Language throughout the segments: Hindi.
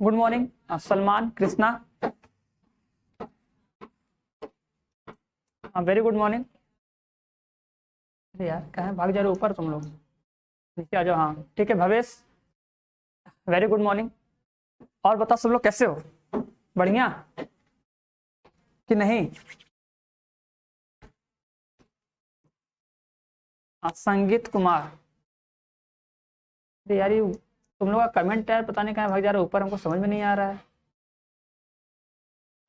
Good morning Salman Krishna, very good morning. अरे यार कहाँ भाग जा रहे हो ऊपर तुम लोग, नीचे आ जाओ। हाँ ठीक है भवेश, वेरी गुड मॉर्निंग। और बताओ सब लोग कैसे हो, बढ़िया कि नहीं? संगीत कुमार, अरे यार ये तुम लोग का कमेंट यार पता नहीं कहाँ भाग जा रहे हो ऊपर, हमको समझ में नहीं आ रहा है।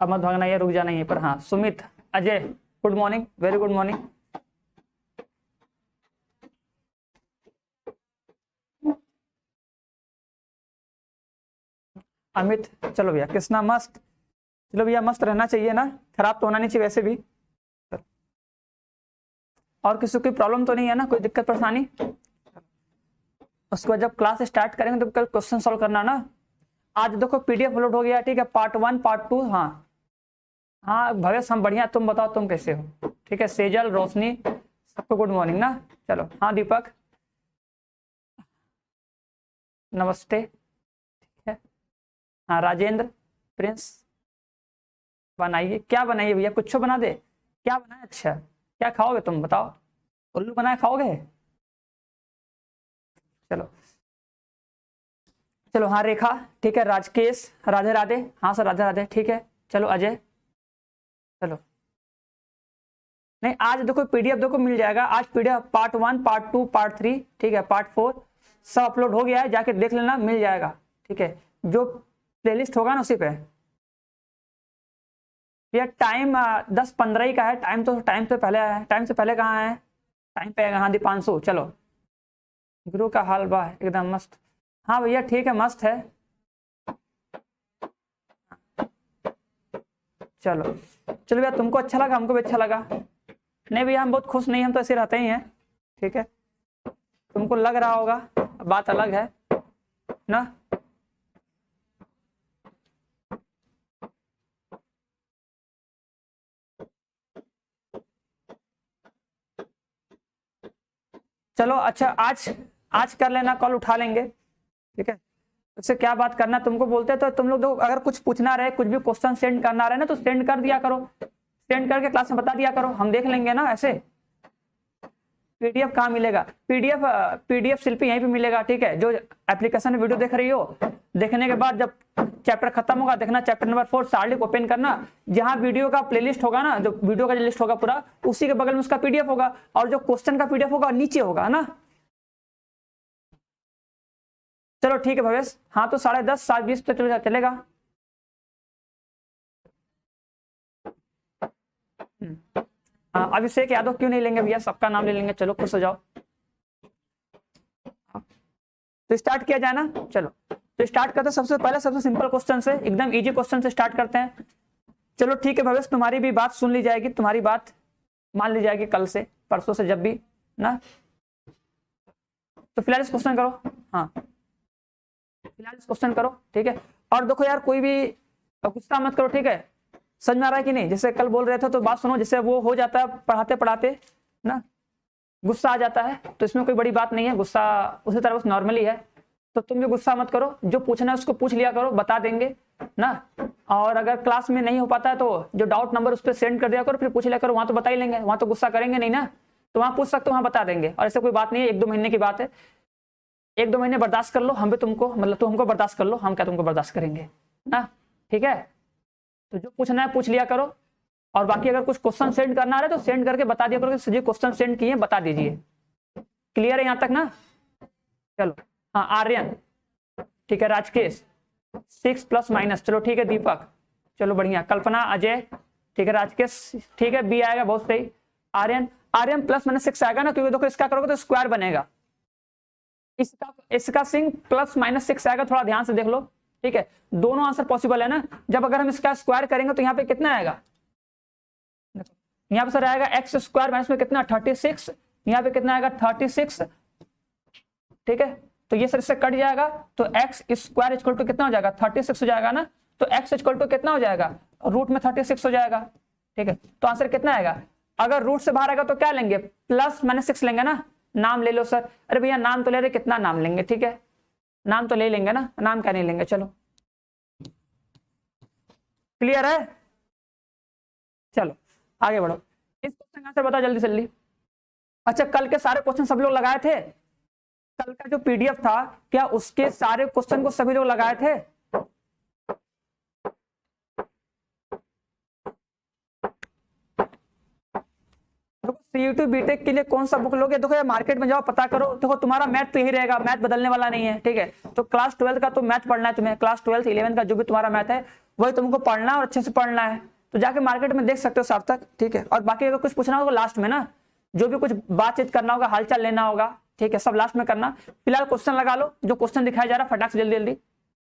अब मत भागना, ये रुक जाना यहीं पर। हाँ Sumit, Ajay, good morning, very good morning. Amit, चलो भैया। कृष्णा मस्त, चलो भैया मस्त रहना चाहिए ना, खराब तो होना नहीं चाहिए वैसे भी। और किसी को कोई प्रॉब्लम तो नहीं है ना, कोई दिक्कत परेशानी? उसके बाद जब क्लास स्टार्ट करेंगे तो कल क्वेश्चन सॉल्व करना ना। आज देखो पीडीएफ अपलोड हो गया, ठीक है, पार्ट 1 पार्ट 2। हाँ हाँ भवेश हम बढ़िया, तुम बताओ तुम कैसे हो? ठीक है, सेजल, रोशनी, सबको गुड मॉर्निंग ना। चलो हाँ दीपक, नमस्ते, ठीक है। हाँ राजेंद्र, प्रिंस, बनाइए। क्या बनाइए भैया, कुछ बना दे, क्या बनाए? अच्छा क्या खाओगे तुम बताओ, उल्लू बनाए खाओगे? चलो चलो। हाँ रेखा, ठीक है। राजकेश, राधे राधे। हाँ सर राधे राधे, ठीक है। चलो अजय, चलो। नहीं आज देखो पीडीएफ देखो मिल जाएगा, आज पीडीएफ पार्ट 1 पार्ट 2 पार्ट 3, ठीक है, पार्ट 4 सब अपलोड हो गया है, जाके देख लेना, मिल जाएगा, ठीक है। जो प्लेलिस्ट होगा ना उसी पे। भैया टाइम 10:15 ही का है टाइम, तो टाइम से पहले आया है, टाइम से पहले कहाँ है? टाइम पे आएगा। हाँ दीपांशु, चलो। गुरु का हाल बा एकदम मस्त। हाँ भैया ठीक है, मस्त है। चलो चलो भैया, तुमको अच्छा लगा, हमको भी अच्छा लगा। नहीं भैया हम बहुत खुश नहीं, हम तो ऐसे रहते ही हैं, ठीक है। तुमको लग रहा होगा, बात अलग है ना। चलो अच्छा, आज आज कर लेना, कॉल उठा लेंगे, ठीक है। उससे क्या बात करना तुमको बोलते तो तुम लोग दो, अगर कुछ पूछना रहे, कुछ भी क्वेश्चन सेंड करना रहे ना तो सेंड कर दिया करो, सेंड करके क्लास में बता दिया करो, हम देख लेंगे ना। ऐसे पीडीएफ कहाँ मिलेगा? पीडीएफ शिल्पी यहीं पे मिलेगा, ठीक है। जो एप्लीकेशन में वीडियो देख रही हो, देखने के बाद जब चैप्टर खत्म होगा देखना, चैप्टर नंबर 4 सार्लिक ओपन करना, जहां वीडियो का प्लेलिस्ट होगा ना, जो वीडियो का लिस्ट होगा पूरा, उसी के बगल में उसका पीडीएफ होगा, और जो क्वेश्चन का पीडीएफ होगा नीचे होगा ना। चलो ठीक है भवेश, हाँ तो 10:30 7:20 तो चलेगा। अभिषेक यादव क्यों नहीं लेंगे भैया, सबका नाम ले लेंगे, चलो खुश हो जाओ। तो स्टार्ट किया जाए ना, चलो। तो स्टार्ट करते हैं, सबसे पहले सबसे सिंपल क्वेश्चन से, एकदम इजी क्वेश्चन से स्टार्ट करते हैं। चलो ठीक है भवेश, तुम्हारी भी बात सुन ली जाएगी, तुम्हारी बात मान ली जाएगी कल से परसों से, जब भी ना। तो फिलहाल इस क्वेश्चन करो, हाँ फिलहाल इस क्वेश्चन करो, ठीक है। और देखो यार कोई भी गुस्सा मत करो, ठीक है। समझ में आ रहा है कि नहीं? जैसे कल बोल रहे थे तो बात सुनो, जैसे वो हो जाता है पढ़ाते पढ़ाते ना, गुस्सा आ जाता है, तो इसमें कोई बड़ी बात नहीं है, गुस्सा उसी तरह बस नॉर्मली है। तो तुम भी गुस्सा मत करो, जो पूछना है उसको पूछ लिया करो, बता देंगे ना। और अगर क्लास में नहीं हो पाता है तो जो डाउट नंबर उस पर सेंड कर दिया करो, फिर पूछ लिया करो, वहां तो बता ही लेंगे, वहां तो गुस्सा करेंगे नहीं ना, तो वहां पूछ सकते हो, वहां बता देंगे। और ऐसे कोई बात नहीं है, 1-2 महीने की बात है, 1-2 महीने बर्दाश्त कर लो, हम भी तुमको, मतलब तुम हमको बर्दाश्त कर लो, हम क्या तुमको बर्दाश्त करेंगे ना, ठीक है। तो जो पूछना है पूछ लिया करो, और बाकी अगर कुछ क्वेश्चन सेंड करना है तो सेंड करके बता दिया करो कि क्वेश्चन सेंड किए बता दीजिए। क्लियर है यहाँ तक ना? चलो हाँ आर्यन, ठीक है। राजकेश 6 प्लस माइनस, चलो ठीक है। दीपक, चलो बढ़िया। कल्पना, अजय, ठीक है। राजकेश, ठीक है, बी आएगा, बहुत सही। आर्यन, आर्यन प्लस माइनस 6 आएगा ना, क्योंकि देखो इसका करोगे तो स्क्वायर बनेगा, इसका सिंह प्लस माइनस 6 आएगा, थोड़ा ध्यान से देख लो, ठीक है। दोनों आंसर पॉसिबल है ना। जब अगर हम इसका स्क्वायर करेंगे तो यहाँ पे कितना आएगा, यहाँ पे सर आएगा एक्स स्क्वायर माइनस में कितना 36, यहाँ पे कितना आएगा 36, ठीक है। तो ये सर इससे कट जाएगा, तो एक्स स्क्वायर इक्वल टू कितना हो जाएगा 36 हो जाएगा ना। तो एक्स इक्वल टू कितना हो जाएगा, रूट में 36 हो जाएगा, ठीक है। तो आंसर कितना आएगा, अगर रूट से बाहर आएगा तो क्या लेंगे, प्लस माइनस 6 लेंगे ना। नाम ले लो सर, अरे भैया नाम तो ले रहे, कितना नाम लेंगे, ठीक है, नाम तो ले लेंगे ना, नाम क्या नहीं लेंगे, चलो क्लियर है? चलो आगे बढ़ो, इस क्वेश्चन का आंसर बताओ जल्दी जल्दी। अच्छा, कल के सारे क्वेश्चन सब लोग लगाए थे? कल का जो पीडीएफ था, क्या उसके सारे क्वेश्चन को सभी लोग लगाए थे? सीयूटी बीटेक के लिए कौन सा बुक लोगे? देखो यार, मार्केट में जाओ, पता करो। देखो तुम्हारा मैथ तो यही रहेगा, मैथ बदलने वाला नहीं है, ठीक है? तो क्लास 12 का तो मैथ पढ़ना है तुम्हें, क्लास 12 11 का जो भी तुम्हारा मैथ है वही तुमको पढ़ना और अच्छे से पढ़ना है। तो जाके मार्केट में देख सकते हो सार्थक, ठीक है? और बाकी अगर कुछ पूछना होगा लास्ट में ना, जो भी कुछ बातचीत करना होगा, हालचाल लेना होगा, ठीक है, सब लास्ट में करना। फिलहाल क्वेश्चन लगा लो, जो क्वेश्चन दिखाया जा रहा है फटाक से जल्दी जल्दी।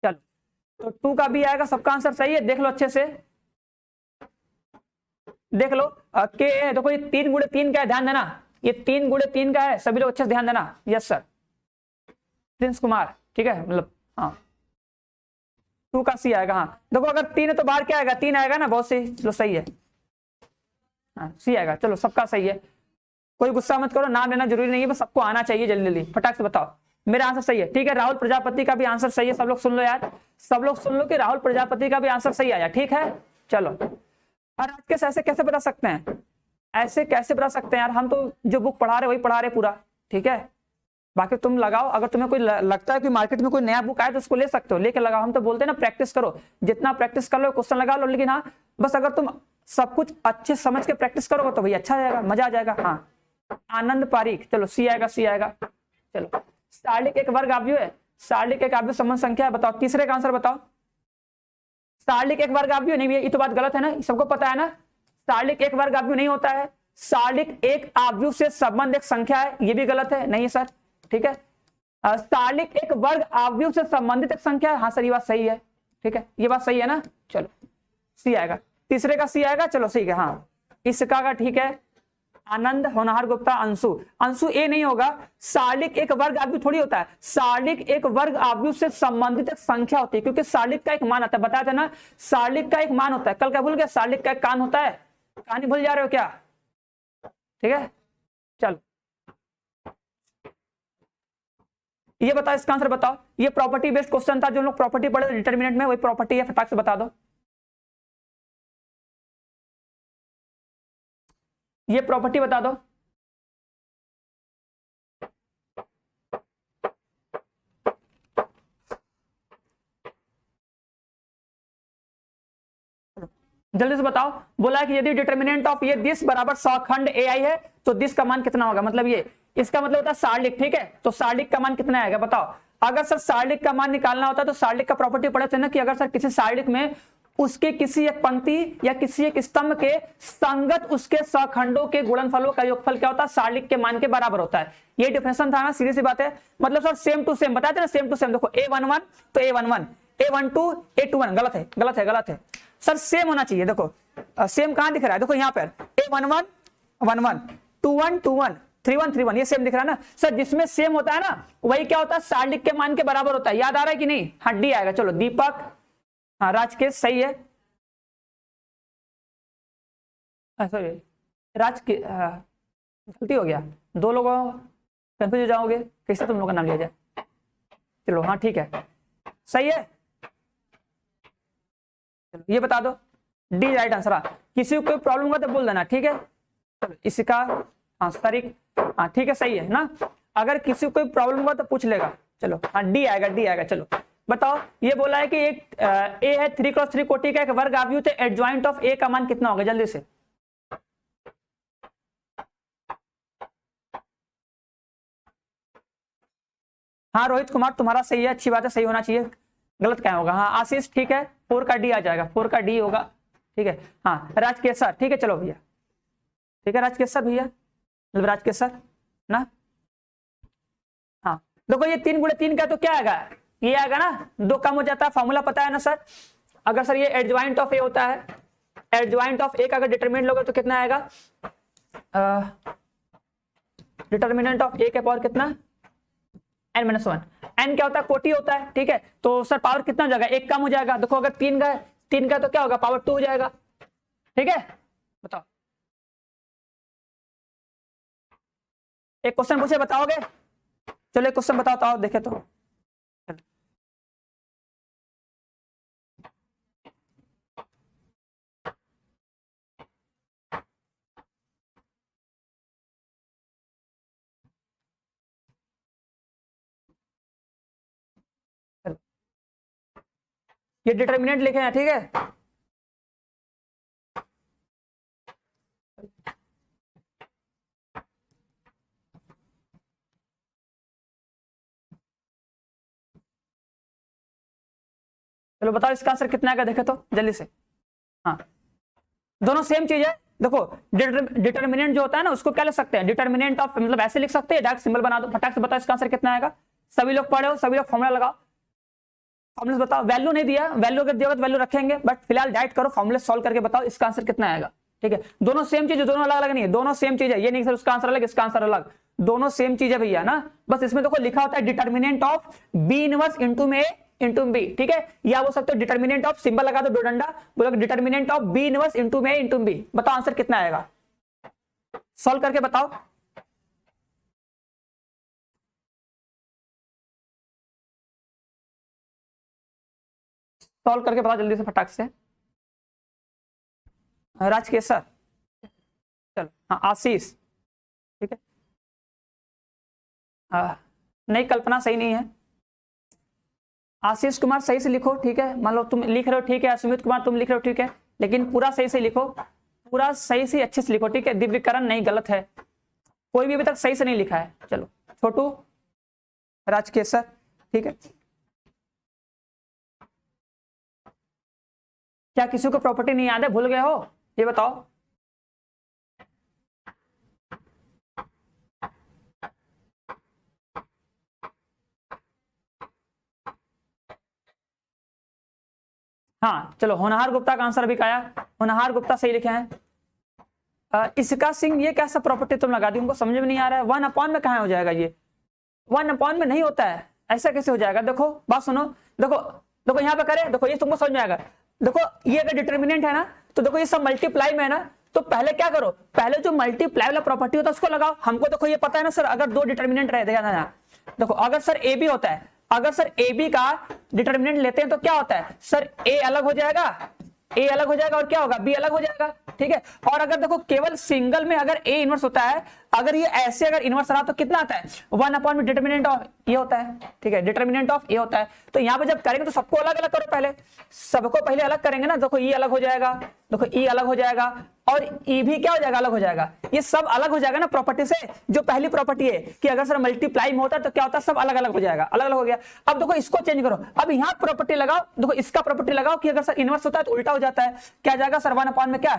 चलो, तो 2 का भी आएगा, सबका आंसर सही है, देख लो अच्छे से, देख लो। के देखो, ये 3 गुणे 3 का है, ध्यान देना, ये 3 गुणे 3 का है, सभी लोग अच्छे से ध्यान देना। यस सर, प्रिंस कुमार, ठीक है, मतलब हाँ 2 का सी आएगा। हाँ देखो, अगर 3 है तो बाहर क्या आएगा? 3 आएगा ना, बहुत सही, चलो सही है, हाँ सी आएगा। चलो सबका सही है, कोई गुस्सा मत करो, नाम लेना जरूरी नहीं है, बस सबको आना चाहिए। जल्दी जल्दी फटाक से बताओ, मेरा आंसर सही है, ठीक है? राहुल प्रजापति का भी आंसर सही है, सब लोग सुन लो यार, सब लोग सुन लो कि राहुल प्रजापति का भी आंसर सही आया, ठीक है? चलो, और आज के ऐसे कैसे बता सकते हैं? ऐसे कैसे बता सकते हैं यार? हम तो जो बुक पढ़ा रहे वही पढ़ा रहे पूरा, ठीक है? बाकी तुम लगाओ, अगर तुम्हें कोई लगता है कि मार्केट में कोई नया बुक आए तो उसको ले सकते हो, लेके लगाओ। हम तो बोलते हैं ना, प्रैक्टिस करो, जितना प्रैक्टिस कर लो क्वेश्चन लगा लो, लेकिन हाँ बस अगर तुम सब कुछ अच्छे समझ के प्रैक्टिस करोगे तो भाई अच्छा जाएगा, मजा आ जाएगा। हाँ आनंद पारीख, चलो सी आएगा, सी आएगा। चलो, सार्लिक एक वर्ग आव्यूह है, सार्लिक एक आव्यूह संबंध संख्या है, बताओ तीसरे का आंसर बताओ। सार्लिक एक वर्ग आव्यूह नहीं, ये तो बात गलत है ना, सबको पता है ना, सार्लिक एक वर्ग आव्यूह नहीं होता है। सार्लिक एक आव्यूह से संबंध एक संख्या है, ये भी गलत है, नहीं है सर, ठीक है? सार्लिक एक वर्ग आव्यूह से संबंधित एक संख्या है, हाँ सर ये बात सही है, ठीक है, ये बात सही है ना। चलो सी आएगा, तीसरे का सी आएगा, चलो ठीक है। हाँ इसका का ठीक है, आनंद, होनहार गुप्ता, अंशु, अंशु ए नहीं होगा। सार्लिक एक वर्ग आव्यूह थोड़ी होता है, सार्लिक एक वर्ग आव्यूह से संबंधित एक संख्या होती है, क्योंकि सार्लिक का एक मान आता है, बताया था ना, सार्लिक का एक मान होता है। कल क्या भूल गया? सार्लिक का एक कान होता है, कहानी भूल जा रहे हो क्या? ठीक है, चलो ये बताओ, इसका आंसर बताओ। ये प्रॉपर्टी बेस्ड क्वेश्चन था, जो लोग प्रॉपर्टी पढ़े डिटरमिनेंट में, वही प्रॉपर्टी है, फटाक से बता दो। ये प्रॉपर्टी बता दो। जल्दी से बताओ। बोला है कि यदि डिटरमिनेंट ऑफ ये दिस बराबर 100 खंड ए आई है तो दिस का मान कितना होगा? मतलब ये इसका मतलब होता है सार्लिक, ठीक है? तो सार्लिक का मान कितना आएगा बताओ। अगर सर सार्लिक का मान निकालना होता है तो सार्लिक का प्रॉपर्टी पढ़े थे ना, कि अगर सर किसी सार्लिक में उसके किसी एक पंक्ति या किसी एक स्तंभ के संगत उसके सखंडों के गुणनफलों का योगफल क्या होता है? सार्लिक के मान के बराबर होता है। ये डिफिनेशन था ना, सीधी सी बात है। मतलब सर सेम टू सेम बताते ना, सेम टू सेम। देखो A11 तो A11, A12 A21, गलत है, गलत है, गलत है सर, सेम होना चाहिए। देखो सेम कहां दिख रहा है? देखो यहाँ पर A11 11, 21 21, 31 31, ये सेम दिख रहा है ना सर। जिसमें सेम होता है ना वही क्या होता है? सार्लिक के मान के बराबर होता है। याद आ रहा है कि नहीं? हाँ डी आएगा। चलो दीपक, हाँ राजकेश सही है, सॉरी राजकेश, गलती हो गया, दो लोगों कंफ्यूज हो जाओगे, कैसे तुम लोग का नाम लिया जाए? चलो हाँ ठीक है, सही है। चलो ये बता दो, डी राइट आंसर। किसी को कोई प्रॉब्लम होगा तो बोल देना, ठीक है? चलो इसका हाँ तारीख, हाँ ठीक है, सही है ना। अगर किसी को कोई प्रॉब्लम होगा तो पूछ लेगा। चलो हाँ डी आएगा, डी आएगा। चलो बताओ, ये बोला है कि एक ए है 3x3 कोटि का एक वर्ग आव्यूह, तो एडजॉइंट ऑफ ए का मान कितना होगा? जल्दी से हाँ रोहित कुमार तुम्हारा सही है, अच्छी बात है, सही होना चाहिए, गलत क्या होगा? हाँ आशीष ठीक है, 4 का डी आ जाएगा, 4 का डी होगा, ठीक है। हाँ राजकेश सर ठीक है, चलो भैया ठीक है, राजकेश सर भैया, मतलब राजकेश सर ना। हाँ देखो ये 3 गुणे 3 का तो क्या आएगा? ये आएगा ना, 2 कम हो जाता है, फॉर्मूला पता है ना सर। अगर सर ये एडजॉइंट ऑफ ए होता है, एडजॉइंट ऑफ ए का अगर डिटरमिनेंट लोगे तो कितना आएगा? डिटरमिनेंट ऑफ ए के पावर कितना? n-1। n क्या होता है? कोटि होता है, ठीक है? तो सर पावर कितना हो जाएगा? 1 कम हो जाएगा। देखो अगर 3 का तो क्या होगा? पावर 2 हो जाएगा, ठीक है? बताओ, एक क्वेश्चन पूछे, बताओगे? चलो एक क्वेश्चन बताओ देखे तो। ये डिटर्मिनेंट लिखे हैं, ठीक है। चलो बताओ इसका आंसर कितना आएगा, देखे तो जल्दी से। हाँ, दोनों सेम चीज है। देखो डिटर्मिनेंट जो होता है ना, उसको क्या लिख सकते हैं, डिटर्मिनेंट ऑफ, मतलब ऐसे लिख सकते हैं, डायरेक्ट सिंबल बना दो, फटाक से बताओ इसका आंसर कितना आएगा। सभी लोग पढ़े हो, सभी लोग फॉर्मूला लगाओ, फॉर्मूला बताओ। वैल्यू नहीं दिया, वैल्यू अगर दिया तो वैल्यू रखेंगे, बट फिलहाल डायरेक्ट करो, फॉर्मूला सॉल्व करके बताओ इसका आंसर कितना आएगा। ठीक है, दोनों सेम चीज है, दोनों अलग अलग नहीं है, दोनों सेम चीज है। ये नहीं सर उसका आंसर अलग, इसका आंसर अलग, दोनों सेम चीज है भैया ना। बस इसमें देखो लिखा होता है determinant of B inverse into में इंटू बी, ठीक है। या बोल सकते हो डिटर्मिनेंट ऑफ, सिंबल लगा दो दो डंडा, बोलो determinant of B inverse into में इंटू बी। बताओ आंसर कितना आएगा, सॉल्व करके बताओ। सॉल्व करके बताओ जल्दी से फटाक से। राजकेश सर, चलो। हाँ आशीष, ठीक है। नहीं कल्पना सही नहीं है। आशीष कुमार सही से लिखो, ठीक है। मान लो तुम लिख रहे हो, ठीक है। सुमित कुमार तुम लिख रहे हो, ठीक है, लेकिन पूरा सही से लिखो, पूरा सही से अच्छे से लिखो, ठीक है। दिव्यकरण नहीं, गलत है, कोई भी अभी तक सही से नहीं लिखा है। चलो छोटू, राजकेश सर, ठीक है। क्या किसी को प्रॉपर्टी नहीं याद है, भूल गए हो, ये बताओ। हाँ चलो, होनहार गुप्ता का आंसर अभी क्या आया, होनहार गुप्ता सही लिखे हैं। इसका सिंह, ये कैसा प्रॉपर्टी तुम लगा दी, उनको समझ में नहीं आ रहा है। 1 में कहाँ हो जाएगा ये, 1 में नहीं होता है, ऐसा कैसे हो जाएगा। देखो बात सुनो, देखो देखो यहाँ पे करें, देखो ये तुमको समझ में आएगा। देखो ये अगर डिटर्मिनेंट है ना, तो देखो ये सब मल्टीप्लाई में है ना, तो पहले क्या करो, पहले जो मल्टीप्लाई वाला प्रॉपर्टी होता है उसको लगाओ। हमको देखो ये पता है ना सर, अगर दो डिटर्मिनेंट रहे, देखो अगर सर ए बी होता है, अगर सर ए बी का डिटर्मिनेंट लेते हैं तो क्या होता है सर, ए अलग हो जाएगा, ए अलग हो जाएगा और क्या होगा, बी अलग हो जाएगा, ठीक है। और अगर देखो केवल सिंगल में अगर ए इनवर्स होता है, अगर ये ऐसे अगर इनवर्स रहा तो कितना आता है, 1 डिटर्मिनेंट ऑफ ए होता है, ठीक है, डिटर्मिनेंट ऑफ ए होता है। तो यहाँ पे जब करेंगे तो सबको अलग अलग करो, पहले सबको पहले अलग करेंगे ना। देखो ई अलग हो जाएगा, देखो ई अलग हो जाएगा, और ई भी क्या हो जाएगा, अलग हो जाएगा। ये सब अलग हो जाएगा ना प्रॉपर्टी से। जो पहली प्रॉपर्टी है कि अगर सर मल्टीप्लाई में होता है तो क्या होता है, सब अलग अलग हो जाएगा, अलग अलग हो गया। अब देखो इसको चेंज करो, अब यहाँ प्रॉपर्टी लगाओ, देखो इसका प्रॉपर्टी लगाओ कि अगर सर इनवर्स होता है तो उल्टा हो जाता है, क्या जाएगा सर 1 में क्या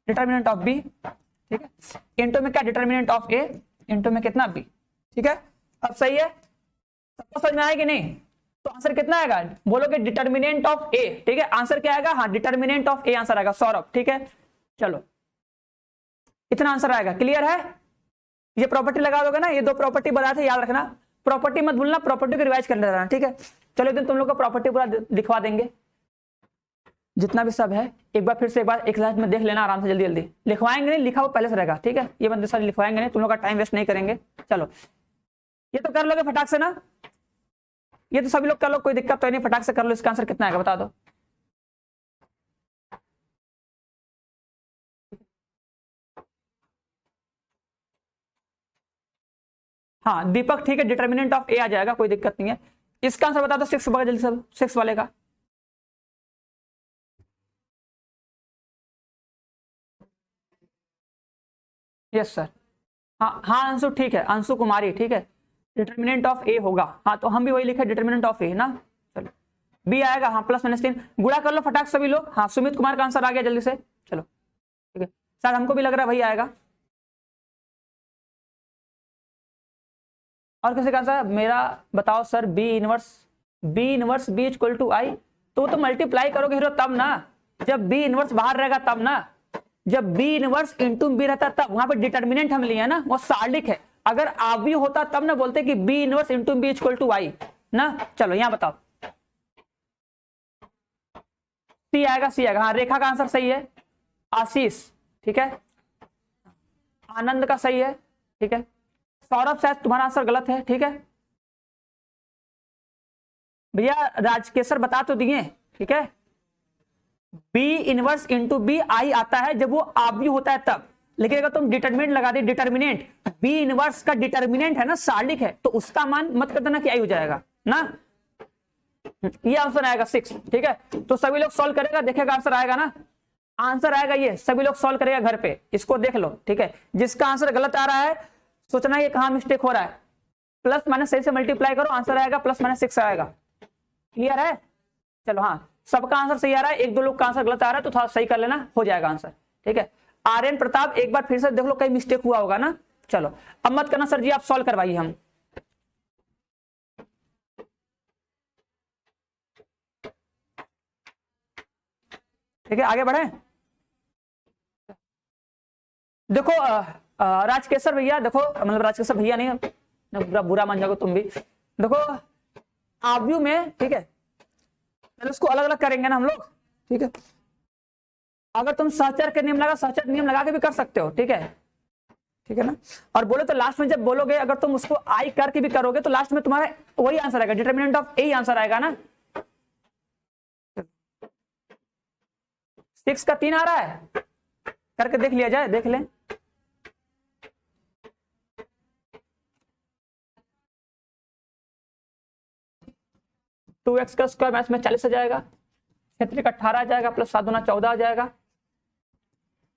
डिटर्मिनेंट ऑफ बी, ठीक है, इंटू में क्या डिटर्मिनेंट ऑफ ए, इंटू में कितना बी, ठीक है। अब सही है, सबको समझ में आया कि नहीं। तो आंसर कितना आएगा, बोलोगे डिटर्मिनेंट ऑफ ए, ठीक है। आंसर क्या आएगा, हाँ डिटर्मिनेंट ऑफ ए आंसर आएगा, सौरभ, ठीक है। चलो इतना आंसर आएगा, क्लियर है। ये प्रॉपर्टी लगा दोगे ना, ये दो प्रॉपर्टी बताए थे, याद रखना, प्रॉपर्टी मत भूलना, प्रॉपर्टी को रिवाइज कर लेना, ठीक है। चलो एक दिन तुम लोग को प्रॉपर्टी पूरा दिखवा देंगे, जितना भी सब है। एक बार फिर से एक बार एक स्लाइड में देख लेना आराम से, जल्दी जल्दी लिखवाएंगे नहीं, लिखा वो पहले से रहेगा, ठीक है। ये बंदे सारे लिखवाएंगे नहीं, तुम लोग का टाइम वेस्ट नहीं करेंगे। चलो ये तो कर लोगे फटाक से ना, ये तो सभी लोग कर लो, कोई दिक्कत तो नहीं, फटाक से कर लो। इसका आंसर कितना आएगा बता दो। हाँ दीपक, ठीक है, डिटर्मिनेंट ऑफ ए आ जाएगा, कोई दिक्कत नहीं है। इसका आंसर बता दो 6 जल्दी सब, 6 वाले का। यस सर, हाँ हाँ अंशु, ठीक है, अंशु कुमारी, ठीक है, डिटर्मिनेंट ऑफ ए होगा। हाँ तो हम भी वही लिखे, डिटर्मिनेंट ऑफ ए ना। चलो बी आएगा, हाँ +-3 गुणा कर लो फटाक सभी लोग। हाँ सुमित कुमार का आंसर आ गया जल्दी से, चलो ठीक है सर, हमको भी लग रहा है वही आएगा। और किसी का आंसर मेरा बताओ sir, B inverse B equal to I, तो वो तो मल्टीप्लाई करोगे हीरो तब ना, जब बी इनवर्स बाहर रहेगा तब ना, जब बी इनवर्स इंटू बी रहता तब। वहां पे डिटर्मिनेंट हम लिए ना, वो सार्डिक है, अगर आवी होता तब ना बोलते कि B inverse into B equal to I ना। चलो यहाँ बताओ, सी आएगा, सी आएगा, हाँ रेखा का आंसर सही है, आशीष ठीक है, आनंद का सही है, ठीक है, सौरभ शायद तुम्हारा आंसर गलत है, ठीक है भैया। राजकेशर बता तो दिए, ठीक है, B inverse into B I आता है जब वो आवी होता है तब, लेकिन अगर तुम डिटर्मिनेंट लगा दे, डिटर्मिनेंट बी इनवर्स का डिटर्मिनेंट है ना सार्डिक है, तो उसका मान मत कर देना कि आई हो जाएगा ना। ये आंसर आएगा 6। ठीक है, तो सभी लोग सॉल्व करेगा, देखेगा आंसर आएगा ना, आंसर आएगा ये, सभी लोग सॉल्व करेगा घर पे, इसको देख लो। ठीक है, जिसका आंसर गलत आ रहा है सोचना ये कहां मिस्टेक हो रहा है, प्लस माइनस सही से मल्टीप्लाई करो, आंसर आएगा प्लस माइनस 6 आएगा। क्लियर है? चलो हाँ, सबका आंसर सही आ रहा है, एक दो लोग का आंसर गलत आ रहा है तो थोड़ा सही कर लेना, हो जाएगा आंसर। ठीक है, आर्यन प्रताप एक बार फिर से देख लो, कहीं मिस्टेक हुआ होगा ना। चलो अब मत करना सर जी, आप सॉल्व करवाइए हम। ठीक है, आगे बढ़े। देखो राजकेशर भैया, देखो मतलब राजकेशर भैया नहीं, बुरा मान जाओगे तुम भी। देखो आव्यू में, ठीक है, पहले उसको अलग अलग करेंगे ना हम लोग। ठीक है, अगर तुम सहचर के नियम लगा, सहचर नियम लगा के भी कर सकते हो। ठीक है, ठीक है ना। और बोले तो लास्ट में जब बोलोगे, अगर तुम उसको आई करके भी करोगे तो लास्ट में तुम्हारा वही आंसर आएगा, डिटर्मिनेंट ऑफ ए आंसर आएगा ना। 6 का 3 आ रहा है, करके देख लिया जाए, देख लें। टू एक्स का स्क्वायर मैथ्स में 40 आ जाएगा, क्षेत्र का 18 आ जाएगा, प्लस 7 गुना 14 आ जाएगा,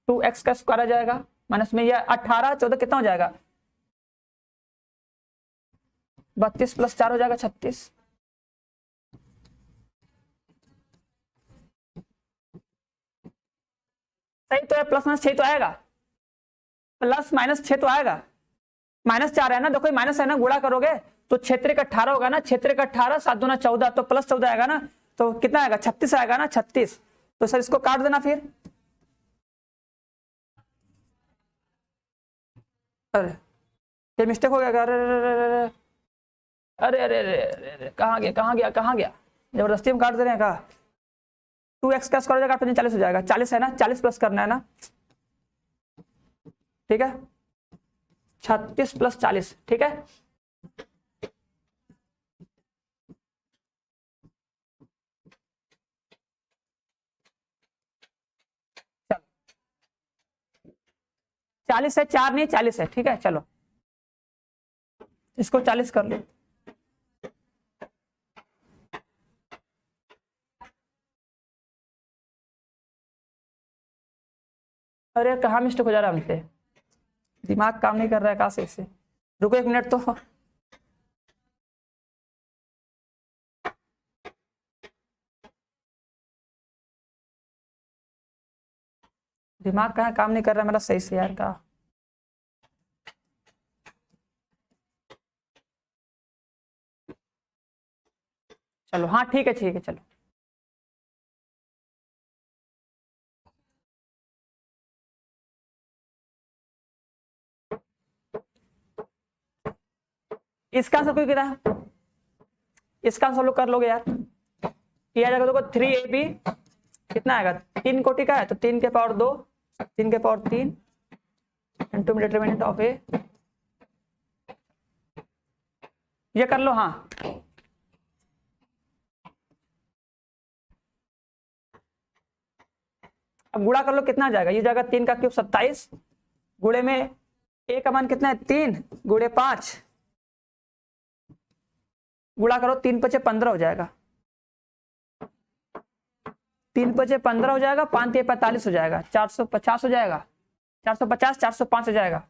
2x का स्क्वायर आ जाएगा, माइनस में ये 18 14 कितना हो जाएगा, 32 प्लस 4 हो जाएगा 36। सही तो है, प्लस माइनस 6 तो आएगा, प्लस माइनस 6 तो आएगा, माइनस 4 है ना, देखो माइनस है ना, गुणा करोगे तो क्षेत्र का 18 होगा ना, क्षेत्र का 18 7 दूना 14, तो प्लस 14 आएगा ना, तो कितना आएगा 36 आएगा ना, 36। तो सर इसको काट देना फिर। अरे ये मिस्टेक हो गया, अरे अरे अरे अरे अरे कहाँ गया कहाँ गया कहाँ गया, जबरदस्ती हम काट दे रहे हैं कहा। 2x का स्क्वायर हो जाएगा तो 40 हो जाएगा, 40 है ना, 40 प्लस करना है ना। ठीक है, 36 प्लस 40, ठीक है। चलो 40 है, 4 नहीं 40 है, ठीक है। चलो इसको 40 कर लो। अरे कहाँ मिस्टेक हो जा रहा है हमसे, दिमाग काम नहीं कर रहा है कहाँ से इससे। रुको 1 मिनट तो, दिमाग कहाँ काम नहीं कर रहा है मेरा सही से यार का। चलो हाँ ठीक है, ठीक है चलो। इसका आंसर कोई कितना है, इसका आंसर लोग कर लोगे यार, किया जाएगा। देखो 3ab कितना आएगा, 3 कोटि का है तो 3 के पावर 2, 3 के पावर 3 इंटू डिटरमिनेंट ऑफ ए, ये कर लो। हाँ अब गुणा कर लो, कितना आ जाएगा, ये जाएगा 3 का क्यूब 27, गुणे में ए का मान कितना है 3 गुणे 5, गुणा करो 3 पचे 15 हो जाएगा, 3 पचे 15 हो जाएगा, 5 ये 45 हो जाएगा, 450 हो जाएगा, 450 405 हो जाएगा,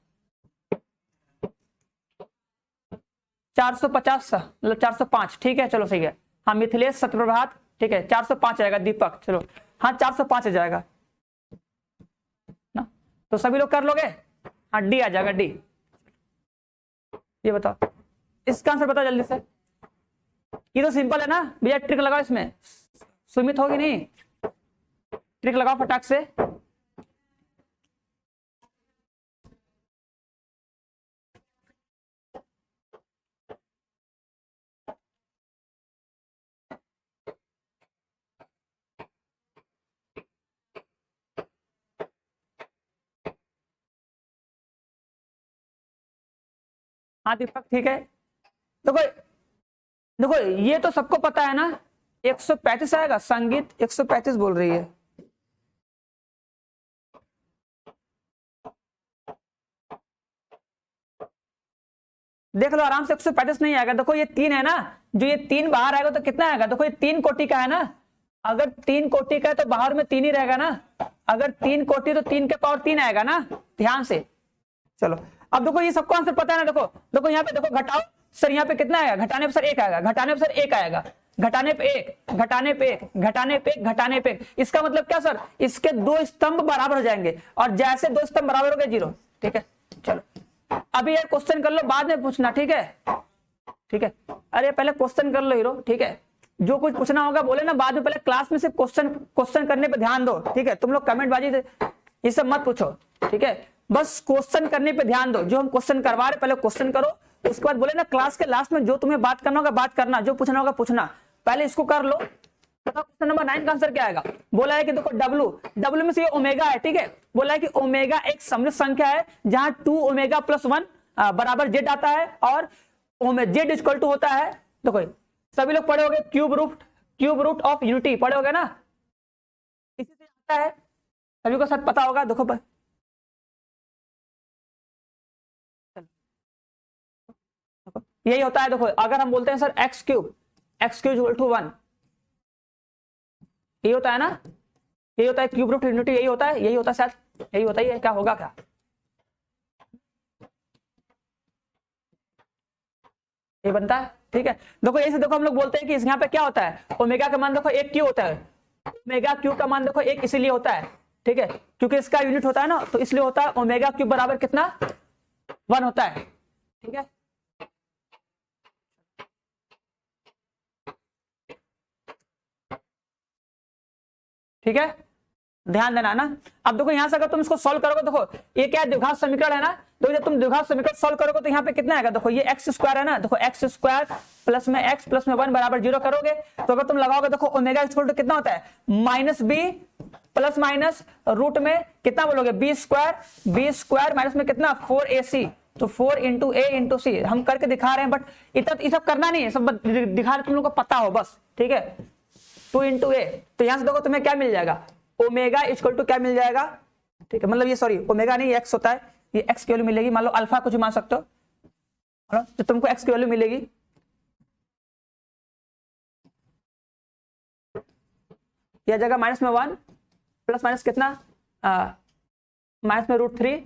450 मतलब 405। ठीक है चलो सही है। हाँ मिथिलेश सत्यप्रभात, ठीक है 405 आएगा, दीपक चलो हाँ 405 आ जाएगा ना, तो सभी लोग कर लोगे। हाँ डी आ जाएगा, डी। ये बताओ इसका आंसर बताओ जल्दी से, ये तो सिंपल है ना भैया, ट्रिक लगाओ इसमें, सुमित होगी नहीं, ट्रिक लगाओ फटाक से। हाँ दीपक ठीक है, देखो देखो ये तो सबको पता है ना, 135 आएगा, संगीत 135 बोल रही है। देख लो आराम से, 135 नहीं आएगा। देखो ये 3 है ना, जो ये 3 बाहर आएगा तो कितना आएगा, देखो ये 3 कोटि का है ना, अगर 3 कोटि का है तो बाहर में 3 ही रहेगा ना, अगर 3 कोटि तो 3 के पावर 3 आएगा ना, ध्यान से। चलो अब देखो ये सबको आंसर पता है ना, देखो देखो यहाँ पे देखो, घटाओ सर, यहाँ पे कितना आएगा, घटाने पे सर 1 आएगा, घटाने पे सर 1 आएगा, घटाने पे 1, घटाने पे 1, घटाने पे 1, घटाने पे 1। इसका मतलब क्या सर, इसके 2 स्तंभ बराबर हो जाएंगे, और जैसे 2 स्तंभ बराबर हो गए 0। ठीक है, चलो अभी यार क्वेश्चन कर लो, बाद में पूछना, ठीक है, ठीक है। अरे पहले क्वेश्चन कर लो हीरो, ठीक है, जो कुछ पूछना होगा बोले ना बाद में, पहले क्लास में सिर्फ क्वेश्चन करने पे ध्यान दो, ठीक है। तुम लोग कमेंट बाजी ये सब मत पूछो, ठीक है, बस क्वेश्चन करने पे ध्यान दो। जो हम क्वेश्चन करवा रहे पहले क्वेश्चन करो, उसके बाद बोले ना क्लास के लास्ट में जो तुम्हें बात करना होगा बात करना, जो पूछना होगा पूछना, पहले इसको कर लो। क्वेश्चन नंबर 9 का आंसर क्या आएगा, बोला है कि देखो W में से ये ओमेगा है, ठीक है, बोला है कि ओमेगा एक सममित संख्या है जहां 2 ओमेगा प्लस 1 बराबर जेड आता है, और जेड इक्वल टू होता है, देखो सभी लोग पढ़े होंगे क्यूब रूट ऑफ यूनिटी पढ़े होंगे ना, इसी से आता है, सभी को शायद पता होगा। देखो यही होता है। देखो अगर हम बोलते हैं sir X cube equal to 1, यही होता है ना, यही होता है क्यूब रूट यूनिटी, यही होता है, यही होता है, शायद यही होता है, क्या होगा क्या, ये बनता है, ठीक है। देखो ऐसे देखो हम लोग बोलते हैं कि यहाँ पे क्या होता है, ओमेगा का मान देखो 1 क्यों होता है, ओमेगा क्यू का मान देखो 1 इसलिए होता है, ठीक है, क्योंकि इसका यूनिट होता है ना, तो इसलिए होता है ओमेगा क्यूब बराबर कितना 1 होता है, ठीक है। ठीक है, ध्यान देना ना। अब देखो यहां से अगर तुम इसको सॉल्व करोगे, देखो ये क्या है, द्विघात समीकरण है ना, तो जब तुम द्विघात समीकरण सॉल्व करोगे तो यहाँ पे कितना आएगा, देखो ये एक्स स्क्वायर है ना, देखो एक्स स्क्वायर प्लस में एक्स प्लस में 1 बराबर 0 करोगे, तो अगर तुम लगाओगे देखो ओमेगा इक्वल टू कितना होता है, minus B plus minus root में कितना बोलोगे, बी स्क्वायर माइनस में कितना 4ac, तो 4 इंटू ए इंटू सी। हम करके दिखा रहे हैं, बट इतना ये सब करना नहीं है, सब दिखा रहे तुम लोग को पता हो बस, ठीक है। 2 इंटू ए, तो यहां से देखो तुम्हें क्या मिल जाएगा, ओमेगा इक्वल टू क्या मिल जाएगा, ठीक है, मतलब ये सॉरी ओमेगा नहीं, एक्स होता है, ये एक्स की वैल्यू मिलेगी, मान लो अल्फा कुछ मान सकते हो, तो तुमको एक्स की वैल्यू मिलेगी, यह जगह माइनस में 1 प्लस माइनस कितना, माइनस में √3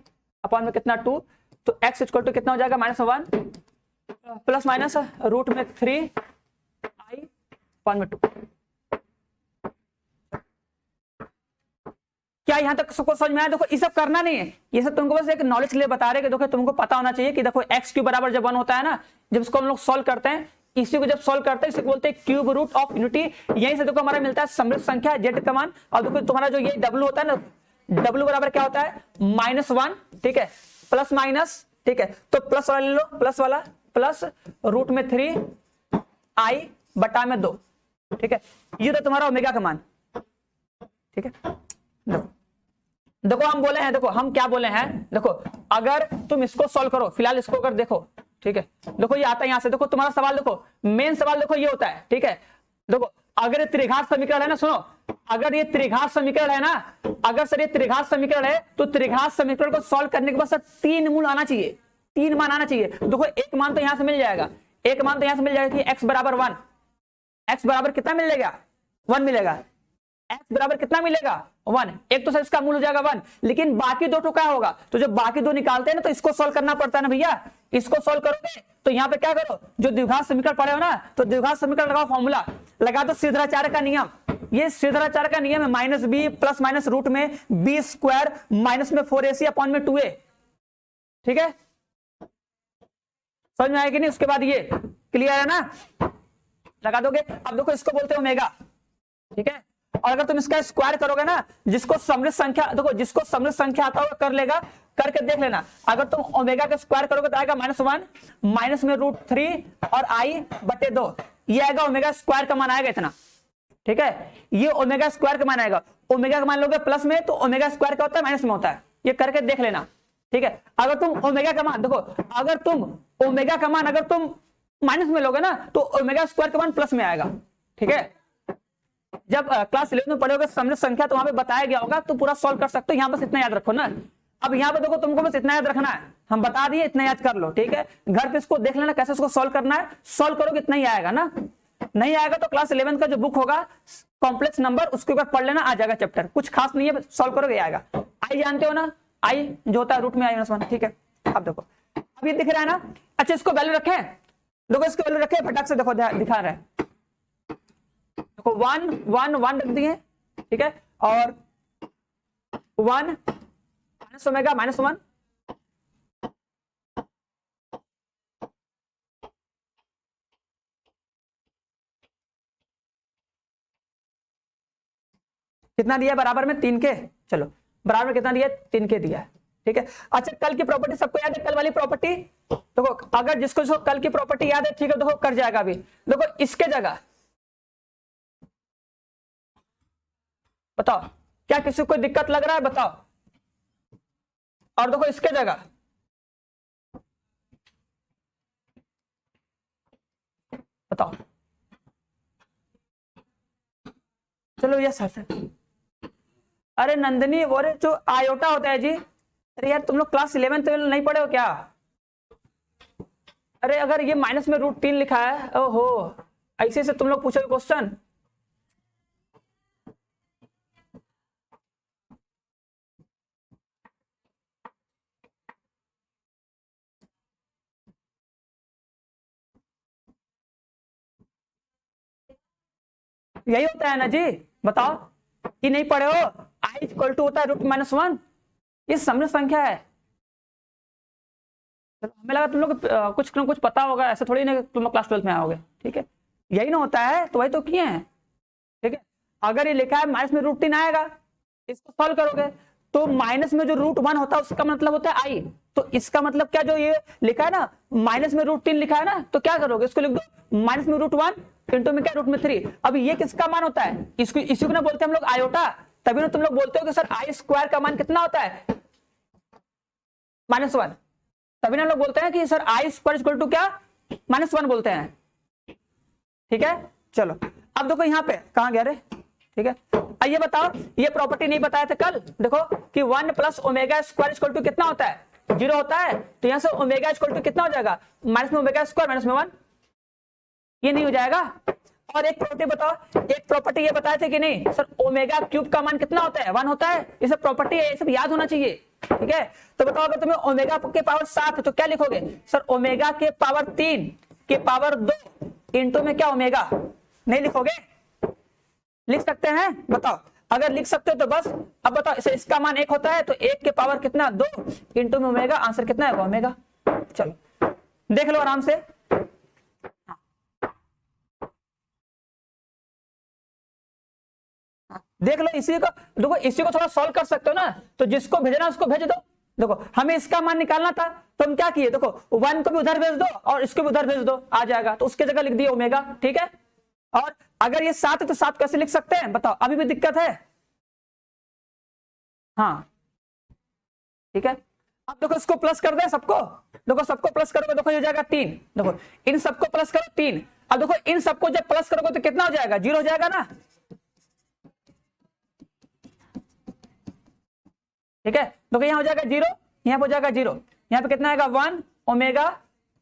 अपॉन में कितना 2, तो एक्स इक्वल टू कितना हो जाएगा, -1 प्लस माइनस रूट में 3 आई अपॉन में 2। क्या यहाँ तक सबको समझ में आया? देखो ये सब करना नहीं है, ये सब तुमको बस एक नॉलेज के लिए बता रहे कि देखो तुमको पता होना चाहिए कि देखो एक्स क्यूब बराबर जब 1 होता है ना, जब इसको हम लोग सॉल्व करते हैं, इसी को जब सॉल्व करते हैं इसे बोलते हैं क्यूब रूट ऑफ यूनिटी। यहीं से देखो हमारा मिलता है समृद्ध संख्या जेड का मान, और देखो तुम्हारा जो ये डब्ल्यू होता है ना, डब्ल्यू बराबर क्या होता है -1, ठीक है, प्लस माइनस, ठीक है, तो प्लस वाला ले लो, प्लस वाला प्लस रूट में 3 आई बटा में 2, ठीक है, ये तो तुम्हारा ओमेगा का मान, ठीक है। देखो हम बोले हैं, देखो हम क्या बोले हैं, देखो अगर तुम इसको सॉल्व करो, फिलहाल इसको अगर देखो, ठीक है, देखो ये आता है यहां से, देखो तुम्हारा सवाल देखो, मेन सवाल देखो ये होता है, ठीक है। देखो अगर ये त्रिघात समीकरण है ना, सुनो, अगर ये त्रिघात समीकरण है ना, अगर सर ये त्रिघात समीकरण है, तो त्रिघात समीकरण को सॉल्व करने के बाद सर 3 मूल आना चाहिए, 3 मान आना चाहिए। देखो एक मान तो यहां से मिल जाएगा, एक मान तो यहां से मिल जाएगा कि एक्स बराबर 1, एक्स बराबर कितना मिलेगा 1 मिलेगा, एक्स बराबर कितना मिलेगा 1, एक तो सर इसका मूल हो जाएगा 1, लेकिन बाकी दो क्या होगा, तो जब बाकी दो निकालते हैं ना तो इसको सॉल्व करना पड़ता है ना भैया, इसको सॉल्व करोगे तो यहाँ पे क्या करो, जो द्विघात समीकरण पढ़े हो ना, तो द्विघात समीकरण लगाओ, फॉर्मूला लगा दो श्रीधराचार्य का नियम, ये श्रीधराचार्य का नियम है, minus B plus minus root में बी स्क्वायर माइनस में 4ac अपॉन में 2a, ठीक है, समझ में आएगी नहीं? उसके बाद ये क्लियर है ना, लगा दोगे। अब देखो इसको बोलते हैं ओमेगा, ठीक है, और अगर तुम इसका स्क्वायर करोगे ना, जिसको समृद्ध संख्या, देखो जिसको समृद्ध संख्या आता होगा कर लेगा, करके देख लेना, अगर तुम ओमेगा का स्क्वायर करोगे तो आएगा -1 माइनस में √3 और आई बटे 2, ये आएगा ओमेगा स्क्वायर का मान आएगा इतना, ठीक है, ये ओमेगा स्क्वायर का मान आएगा। ओमेगा का मान लोगे प्लस में तो ओमेगा स्क्वायर का होता है माइनस में होता है, ये करके देख लेना, ठीक है। अगर तुम ओमेगा का मान देखो, अगर तुम ओमेगा का मान अगर तुम माइनस में लोगे ना तो ओमेगा स्क्वायर का मान प्लस में आएगा, ठीक है। जब क्लास 11 में पढ़ोगे समृद्ध संख्या तो वहां पे बताया गया होगा, तो पूरा सॉल्व कर सकते हो, यहाँ बस इतना याद रखो ना। अब यहाँ पे देखो तुमको बस इतना याद रखना है, हम बता दिए, इतना याद कर लो, ठीक है। घर पे इसको देख लेना कैसे इसको सॉल्व करना है, सॉल्व करोगे इतना ही आएगा ना, नहीं आएगा तो क्लास 11 का जो बुक होगा कॉम्प्लेक्स नंबर, उसके ऊपर पढ़ लेना, आ जाएगा चैप्टर, कुछ खास नहीं है, सॉल्व करोगे आएगा। आई जानते हो ना, आई जो होता है रूट में आई माइनस वन, ठीक है। अब देखो, अब ये दिख रहा है ना, अच्छा इसको वैल्यू रखें, देखो इसको वैल्यू रखे, फटाक से देखो दिखा रहा है, देखो 1 1 1 रख दिए, ठीक है, और 1 माइनस ओमेगा माइनस 1, कितना दिया बराबर में 3 के, चलो बराबर में कितना दिया 3 के दिया है, ठीक है। अच्छा कल की प्रॉपर्टी सबको याद है, कल वाली प्रॉपर्टी, देखो अगर जिसको कल की प्रॉपर्टी याद है, ठीक है, देखो कर जाएगा अभी, देखो इसके जगह बताओ, क्या किसी को दिक्कत लग रहा है बताओ, और देखो इसके जगह बताओ, चलो यस सर। अरे नंदिनी, वो जो आयोटा होता है जी, अरे यार तुम लोग क्लास 11 12 नहीं पढ़े हो क्या? अरे अगर ये माइनस में √3 लिखा है, ओहो, ऐसे से तुम लोग पूछोगे क्वेश्चन, यही होता है ना जी, बताओ कि नहीं पढ़े हो, आई इक्वल टू होता है √-1, ये समझ संख्या है। हमें लगा तुम लोग कुछ न कुछ पता होगा, ऐसे थोड़ी ना तुम लोग क्लास 12 में आओगे, ठीक है, यही ना होता है, तो वही तो किए हैं, ठीक है। अगर ये लिखा है माइनस में √3 आएगा, इसको सॉल्व करोगे तो माइनस में जो √1 होता है उसका मतलब होता है आई, तो इसका मतलब क्या, जो ये लिखा है ना माइनस में √3 लिखा है ना, तो क्या करोगे, इसको लिख दो माइनस में √1 इंटू में क्या √3। अब ये किसका मान होता है, इसको इसी को ना बोलते हैं हम लोग आयोटा, तभी ना तुम लोग बोलते हो कि सर आई स्क्वायर का मान कितना होता है -1, तभी ना लोग बोलते हैं कि sir I square equal to क्या -1 बोलते हैं, ठीक है। चलो अब देखो यहाँ पे कहां गया रे, ठीक है, ये बताओ, ये प्रॉपर्टी नहीं बताया था कल, देखो कि 1 + ओमेगा स्क्वायर इक्वल टू कितना होता है 0 होता है, तो यहां से ओमेगा इक्वल टू कितना हो जाएगा माइनस में ओमेगा स्क्वायर माइनस में 1, ये नहीं हो जाएगा। और एक प्रॉपर्टी बताओ, एक प्रॉपर्टी ये बताए थे कि नहीं सर ओमेगा क्यूब का मान कितना होता है 1 होता है, ये सब प्रॉपर्टी है, ये सब याद होना चाहिए, ठीक है। तो बताओ अगर तुम्हें ओमेगा के पावर 7 है तो क्या लिखोगे, सर ओमेगा के पावर 3 के पावर 2 इंटू में क्या ओमेगा, नहीं लिखोगे, लिख सकते हैं, बताओ अगर लिख सकते हो तो बस। अब बताओ इसका मान 1 होता है तो 1 के पावर कितना 2 इंटू में ओमेगा, आंसर कितना है ओमेगा। चलो देख लो आराम से, देख लो इसी को, देखो इसी को थोड़ा सॉल्व कर सकते हो ना, तो जिसको भेजना उसको भेज दो। देखो हमें इसका मान निकालना था तो हम क्या किए, देखो 1 को भी उधर भेज दो और इसको भी उधर भेज दो, आ जाएगा, तो उसके जगह लिख दिए ओमेगा, ठीक है। और अगर ये 7 है तो 7 कैसे लिख सकते हैं बताओ, अभी भी दिक्कत है, हाँ ठीक है। अब देखो इसको प्लस कर दे सबको, देखो सबको प्लस करोगे देखो ये हो जाएगा 3, देखो इन सबको प्लस करो 3, अब देखो इन सबको जब प्लस करोगे तो कितना हो जाएगा 0 हो जाएगा ना, ठीक है। देखो यहाँ हो जाएगा 0, यहाँ पे हो जाएगा 0, यहाँ पे कितना आएगा 1 ओमेगा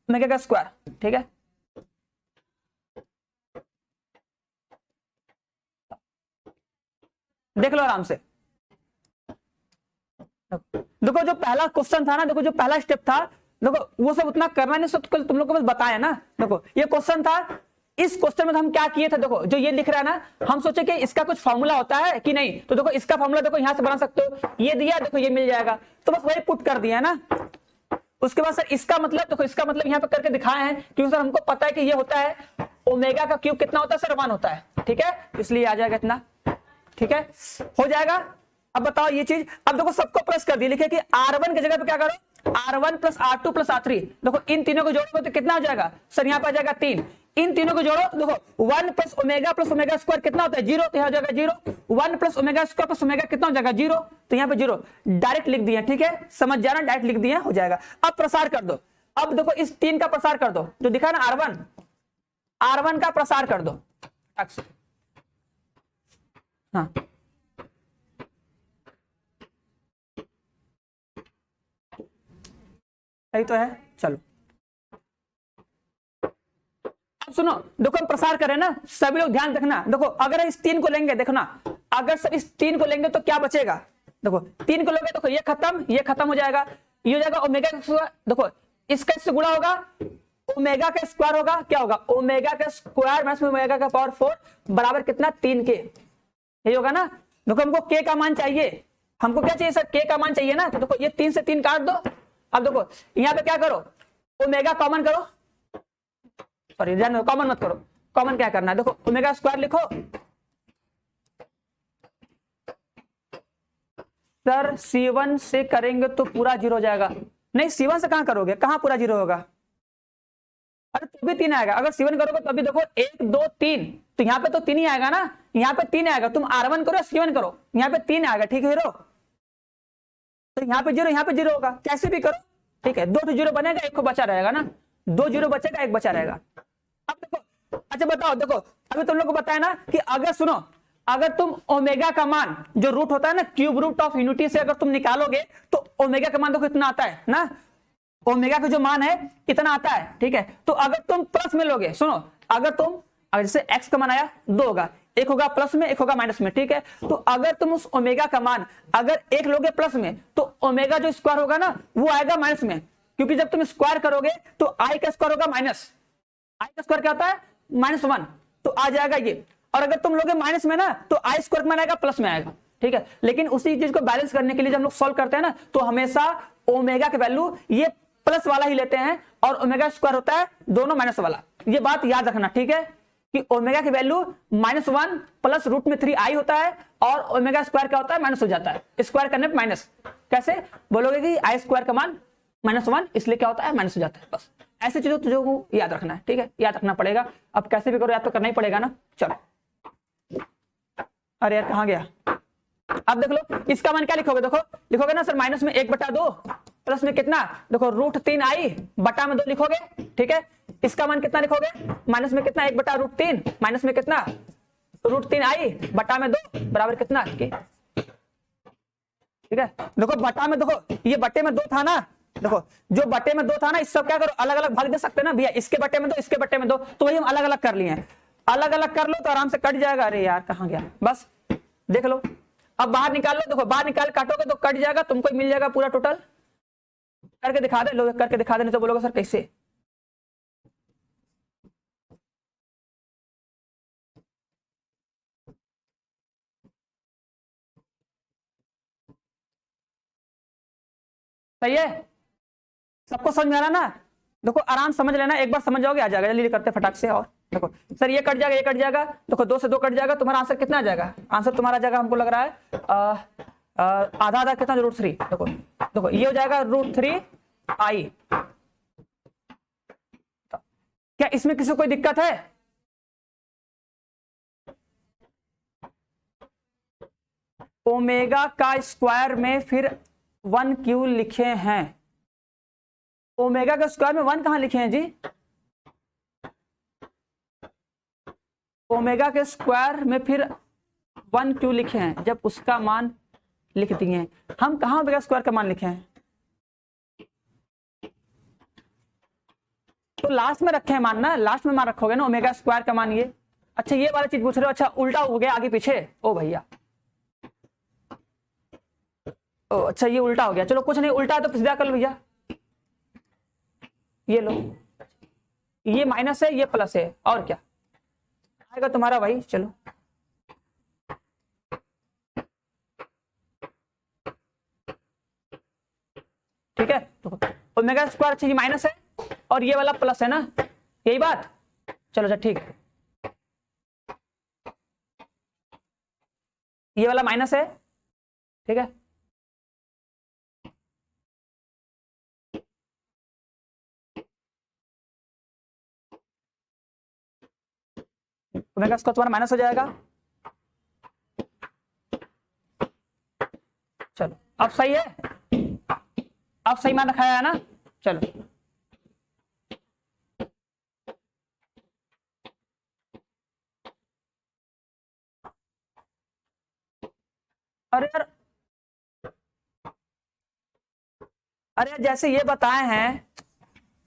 ओमेगा का स्क्वायर, ठीक है। देख लो आराम से, देखो जो पहला क्वेश्चन था ना, देखो जो पहला स्टेप था, देखो वो सब उतना करना नहीं, सब तुम लोग को बस बताया ना। देखो ये क्वेश्चन था, इस क्वेश्चन में तो हम क्या किए थे, देखो जो ये लिख रहा है ना, हम सोचे कि इसका कुछ फॉर्मूला होता है कि नहीं, तो देखो इसका फॉर्मूला देखो यहां से बना सकते हो, ये दिया देखो ये मिल जाएगा, तो बस वही पुट कर दिया ना। उसके बाद सर इसका मतलब देखो, इसका मतलब यहाँ पे करके दिखाए हैं क्योंकि सर हमको पता है कि ये होता है ओमेगा का क्यूब कितना होता है सर 1 होता है, ठीक है, इसलिए आ जाएगा इतना, ठीक है, हो जाएगा। अब बताओ ये चीज, अब देखो सबको प्लस कर दिया, लिखे कि R1 की जगह पे क्या करो R1 + R2 + R3, देखो इन तीनों को जोड़ोगे तो कितना हो जाएगा सर, यहाँ पे आ जाएगा 3, इन तीनों को जोड़ो, देखो 1 + ओमेगा + ओमेगा स्क्वायर कितना होता है 0, तो यहाँ हो जाएगा 0, 1 + ओमेगा स्क्वायर + ओमेगा कितना हो जाएगा 0, तो यहाँ पे 0 डायरेक्ट लिख दिया, ठीक है, समझ जाना, डायरेक्ट लिख दिया, हो जाएगा। अब प्रसार कर दो, अब देखो इस 3 का प्रसार कर दो, जो दिखा ना R1 का प्रसार कर दो, हाँ सही तो है। चलो अब सुनो, देखो हम प्रसार करें ना, सभी लोग ध्यान रखना। देखो अगर इस 3 को लेंगे, देखो ना, अगर सब इस 3 को लेंगे तो क्या बचेगा? देखो 3 को लोगे, देखो ये खत्म हो जाएगा, ये हो जाएगा ओमेगा का स्क्वायर। देखो इसका इससे गुणा होगा, ओमेगा का स्क्वायर होगा, क्या होगा? ओमेगा का स्क्वायर माइनस ओमेगा का पावर 4 बराबर कितना? 3 के। यही होगा ना। देखो हमको के का मान चाहिए, हमको क्या चाहिए सर? के का मान चाहिए ना। तो देखो ये 3 से 3 काट दो। अब देखो यहाँ पे क्या करो, ओमेगा कॉमन करो, सॉरी कॉमन मत करो, कॉमन क्या करना है? देखो ओमेगा स्क्वायर लिखो। सर C1 से करेंगे तो पूरा 0 हो जाएगा। नहीं C1 से कहां करोगे, कहां पूरा 0 होगा? अरे तो भी 3 आएगा। अगर C1 करोगे तो अभी देखो 1 2 3, तो यहाँ पे तो 3 ही आएगा ना, यहाँ पे 3 आएगा। तुम R1 करो C1 करो, यहाँ पे 3 आएगा। ठीक है हीरो, तो यहाँ पे 0 यहाँ पे 0 होगा, कैसे भी करो। ठीक है, 2 तो 0 बनेगा, 1 को बचा रहेगा ना, 2 0 बचेगा, 1 बचा रहेगा। अब देखो, अच्छा बताओ, देखो अभी तुम लोग को बताया ना कि अगर सुनो, अगर तुम ओमेगा का मान जो रूट होता है ना, क्यूब रूट ऑफ यूनिटी से अगर तुम निकालोगे तो ओमेगा का मान देखो इतना आता है ना, ओमेगा का जो मान है कितना आता है। ठीक है, तो अगर तुम प्लस में लोगे, सुनो, अगर जैसे x का मान आया 2 होगा, एक होगा प्लस में, एक होगा माइनस में। ठीक है, तो अगर तुम उस ओमेगा का मान अगर एक लोगे प्लस में, तो ओमेगा जो स्क्वायर होगा ना वो आएगा माइनस में, क्योंकि जब तुम स्क्वायर करोगे तो आई का स्क्वायर होगा माइनस, आई का स्क्वायर क्या होता है? -1, तो आ जाएगा ये। और अगर तुम लोगे माइनस में ना तो आई स्क्वायर में आएगा, प्लस में आएगा। ठीक है, लेकिन उसी चीज को बैलेंस करने के लिए जब हम लोग सॉल्व करते हैं ना, तो हमेशा ओमेगा की वैल्यू ये प्लस वाला ही लेते हैं और ओमेगा स्क्वायर होता है दोनों माइनस वाला। ये बात याद रखना, ठीक है, कि ओमेगा की वैल्यू -1 प्लस √3i होता है और ओमेगा स्क्वायर क्या होता है? माइनस हो जाता है, स्क्वायर करने पे माइनस। कैसे बोलोगे कि आई स्क्वायर का मान -1, इसलिए क्या होता है? माइनस हो जाता है। बस ऐसी चीजों तुझे को याद रखना है। ठीक है, याद रखना पड़ेगा। अब कैसे भी करो, याद तो करना ही पड़ेगा ना। चलो, अरे यार कहाँ गया? अब देख लो इसका मान क्या लिखोगे? देखो लिखोगे ना सर माइनस में 1/2 प्लस में कितना? देखो √3i बटा में 2 लिखोगे। ठीक है, इसका मान कितना लिखोगे? माइनस में कितना? 1/√3 माइनस में कितना? √3i बटा में 2 बराबर कितना? ठीक है, देखो बटा में, देखो ये बटे में 2 था ना, देखो जो बटे में 2 था ना, इस सब क्या करो अलग अलग भाग दे सकते हैं ना भैया, इसके बटे में 2 इसके बटे में 2, तो वही हम अलग अलग कर लिए हैं। अलग अलग कर लो तो आराम से कट जाएगा। अरे यार कहाँ गया? बस देख लो, अब बाहर निकाल लो। देखो बाहर निकाल काटोगे तो कट जाएगा, तुमको मिल जाएगा पूरा टोटल। करके दिखा दे, लोग करके दिखा दे, नहीं तो बोलोगे सर कैसे? सही है, सबको समझ में आ रहा ना? देखो आराम समझ लेना, एक बार समझ जाओगे आ जाएगा। जल्दी करते फटाक से। और देखो सर ये कट जाएगा, ये कट जाएगा, देखो 2 से 2 कट जाएगा, तुम्हारा आंसर कितना आ जाएगा? आंसर तुम्हारा आ जाएगा, हमको लग रहा है आधा आधा कितना? √3। देखो देखो ये हो जाएगा √3i। क्या इसमें किसी को कोई दिक्कत है? ओमेगा का स्क्वायर में फिर 1 क्यों लिखे हैं? ओमेगा का स्क्वायर में 1 कहां लिखे हैं जी? ओमेगा के स्क्वायर में फिर 1 क्यों लिखे हैं जब उसका मान लिख दिए हैं? हम कहां ओमेगा स्क्वायर का मान लिखे हैं? तो लास्ट में रखे हैं मान ना, लास्ट में मान रखोगे ना ओमेगा स्क्वायर का मान। ये अच्छा ये वाला चीज पूछ रहे हो? अच्छा उल्टा हो गया आगे पीछे। ओ भैया, ओ अच्छा ये उल्टा हो गया। चलो कुछ नहीं, उल्टा तो सीधा कर लो भैया। ये लो, ये माइनस है ये प्लस है, और क्या आएगा तुम्हारा भाई? चलो ठीक है, तो ओमेगा स्क्वायर अच्छा ये माइनस है और ये वाला प्लस है ना, यही बात। चलो अच्छा ठीक है, ये वाला माइनस है। ठीक है, ओमेगा स्क्वायर तुम्हारा माइनस हो जाएगा। चलो अब सही है, अब सही मान रखाया है ना। चलो अरे यार, अरे जैसे ये बताए हैं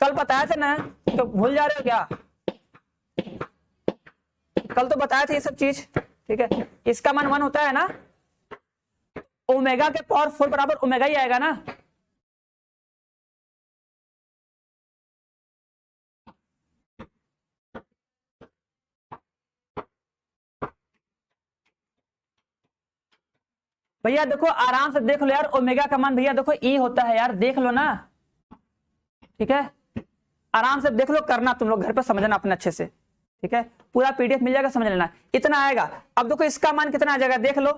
कल बताया था ना, तो भूल जा रहे हो क्या? कल तो बताया था ये सब चीज, ठीक है। इसका मान 1 होता है ना, ओमेगा के पावर 4 बराबर ओमेगा ही आएगा ना। भैया देखो आराम से देख लो यार, ओमेगा का मान भैया देखो ई होता है यार, देख लो ना, ठीक है। आराम से देख लो, करना तुम लोग घर पे, समझना अपने अच्छे से, ठीक है। पूरा पीडीएफ मिल जाएगा, समझ लेना, इतना आएगा। अब देखो इसका मान कितना आ जाएगा देख लो,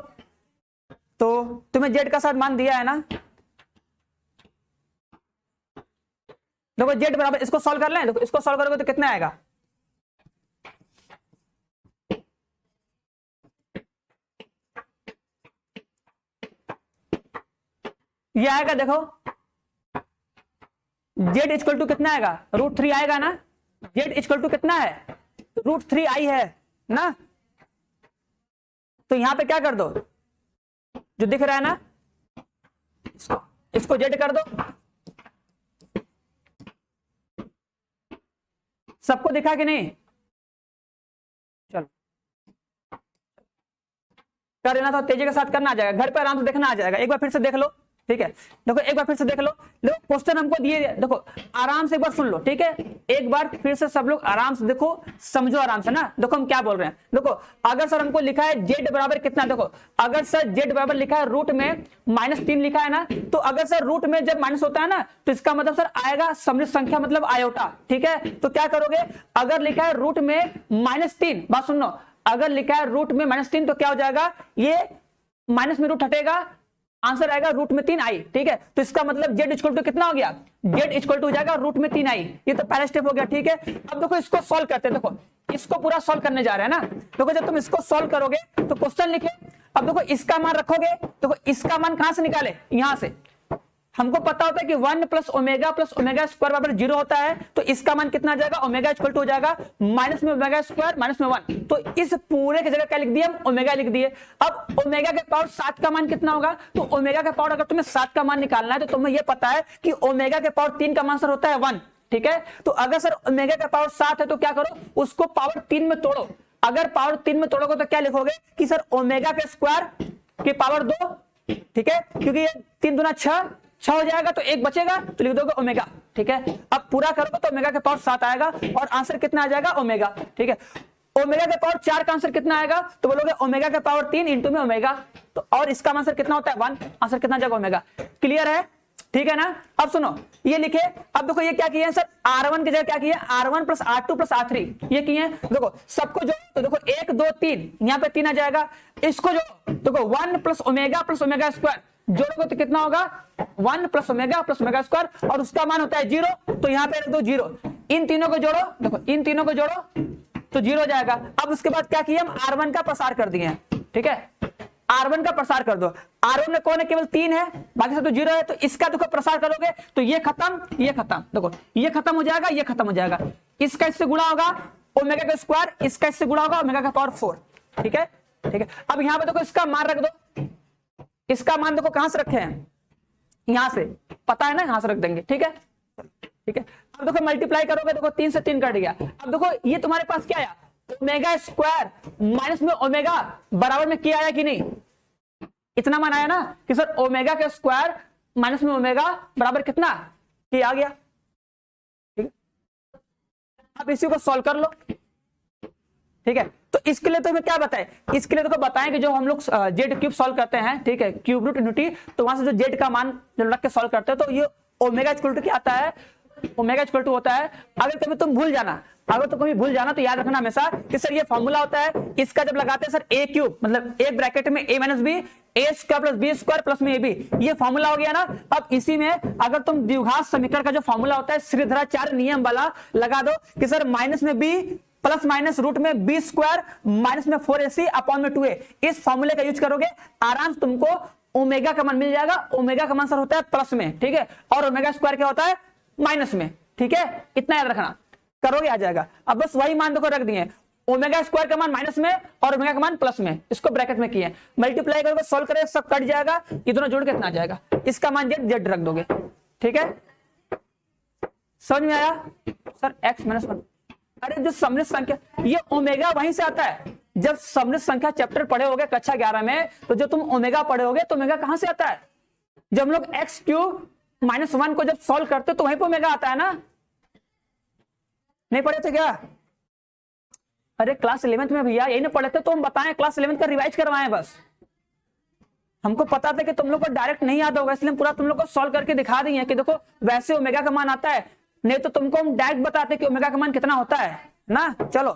तो तुम्हें जेड का साथ मान दिया है ना, देखो जेड बराबर, इसको सॉल्व कर लें, देखो इसको सॉल्व करोगे तो कितना आएगा, ये आएगा देखो, जेड इक्वल टू कितना आएगा, √3 आएगा ना। जेड इक्वल टू कितना है, √3i है ना। तो यहां पे क्या कर दो, जो दिख रहा है ना, इसको जेड कर दो। सबको दिखा कि नहीं? चलो कर लेना, तो तेजी के साथ करना आ जाएगा, घर पे आराम से देखना आ जाएगा। एक बार फिर से देख लो, ठीक है। देखो एक बार फिर से देख लो, क्वेश्चन हमको दिए, देखो आराम से एक बार सुन लो, ठीक है। एक बार फिर से सब लोग आराम से देखो, समझो आराम से ना। देखो हम क्या बोल रहे हैं, देखो अगर सर हमको लिखा है जेड बराबर कितना, देखो अगर सर जेड बराबर लिखा है रूट में -3 लिखा है ना, तो अगर सर रूट में जब माइनस होता है ना, तो इसका मतलब सर आएगा समृद्ध संख्या, मतलब आयोटा, ठीक है। तो क्या करोगे, अगर लिखा है रूट में -3, बात सुन लो, अगर लिखा है रूट में -3 तो क्या हो जाएगा, ये माइनस में रूट हटेगा, आंसर आएगा √3i, ठीक है। तो इसका मतलब जेड इक्वल टू कितना हो गया, जेड इक्वल टू हो जाएगा √3i। ये तो पहला स्टेप हो गया, ठीक है। अब देखो इसको सॉल्व करते हैं, देखो इसको पूरा सॉल्व करने जा रहे हैं ना। देखो जब तुम इसको सॉल्व करोगे तो क्वेश्चन लिखे, अब देखो इसका मान रखोगे, देखो इसका मान कहां से निकाले, यहां से। हमको पता होता है कि 1 + ω+ω² बराबर 0 होता है, तो इसका मान कितना आ जाएगा, ओमेगा इक्वल टू हो जाएगा माइनस में ω² माइनस में 1। तो इस पूरे की जगह क्या लिख दिए हम, ओमेगा लिख दिए। अब ओमेगा के पावर 7 का मान कितना होगा, तो ओमेगा के पावर अगर तुम्हें 7 का मान निकालना है, तो तुम्हें यह पता है कि ओमेगा के पावर 3 का मान सर होता है 1, ठीक है। तो अगर सर ओमेगा का पावर 7 है, तो क्या करो, उसको पावर 3 में तोड़ो। अगर पावर 3 में तोड़ोगे तो क्या लिखोगे कि सर ओमेगा के स्क्वायर की पावर 2, ठीक है, क्योंकि ये 3 दूना 6 हो जाएगा, तो 1 बचेगा, तो लिख दोगे ओमेगा, ठीक है। अब पूरा करोगे तो ओमेगा के पावर 7 आएगा, और आंसर कितना आ जाएगा, ओमेगा, ठीक है। ओमेगा के पावर 4 का आंसर कितना आएगा, तो बोलोगे ओमेगा के पावर 3 इंटू में ओमेगा, तो और इसका आंसर कितना होता है 1, आंसर कितना आ जाएगा ओमेगा। क्लियर है, ठीक है ना। अब सुनो ये लिखे, अब देखो ये क्या किए हैं सर, R1 की जगह क्या किए, R1 + R2 + R3 ये किए हैं। देखो सबको जो, तो देखो 1 2 3, यहाँ पे 3 आ जाएगा। इसको जो देखो 1 + ω+ω² जोड़ोगे तो कितना होगा, 1 + ω+ω², और उसका मान होता है 0, तो यहाँ पे रख दो 0। इन तीनों को जोड़ो, देखो इन तीनों को जोड़ो तो 0 हो जाएगा। अब उसके बाद क्या किए हम, R1 का प्रसार कर दिए हैं, ठीक है। R1 का प्रसार कर दो, R1 में कौन है, केवल 3 है, बाकी सब तो 0 है। तो इसका देखो प्रसार करोगे तो ये खत्म, ये खत्म, देखो ये खत्म हो जाएगा, ये खत्म हो जाएगा। इसका इससे गुणा होगा ओमेगा का स्क्वायर, इसका इससे गुणा होगा ओमेगा का पावर 4, ठीक है, ठीक है। अब यहाँ पे देखो इसका मान रख दो, इसका मान देखो कहां से रखे हैं, यहां से, पता है ना, यहां से रख देंगे, ठीक है, ठीक है। अब देखो मल्टीप्लाई करोगे, देखो 3 से 3 कट गया। अब देखो ये तुम्हारे पास क्या आया, ओमेगा स्क्वायर माइनस में ओमेगा बराबर में क्या आया कि नहीं, इतना मान आया ना कि सर ओमेगा के स्क्वायर माइनस में ओमेगा बराबर कितना, ये आ गया, ठीक है। अब इसी को सॉल्व कर लो, ठीक है। तो इसके लिए तो हमें क्या बताए, इसके लिए तो बताएं कि जो हम लोग जेड क्यूब सॉल्व करते हैं, ठीक है, क्यूब रूट यूनिटी, तो वहां से जो जेड का मान जो रख के सॉल्व करते हैं, तो ये ओमेगा इक्वल टू क्या आता है, ओमेगा इक्वल टू होता है। अगर कभी तुम भूल जाना, अगर तो कभी भूल जाना तो याद रखना हमेशा कि सर ये फॉर्मूला होता है, इसका जब लगाते हैं सर ए क्यूब, मतलब एक ब्रैकेट में a - b, a² + b² plus में ab, ये फॉर्मूला हो गया ना। अब इसी में अगर तुम द्विघात समीकरण का जो फॉर्मूला होता है श्रीधराचार्य नियम वाला लगा दो कि सर माइनस में b प्लस माइनस रूट में b² माइनस में 4ac अपॉन में 2a, इस फॉर्मूले का यूज करोगे, आराम से तुमको ओमेगा का मान मिल जाएगा। ओमेगा का मान सर होता है प्लस में, ठीक है, और ओमेगा स्क्वायर क्या होता है, माइनस में, ठीक है, इतना याद रखना, करोगे आ जाएगा। अब बस वही मान देखो रख दिए, ओमेगा स्क्वायर का मान माइनस में और ओमेगा का मान प्लस में, इसको ब्रैकेट में किए, मल्टीप्लाई करोगे, सॉल्व करोगे, सब कट जाएगा, ये दोनों जोड़ के इतना आ जाएगा, इसका मान जेड रख दोगे, ठीक है। समझ में आया सर? x minus 1। अरे जो सममित संख्या, ये ओमेगा वहीं से आता है। जब सममित संख्या चैप्टर पढ़े होगे कक्षा 11 में, तो जो तुम ओमेगा पढ़े होगे तो ओमेगा कहां से आता है? जब हम लोग x क्यूब माइनस 1 को जब सॉल्व करते तो वहीं पर ओमेगा आता है ना। नहीं पढ़े थे क्या? अरे क्लास 11th में भैया यही नहीं पढ़े थे तो हम बताएं, क्लास 11th का रिवाइज करवाएं बस। हमको पता था कि तुम लोग को डायरेक्ट नहीं याद होगा, इसलिए पूरा तुम लोग को सॉल्व करके दिखा दी है कि देखो वैसे ओमेगा का मान आता है। नहीं तो तुमको हम डायरेक्ट बताते कि ओमेगा का मान कितना होता है ना। चलो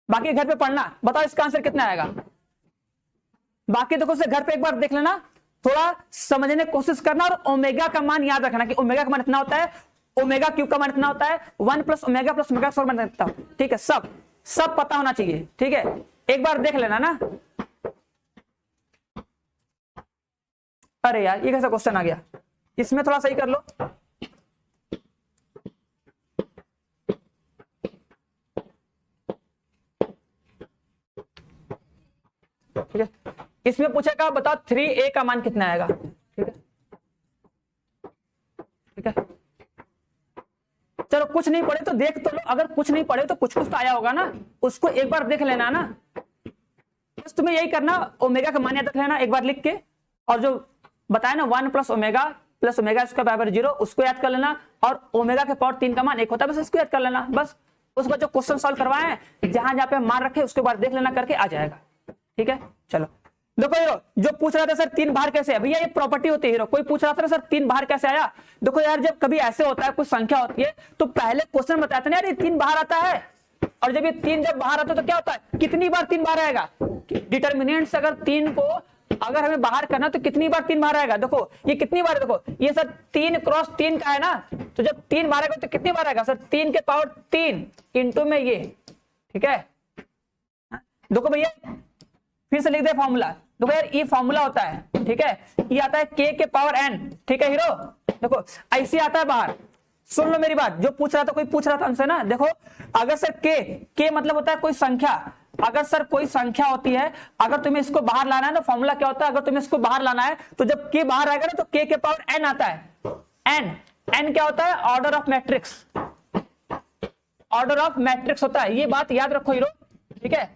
बाकी घर पे पढ़ना, बताओ इसका आंसर कितना आएगा। बाकी देखो से घर पे एक बार देख लेना, थोड़ा समझने की कोशिश करना और ओमेगा का मान याद रखना कि ओमेगा का मान इतना होता है, ओमेगा क्यूब का मान इतना होता है, 1 प्लस ओमेगा स्क्वायर मान इतना। ठीक है, सब पता होना चाहिए। ठीक है, एक बार देख लेना ना। अरे यार ये कैसा क्वेश्चन आ गया, इसमें थोड़ा सही कर लो। ठीक है, इसमें पूछेगा बताओ 3a का मान कितना आएगा। ठीक है, ठीक है, चलो कुछ नहीं पढ़े तो देख तो लो, अगर कुछ नहीं पढ़े तो कुछ तो आया होगा ना, उसको एक बार देख लेना ना। बस तुम्हें यही करना, ओमेगा का मान याद रख लेना एक बार लिख के, और जो बताया ना 1 प्लस ओमेगा स्क्वायर बराबर 0 उसको याद कर लेना, और ओमेगा के पावर 3 का मान 1 होता है, बस इसको याद कर लेना। बस उसके बाद जो क्वेश्चन सॉल्व करवाए जहां जहां पे मान रखे उसके बाद देख लेना, करके आ जाएगा। ठीक है, चलो देखो हीरो जो पूछ रहा था सर 3 बाहर कैसे है, भैया ये प्रॉपर्टी होती है। हीरो कोई पूछ रहा था सर 3 बाहर कैसे आया। देखो यार जब कभी ऐसे होता है कुछ संख्या होती है तो पहले क्वेश्चन बताते हैं यार ये 3 बाहर आता है, और जब ये 3 जब बाहर आता है तो क्या होता है, कितनी बार 3 बाहर आएगा। डिटर्मिनेंट से अगर 3 को अगर हमें बाहर करना तो कितनी बार 3 बाहर आएगा। देखो ये कितनी बार, देखो ये सर 3 क्रॉस 3 का है ना, तो जब 3 बाहर आएगा तो कितनी बार आएगा सर, 3 के पावर 3 इंटू में ये। ठीक है, देखो भैया फिर से लिख दे फॉर्मूला। देखो यार ये फॉर्मूला होता है, ठीक है, ये आता है k के पावर n। ठीक है हीरो, देखो ऐसे आता है बाहर। सुन लो मेरी बात, जो पूछ रहा था कोई पूछ रहा था हमसे ना, देखो अगर सर k मतलब होता है कोई संख्या, अगर सर कोई संख्या होती है, अगर तुम्हें इसको बाहर लाना है ना, फॉर्मूला क्या होता है, अगर तुम्हें इसको बाहर लाना है तो जब k बाहर आएगा ना तो k के पावर n आता है। n क्या होता है, order of matrix, order of matrix होता है, ये बात याद रखो हीरो। ठीक है,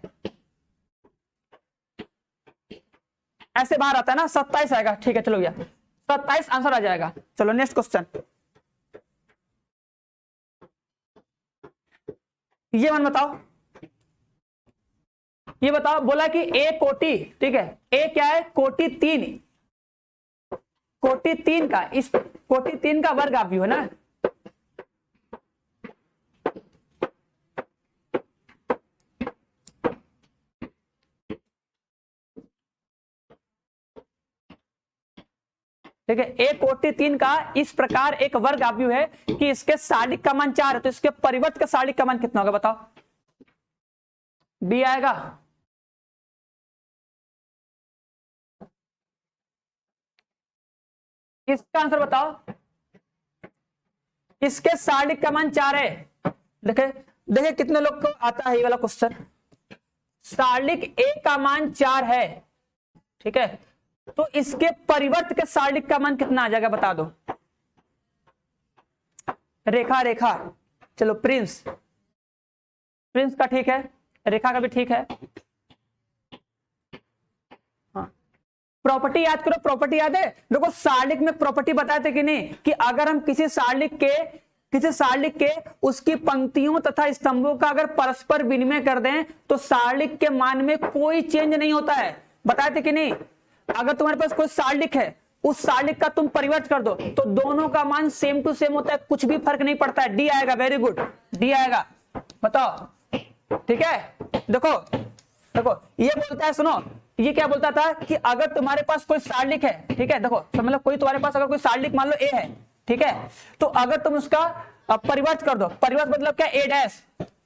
ऐसे बाहर आता है ना, 27 आएगा। ठीक है चलो भैया 27 आंसर आ जाएगा। चलो नेक्स्ट क्वेश्चन, ये मन बताओ, ये बताओ, बोला कि a कोटि, ठीक है a क्या है, कोटि 3 का, इस कोटि 3 का वर्ग आव्यूह है ना। ठीक है, a कोटि 3 का इस प्रकार एक वर्ग आव्यूह है कि इसके सार्डिक का मान 4 है, तो इसके परिवर्त का सार्डिक का मान कितना होगा बताओ। b आएगा। इसका आंसर बताओ, इसके सार्डिक का मान 4 है। देखे कितने लोग को आता है ये वाला क्वेश्चन। सार्डिक a का मान 4 है, ठीक है, तो इसके परिवर्त के सार्डिक का मान कितना आ जाएगा बता दो। रेखा, चलो प्रिंस का ठीक है, रेखा का भी ठीक है। हाँ, प्रॉपर्टी याद करो, प्रॉपर्टी याद है। देखो सार्डिक में प्रॉपर्टी बताए थे कि नहीं, कि अगर हम किसी सार्डिक के उसकी पंक्तियों तथा स्तंभों का अगर परस्पर विनिमय कर दें तो सार्डिक के मान में कोई चेंज नहीं होता है, बताए थे कि नहीं। अगर तुम्हारे पास कोई सार्डिक है, उस सार्डिक का तुम परिवर्त कर दो तो दोनों का मान सेम टू सेम होता है, कुछ भी फर्क नहीं पड़ता है। डी आएगा, वेरी गुड, डी आएगा। बताओ ठीक है, देखो ये बोलता है, सुनो ये क्या बोलता था कि अगर तुम्हारे पास कोई सार्डिक है, ठीक है, देखो मतलब कोई तुम्हारे पास अगर कोई सार्डिक मान लो ए है, ठीक है, तो अगर तुम उसका परिवर्त कर दो, परिवर्त मतलब क्या, ए डैश,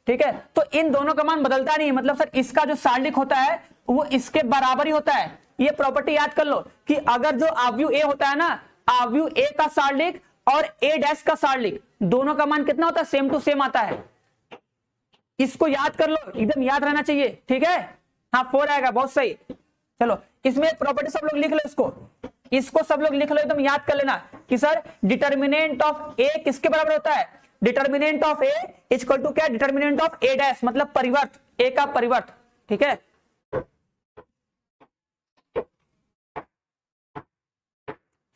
ठीक है, तो इन दोनों का मान बदलता नहीं, मतलब सर इसका जो सार्डिक होता है वो इसके बराबर ही होता है। ये प्रॉपर्टी याद कर लो कि अगर जो आव्यूह ए होता है ना, आव्यूह ए का सार्डिक और ए डैश का सार्डिक दोनों का मान कितना होता है, सेम टू सेम आता है। इसको याद कर लो, एकदम याद रहना चाहिए, ठीक है। हाँ 4 आएगा, बहुत सही। चलो इसमें प्रॉपर्टी सब लोग लिख लो, इसको सब लोग लिख लो, एकदम याद कर लेना। कि सर डिटर्मिनेंट ऑफ ए किसके बराबर होता है, determinant of A equal to क्या, डिटर्मिनेंट ऑफ ए डैश, मतलब परिवर्त, ए का परिवर्त। ठीक है,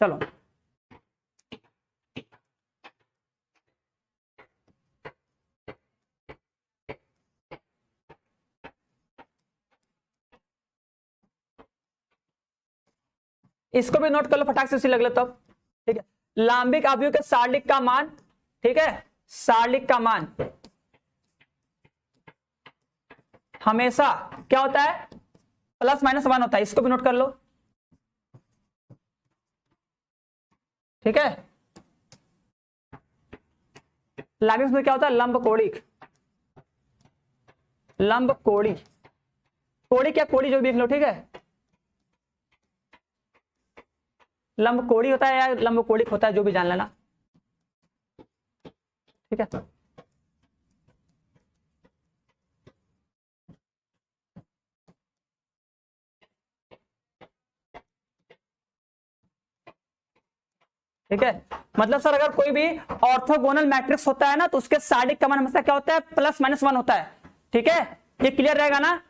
चलो इसको भी नोट कर लो फटाक से, उसी लग लो तब। ठीक है, लांबिक अवयव के सारणिक का मान, ठीक है, सारणिक का मान हमेशा क्या होता है, +-1 होता है, इसको भी नोट कर लो। ठीक है, लांबिक में क्या होता है, लंब कोणिक, लंब कोणी, कोणिक या कोणी जो भी लिख लो। ठीक है, लंब कोणी होता है या लंब कोणिक होता है, जो भी जान लेना। ठीक है, ठीक है, मतलब सर अगर कोई भी ऑर्थोगोनल मैट्रिक्स होता है ना, तो उसके सारणिक का मान हमेशा क्या होता है, +-1 होता है। ठीक है, ये क्लियर रहेगा ना,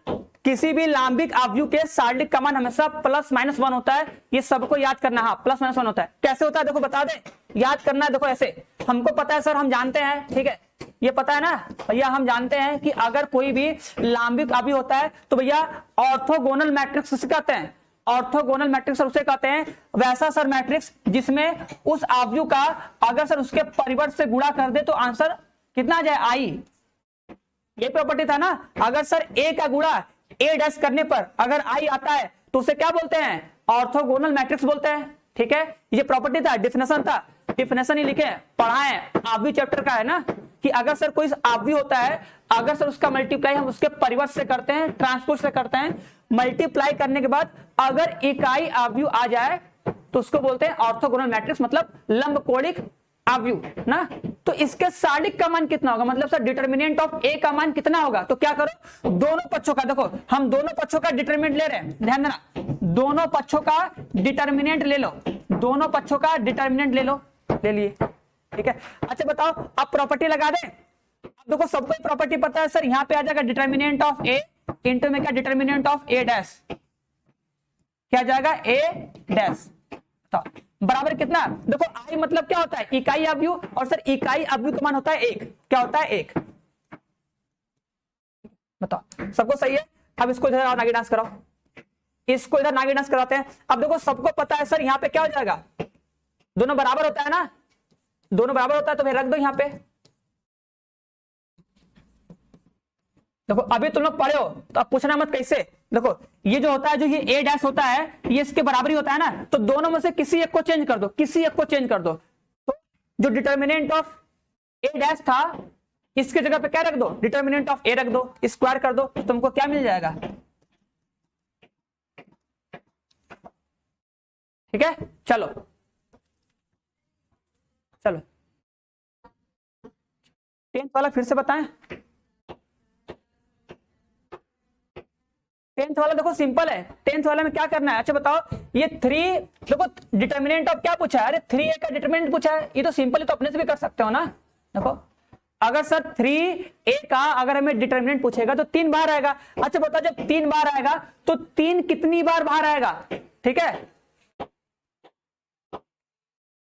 किसी भी लांबिक अवयव के सारणिक का मान हमेशा +-1 होता है, ये सबको याद करना। हाँ, +-1 होता है। कैसे होता है देखो बता दे, याद करना है। देखो ऐसे हमको पता है सर, हम जानते हैं, ठीक है, ये पता है ना भैया, हम जानते हैं कि अगर कोई भी लांबिक अवयव होता है तो भैया ऑर्थोगोनल मैट्रिक्स उसे कहते हैं, ऑर्थोगोनल मैट्रिक्स उसे कहते हैं वैसा सर मैट्रिक्स जिसमें उस अवयव का अगर सर उसके परिवर्त से गुणा कर दे तो आंसर कितना आ जाए, आई। ये प्रॉपर्टी था ना, अगर सर ए का गुणा ए डैश करने पर अगर आई आता है तो उसे क्या बोलते हैं, ऑर्थोगोनल मैट्रिक्स बोलते हैं। ठीक है, ये प्रॉपर्टी था, डिफिनेशन था, डिफिनेशन ही लिखे पढ़ाए, अवयव चैप्टर का है ना, कि अगर सर कोई अवयव होता है, अगर सर उसका मल्टीप्लाई हम उसके परिवर्त से करते हैं, ट्रांसपोज से करते हैं, मल्टीप्लाई करने के बाद अगर इकाई अवयव आ जाए तो उसको बोलते हैं ऑर्थोगोनल मैट्रिक्स, मतलब लंब कोणिक अवयव ना। तो इसके सारणिक का मान कितना होगा, मतलब सर डिटर्मिनेंट ऑफ ए का मान कितना होगा, तो क्या करो, दोनों पक्षों का, देखो हम दोनों पक्षों का डिटर्मिनेंट ले रहे हैं, ध्यान देना, दोनों पक्षों का डिटर्मिनेंट ले लो, दोनों पक्षों का डिटर्मिनेंट ले लो, ले लिए। ठीक है, अच्छा बताओ अब प्रॉपर्टी लगा दें। अब देखो सबको प्रॉपर्टी पता है सर, यहां पे आ जाएगा डिटर्मिनेंट ऑफ ए इंटू में क्या, डिटर्मिनेंट ऑफ ए डैश, क्या जाएगा, ए डैश, बताओ बराबर कितना। देखो आई मतलब क्या होता है, इकाई अवयव, और सर इकाई अवयव का मान होता है 1, क्या होता है 1। बताओ सबको सही है। अब इसको इधर नागी डांस कराओ, इसको इधर नागी डांस कराते हैं। अब देखो सबको पता है सर यहाँ पे क्या हो जाएगा, दोनों बराबर होता है ना, दोनों बराबर होता है, तो फिर रख दो यहाँ पे। देखो अभी तुम लोग पढ़े हो तो अब पूछना मत कैसे। देखो ये जो होता है, जो ये ए डैश होता है, ये इसके बराबर ही होता है ना, तो दोनों में से किसी एक को चेंज कर दो, किसी एक को चेंज कर दो। तो जो डिटर्मिनेंट ऑफ ए डैश था, इसके जगह पे क्या रख दो, डिटर्मिनेंट ऑफ ए रख दो, स्क्वायर कर दो, तुमको क्या मिल जाएगा। ठीक है, चलो चलो 10th वाला फिर से बताएं। 10th वाला देखो सिंपल है, 10th वाला में क्या करना है, अच्छा बताओ, ये 3 देखो डिटर्मिनेंट ऑफ क्या पूछा है, अरे 3a का डिटर्मिनेंट पूछा है, ये तो सिंपल है, तो अपने से भी कर सकते हो ना। देखो अगर सर 3a का अगर हमें डिटर्मिनेंट पूछेगा तो 3 बार आएगा। अच्छा बताओ जब 3 बार आएगा तो 3 कितनी बार बाहर आएगा, ठीक है,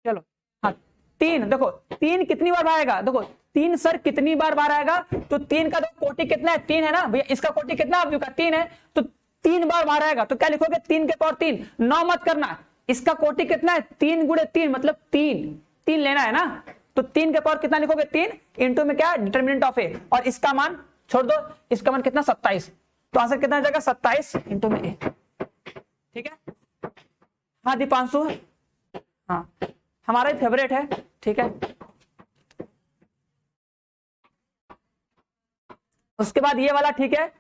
चलो हाँ 3, देखो 3 कितनी बार बाहर आएगा, देखो 3 सर कितनी बार बाहर आएगा, तो 3 का तो कोटि कितना है, 3 है ना भैया, इसका कोटि कितना अवयव का 3 है, तो 3 बार बाहर आएगा, तो क्या लिखोगे 3 के पावर 3, 9 मत करना, इसका कोटि कितना है 3 गुणे 3 मतलब 3 लेना है ना, तो 3 के पावर कितना लिखोगे 3 इंटू में क्या डिटर्मिनेंट ऑफ ए, और इसका मान छोड़ दो, इसका मान कितना 27, तो आंसर कितना जाएगा 27 इंटू में ए। ठीक है, हाँ दीपांशु, हाँ हमारा ही फेवरेट है। ठीक है, उसके बाद ये वाला, ठीक है,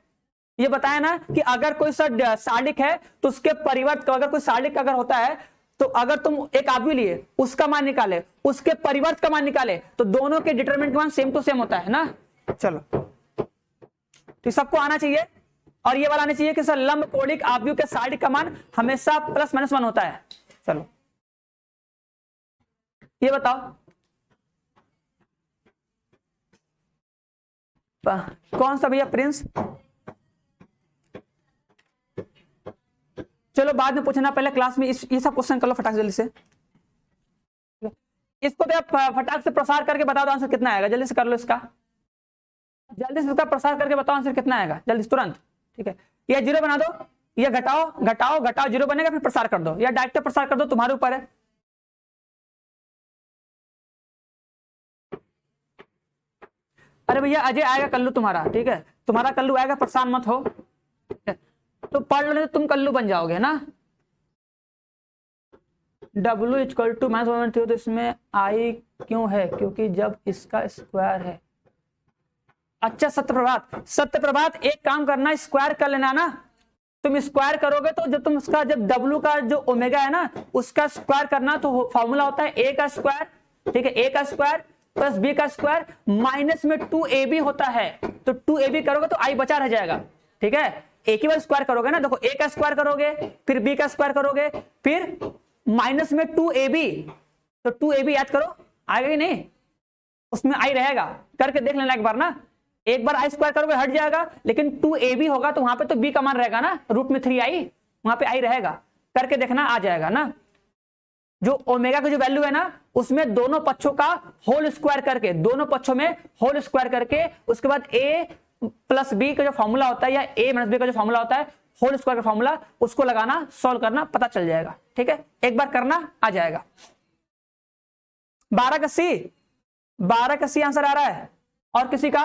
ये बताया ना कि अगर कोई सारणिक है तो उसके परिवर्त का, अगर कोई सारणिक अगर होता है तो अगर तुम एक अवयव लिए उसका मान निकाले, उसके परिवर्त का मान निकाले, तो दोनों के डिटरमिनेंट का मान सेम टू सेम होता है ना। चलो तो सबको आना चाहिए, और ये वाला आना चाहिए कि सर लंब कोणिक अवयव के सारणिक का मान हमेशा +-1 होता है। चलो ये बताओ कौन सा भैया, प्रिंस? चलो बाद में पूछना, पहले क्लास में ये सब क्वेश्चन कर लो फटाक जल्दी से। इसको तो आप फटाक से प्रसार करके बता दो आंसर कितना आएगा, जल्दी से कर लो इसका, जल्दी से इसका प्रसार करके बताओ आंसर कितना आएगा, जल्दी तुरंत। ठीक है, ये जीरो बना दो, ये घटाओ घटाओ घटाओ, जीरो बनेगा, फिर प्रसार कर दो, या डायरेक्ट प्रसार कर दो, तुम्हारे ऊपर है। अरे भैया अजय आएगा कल्लू तुम्हारा, ठीक है, तुम्हारा कल्लू आएगा, परेशान मत हो। तो पढ़ लो, तुम कल्लू बन जाओगे ना। W इक्वल टू माइनस, तो इसमें I क्यों है? क्योंकि जब इसका स्क्वायर है। अच्छा सत्यप्रभात, एक काम करना, स्क्वायर कर लेना ना। तुम स्क्वायर करोगे तो जब तुम उसका, जब W का जो ओमेगा है ना, उसका स्क्वायर करना, तो फॉर्मूला होता है A का स्क्वायर, ठीक है, A का स्क्वायर प्लस B का स्क्वायर माइनस में 2AB होता है। तो 2AB करोगे तो I बचा रह जाएगा, ठीक है। एक ही बार स्क्वायर करोगे ना, देखो A का स्क्वायर करोगे, फिर B का स्क्वायर करोगे, फिर माइनस में 2AB, तो 2AB याद करो, आएगा कि नहीं? उसमें I रहेगा, करके देख लेना एक बार ना। एक बार I स्क्वायर करोगे हट जाएगा, लेकिन 2AB होगा तो वहां पे तो B का मान रहेगा ना, रूट में 3I, वहां पे I रहेगा, करके देखना आ जाएगा ना। जो ओमेगा की जो वैल्यू है ना, उसमें दोनों पक्षों का होल स्क्वायर करके, दोनों पक्षों में होल स्क्वायर करके, उसके बाद A प्लस B का जो फॉर्मूला होता है, या A माइनस B का जो फॉर्मूला होता है, होल स्क्वायर का फॉर्मूला, उसको लगाना, सॉल्व करना, पता चल जाएगा। ठीक है, एक बार करना आ जाएगा। 12 का C आंसर आ रहा है, और किसी का?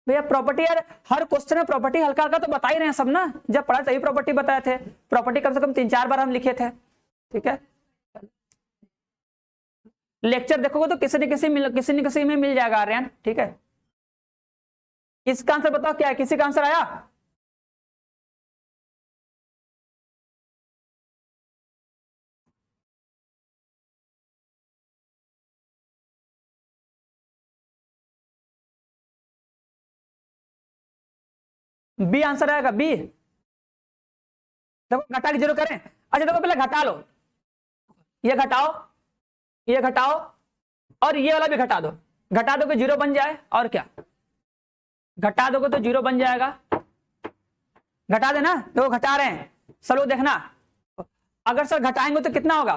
भैया प्रॉपर्टी, यार हर क्वेश्चन में प्रॉपर्टी हल्का हल्का तो बता ही रहे हैं सब ना, जब पढ़ा तभी प्रॉपर्टी बताए थे, प्रॉपर्टी कम से कम 3-4 बार हम लिखे थे। ठीक है, लेक्चर देखोगे तो किसी न किसी में मिल जाएगा आर्यन। ठीक है, इसका आंसर बताओ क्या है, किसी का आंसर आया? बी आंसर आएगा, बी। देखो घटा के जीरो करें। अच्छा देखो पहले घटा लो, ये घटाओ, ये घटाओ, और ये वाला भी घटा दो, घटा दो कि जीरो बन जाए, और क्या, घटा दोगे तो जीरो बन जाएगा। घटा देना, देखो घटा रहे हैं सब लोग, देखना अगर सर घटाएंगे तो कितना होगा।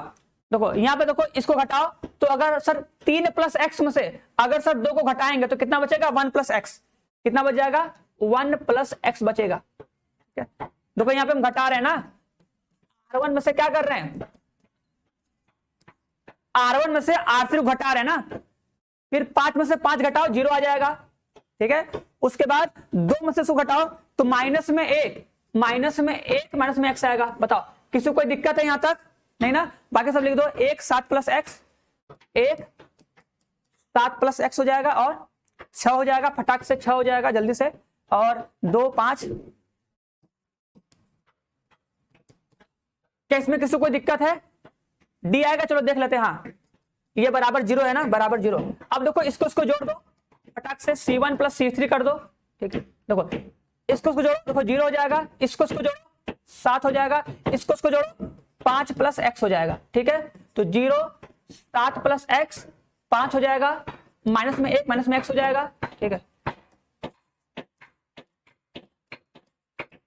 देखो यहाँ पे देखो, इसको घटाओ तो अगर सर 3 प्लस एक्स में से अगर सर 2 को घटाएंगे तो कितना बचेगा, 1 प्लस एक्स। कितना बच जाएगा, 1 प्लस एक्स बचेगा। देखो यहाँ पे हम घटा रहे हैं ना, R1 में से क्या कर रहे हैं, R1 में से R3 घटा रहे हैं ना, फिर 5 में से 5 घटाओ, जीरो आ जाएगा। ठीक है, उसके बाद 2 में से इसको घटाओ तो माइनस में 1 माइनस में एक्स आएगा। बताओ किसी को कोई दिक्कत है यहां तक? नहीं ना, बाकी सब लिख दो। 1 7 प्लस एक्स, 1 7 प्लस एक्स हो जाएगा, और 6 हो जाएगा, फटाक से 6 हो जाएगा जल्दी से, और 2 5। क्या इसमें किसी को कोई दिक्कत है? डी आएगा, चलो देख लेते हैं। हाँ ये बराबर जीरो है ना, बराबर जीरो। अब देखो इसको जोड़ दो फटाक से, C1 प्लस C3 कर दो। ठीक है, देखो इसको जोड़ो, देखो जीरो हो जाएगा, इसको जोड़ो 7 हो जाएगा, इसको जोड़ो 5 प्लस एक्स हो जाएगा। ठीक है, तो 0 7 प्लस एक्स 5 हो जाएगा, माइनस में 1 एक्स हो जाएगा। ठीक है,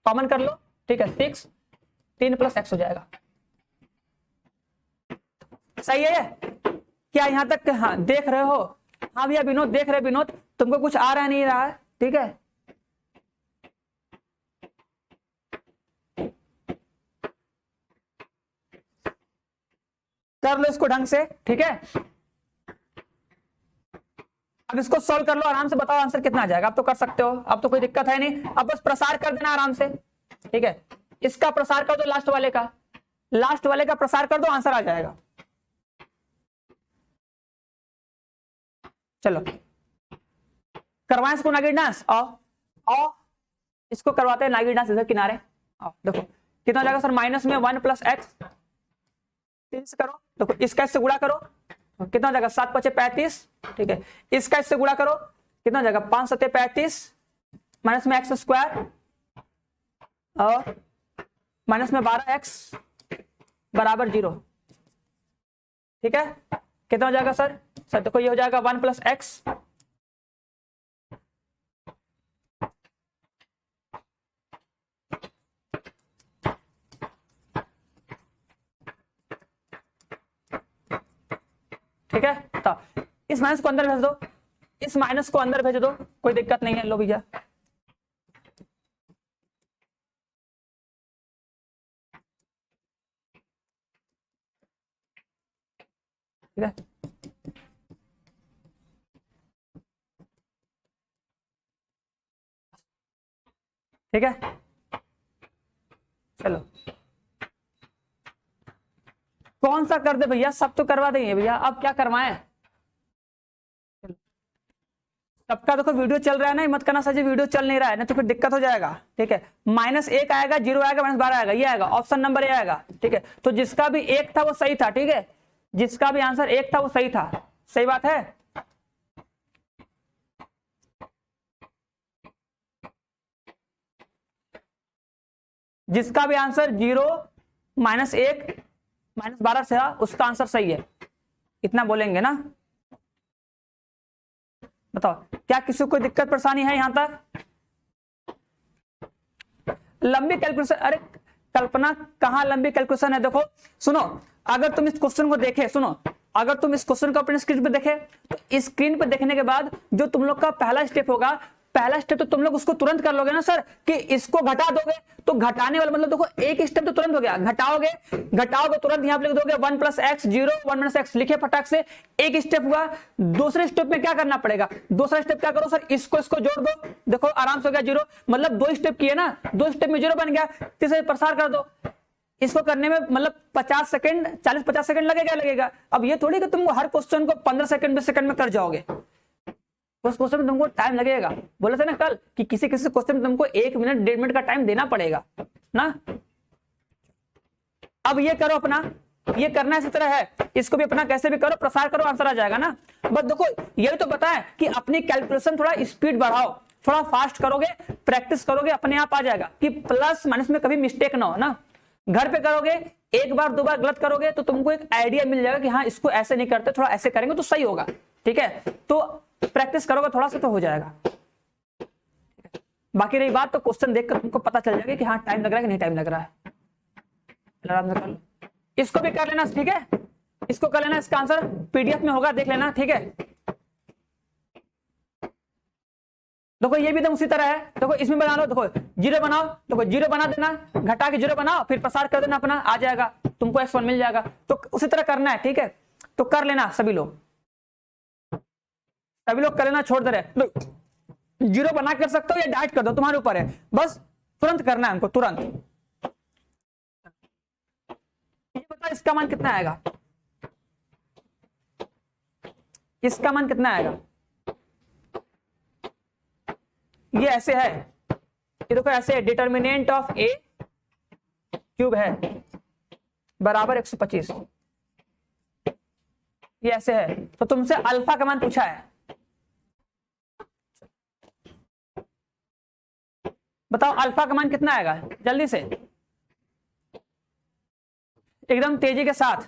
कॉमन कर लो। ठीक है, 6 3 प्लस एक्स हो जाएगा। सही है क्या यहां तक? हाँ देख रहे हो? हाँ भैया विनोद देख रहे, विनोद तुमको कुछ आ रहा नहीं रहा है? ठीक है, कर लो इसको ढंग से। ठीक है, अब इसको सॉल्व कर लो आराम से, बताओ आंसर कितना आ जाएगा। अब तो कर सकते हो, अब तो कोई दिक्कत है नहीं, अब बस प्रसार कर देना आराम से। ठीक है, इसका प्रसार कर दो, लास्ट वाले का प्रसार कर दो, आंसर आ जाएगा। चलो करवाएं इसको नागिन डांस, आओ इसको करवाते हैं नागिन डांस, इधर किनारे आओ। देखो कितना हो जाएगा सर, माइनस में 1 प्लस एक्स, 3 से करो। देखो इसका इससे गुणा करो, कितना हो जाएगा, 7 5 35। ठीक है, इसका इससे गुणा करो, कितना हो जाएगा, 5 7 35, माइनस में एक्स स्क्वायर और माइनस में 12x बराबर 0। ठीक है, कितना हो जाएगा सर? सर देखो ये हो जाएगा 1 + x ठीक है। तो इस माइनस को अंदर भेज दो, इस माइनस को अंदर भेज दो, कोई दिक्कत नहीं है। लो भैया ठीक है, ठीक है। चलो कौन सा कर दे भैया? सब तो करवा देंगे भैया, अब क्या करवाएं? सबका देखो वीडियो चल रहा है ना, मत करना सर जी वीडियो चल नहीं रहा है ना, तो फिर दिक्कत हो जाएगा। ठीक है, -1 आएगा, 0 आएगा, -12 आएगा, ये आएगा ऑप्शन नंबर ए आएगा। ठीक है, तो जिसका भी 1 था वो सही था। ठीक है, जिसका भी आंसर 1 था वो सही था। सही बात है। जिसका भी आंसर 0, -1, -12 से था उसका आंसर सही है, इतना बोलेंगे ना। बताओ क्या किसी को कोई दिक्कत परेशानी है यहां तक? लंबी कैलकुलेशन, अरे कल्पना कहां लंबी कैलकुलेशन है? देखो सुनो, अगर तुम इस क्वेश्चन को देखे, सुनो, अगर तुम इस क्वेश्चन को अपने स्क्रीन पे देखे तो स्क्रीन पे देखने के बाद जो तुम लोग का पहला स्टेप होगा, पहला स्टेप तो तुम लोग उसको तुरंत कर लोगे ना सर, कि इसको घटा दोगे तो घटाने वाला मतलब देखो एक स्टेप तो तुरंत हो गया, घटाओगे तुरंत यहां पे लिख दोगे 1 + x 0, 1 - x लिखे फटाक से, एक स्टेप हुआ। दूसरे स्टेप में क्या करना पड़ेगा? दूसरा स्टेप क्या करो सर, इसको जोड़ दो, देखो आराम से हो गया 0, मतलब 2 स्टेप किए ना, 2 स्टेप में 0 बन गया, तीसरे प्रसार कर दो। इसको करने में मतलब 50 सेकंड, 40-50 सेकंड लगेगा। अब ये थोड़ी कि तुम हर क्वेश्चन को 15 सेकंड 20 सेकंड में कर जाओगे, उस क्वेश्चन में तुमको टाइम लगेगा। बोले थे ना कल कि किसी क्वेश्चन में तुमको 1 मिनट 1.5 मिनट का टाइम देना पड़ेगा ना। अब ये करो अपना, ये करना इसी तरह है, इसको भी अपना कैसे भी करो, प्रसार करो, आंसर आ जाएगा ना। बस देखो ये तो बताएं कि अपनी कैलकुलेशन थोड़ा स्पीड बढ़ाओ, थोड़ा फास्ट करोगे, प्रैक्टिस करोगे, अपने आप आ जाएगा कि प्लस माइनस में कभी मिस्टेक ना हो ना। घर पे करोगे, 1 बार 2 बार गलत करोगे तो तुमको एक आइडिया मिल जाएगा कि हाँ इसको ऐसे नहीं करते, थोड़ा ऐसे करेंगे तो सही होगा। ठीक है, तो प्रैक्टिस करोगे थोड़ा सा तो हो जाएगा। बाकी रही बात तो क्वेश्चन देखकर तुमको पता चल जाएगा कि हाँ टाइम लग रहा है कि नहीं टाइम लग रहा है। आराम से कर लो, इसको भी कर लेना। ठीक है, इसको कर लेना, इसका आंसर पीडीएफ में होगा, देख लेना। ठीक है, देखो ये भी एकदम उसी तरह है, देखो इसमें बना लो, देखो 0 बनाओ, देखो 0 बना देना, घटा के 0 बनाओ, फिर प्रसार कर देना, अपना आ जाएगा, तुमको x1 मिल जाएगा। तो उसी तरह करना है। ठीक है, तो कर लेना सभी लोग कर लेना, छोड़ दे रहे 0 बना कर सकते हो या डाइट कर दो, तुम्हारे ऊपर है, बस तुरंत करना है हमको, तुरंत। ये बता इसका मान कितना आएगा, इसका मान कितना आएगा? ये ऐसे है, ये देखो ऐसे है, डिटर्मिनेंट ऑफ a क्यूब है बराबर 125, ये ऐसे है। तो तुमसे अल्फा का मान पूछा है, बताओ अल्फा का मान कितना आएगा जल्दी से, एकदम तेजी के साथ।